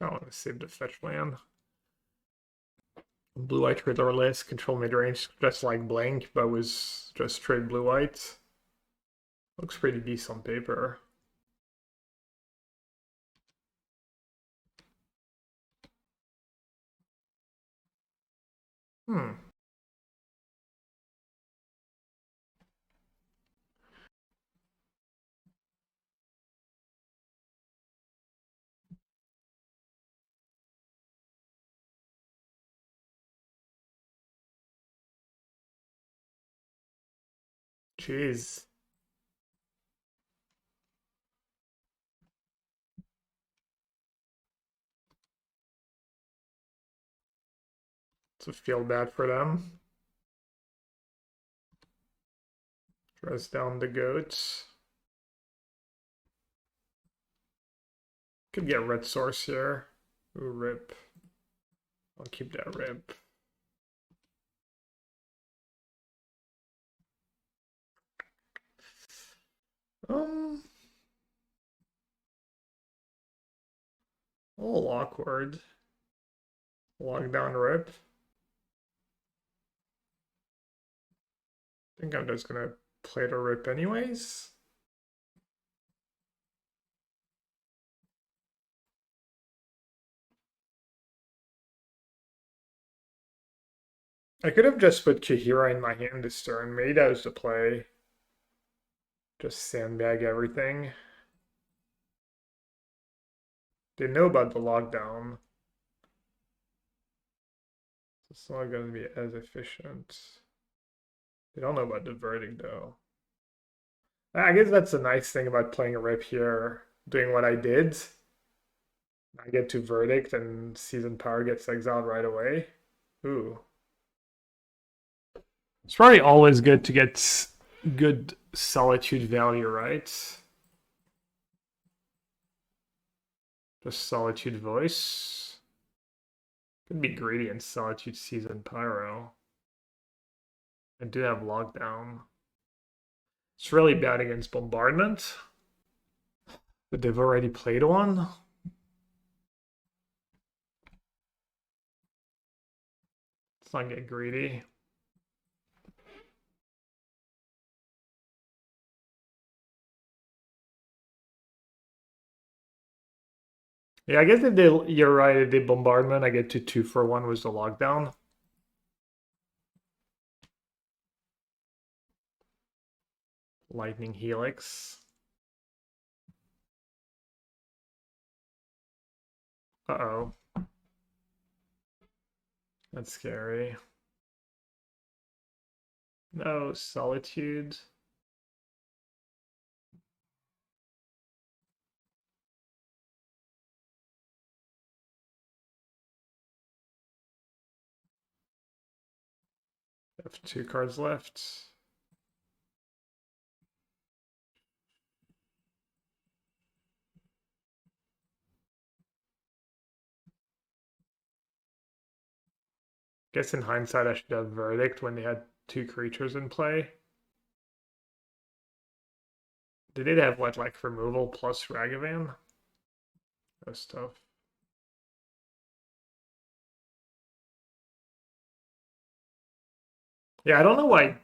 I want to save the fetch land. Blue-white colorless, control mid-range, just like blank, but was just straight blue-white. Looks pretty decent on paper. Hmm. Jeez. To feel bad for them. Dress down the goats. Could get red source here. Ooh, rip. I'll keep that rip. A little awkward. Lockdown rip. I think I'm just gonna play the rip anyways. I could have just put Kahira in my hand this turn. Maybe that was the play. Just sandbag everything. They know about the lockdown. It's not going to be as efficient. They don't know about the verdict though. I guess that's a nice thing about playing a rip here. Doing what I did. I get to verdict and season power gets exiled right away. Ooh. It's probably always good to get good solitude value, right? Just solitude voice. Could be greedy in solitude season pyro. I do have lockdown. It's really bad against bombardment. But they've already played one. Let's not get greedy. Yeah, I guess if they, you're right, if they bombardment, I get to 2-for-1 was the lockdown. Lightning Helix. Uh-oh. That's scary. No, Solitude. Have 2 cards left. Guess in hindsight, I should have Verdict when they had 2 creatures in play. They did have what, like removal plus Ragavan? That's tough. Yeah, I don't know why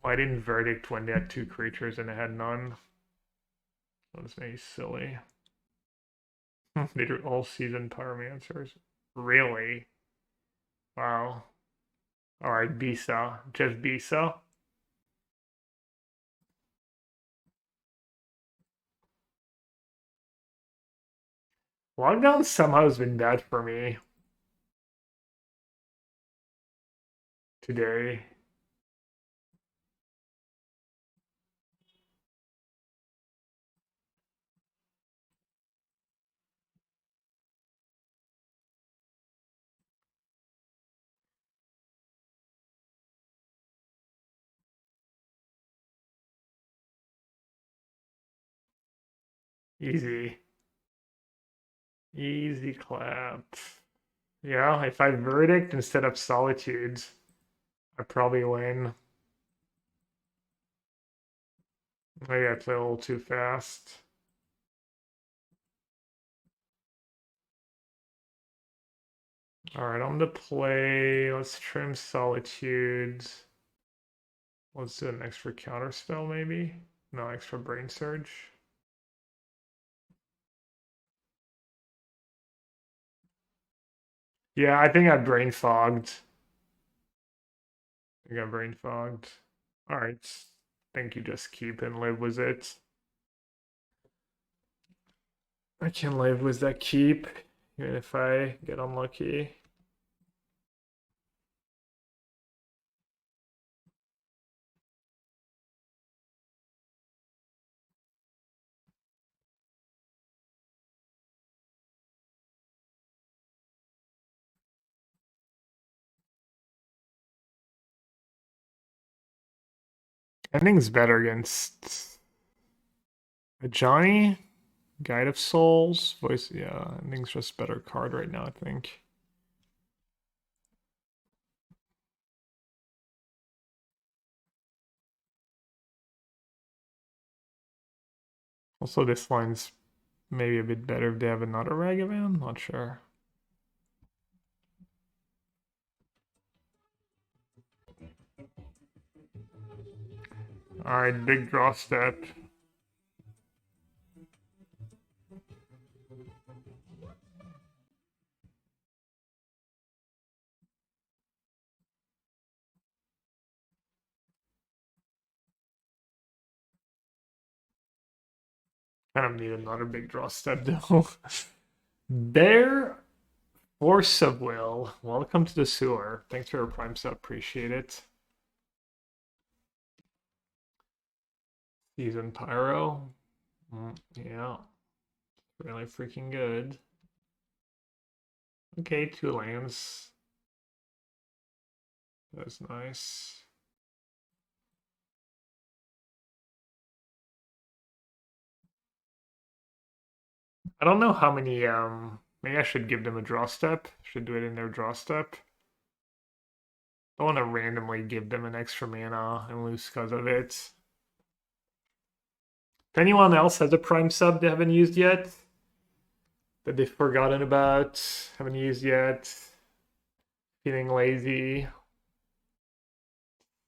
I didn't Verdict when they had 2 creatures and they had none. That was maybe silly. They drew all season Pyromancers. Really? Wow. Alright, Bisa. Just Bisa. Lockdown somehow has been bad for me today. Easy. Easy clap. Yeah, if I verdict instead of solitude, I probably win. Maybe I play a little too fast. Alright, I'm gonna play. Let's trim solitude. Let's do an extra counter spell, maybe? No, extra brain surge. Yeah, I think I brain fogged. I got brain fogged. Alright. Think you just keep and live with it. I can live with that keep, even if I get unlucky. Ending's better against a Johnny, Guide of Souls, Voice. Yeah, Ending's just better card right now, I think. Also, this line's maybe a bit better if they have another Ragavan. Not sure. Alright, big draw step. Kind of need another big draw step though. Bear Force of Will. Welcome to the sewer. Thanks for your prime sub. Appreciate it. Season Pyro. Yeah. Really freaking good. Okay, 2 lands. That's nice. I don't know how many, maybe I should give them a draw step. Should do it in their draw step. I don't want to randomly give them an extra mana and lose because of it. If anyone else has a prime sub they haven't used yet, that they've forgotten about, haven't used yet, feeling lazy,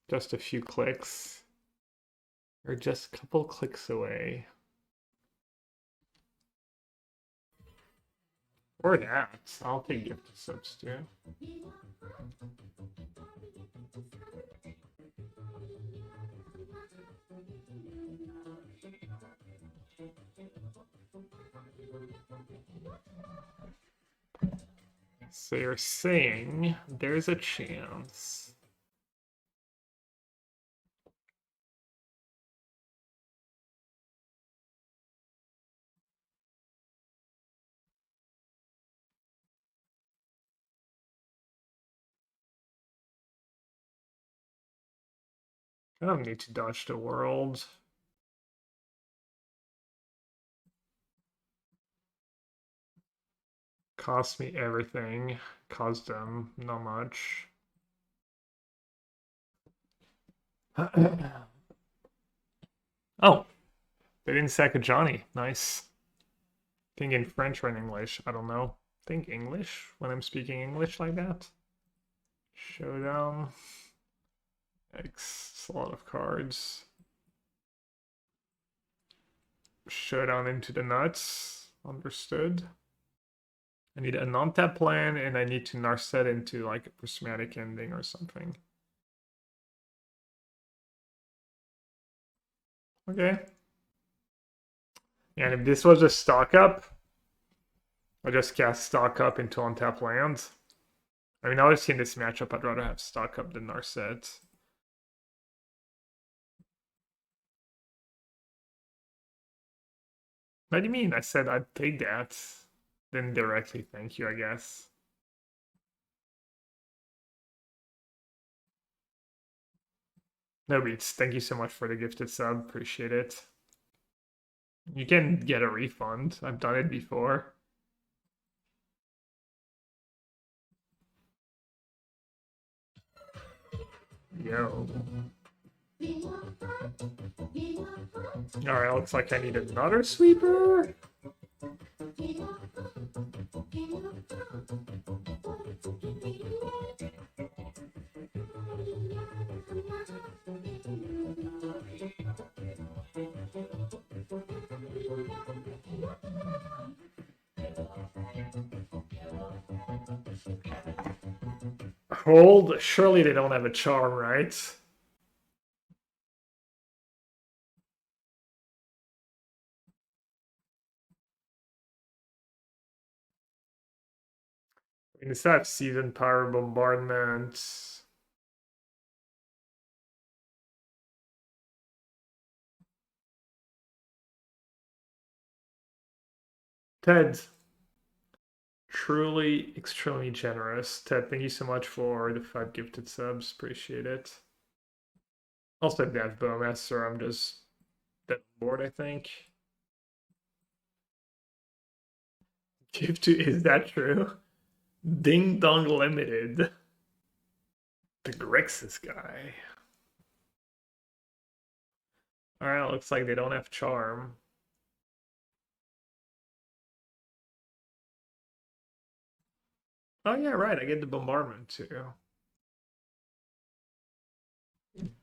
just a few clicks, or just a couple clicks away. Or that. I'll take gift subs too. So you're saying there's a chance. I don't need to dodge the world. Cost me everything. Cost them not much. Oh, they didn't sack a Johnny. Nice. Think in French or in English. I don't know. Think English when I'm speaking English like that. Showdown. X. A lot of cards. Showdown into the nuts. Understood. I need a non-tap plan and I need to Narset into like a prismatic ending or something. Okay. And if this was a stock up, I just cast Stock Up into untap lands. I mean, obviously in this matchup, I'd rather have Stock Up than Narset. What do you mean? I said I'd take that. Then directly thank you, I guess. No beats. Thank you so much for the gifted sub. Appreciate it. You can get a refund. I've done it before. Yo. Alright, looks like I need another sweeper. Hold. Surely they don't have a charm, right? I mean, it's that season power bombardment. Ted. Truly, extremely generous. Ted, thank you so much for the 5 gifted subs. Appreciate it. Also, Dev Bowmaster, I'm just that bored, I think. Give to, is that true? Ding Dong Limited. The Grixis guy. Alright, looks like they don't have charm. Oh yeah, right, I get the bombardment too.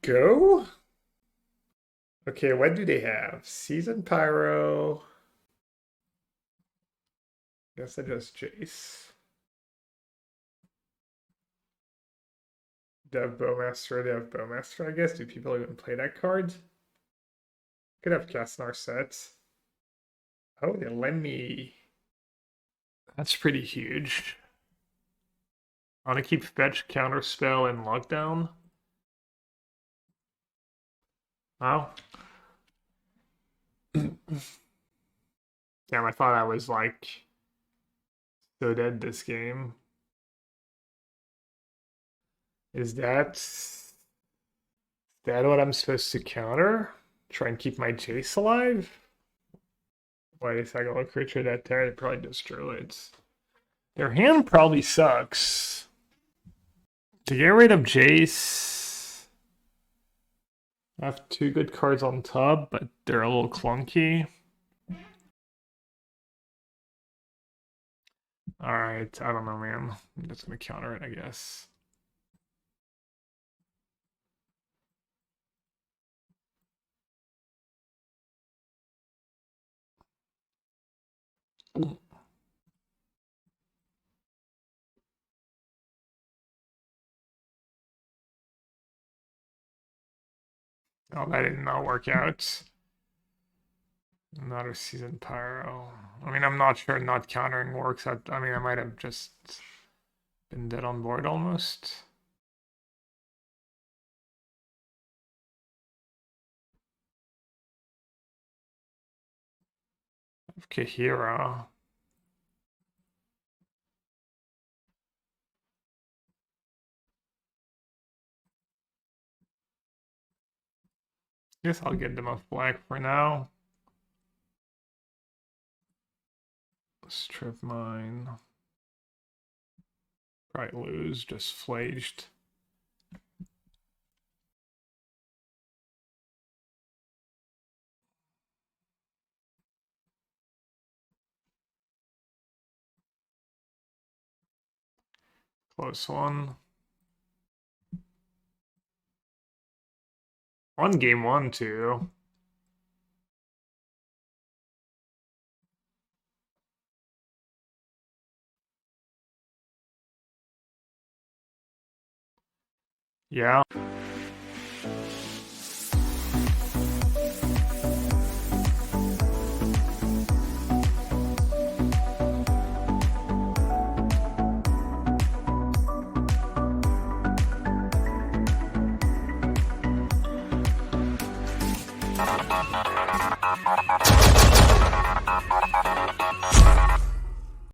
Go? Okay, what do they have? Season Pyro. Guess I just Jace. Dev Bowmaster, I guess. Do people even play that card? Could have Kastnar sets. Oh, they let me. That's pretty huge. I want to keep Fetch, Counterspell, and Lockdown. Wow. Damn, I thought I was like so dead this game. Is that what I'm supposed to counter? Try and keep my Jace alive? Wait a second, what creature that there? It probably does druids. Their hand probably sucks. To get rid of Jace, I have 2 good cards on top, but they're a little clunky. Alright, I don't know, man. I'm just gonna counter it, I guess. Oh, that did not work out. Another season pyro. I mean, I'm not sure not countering works. I mean, I might have just been dead on board almost. Kahira. Guess I'll get them off black for now. Strip mine. Probably lose, just flaged. Close one. On game 1 too. Yeah.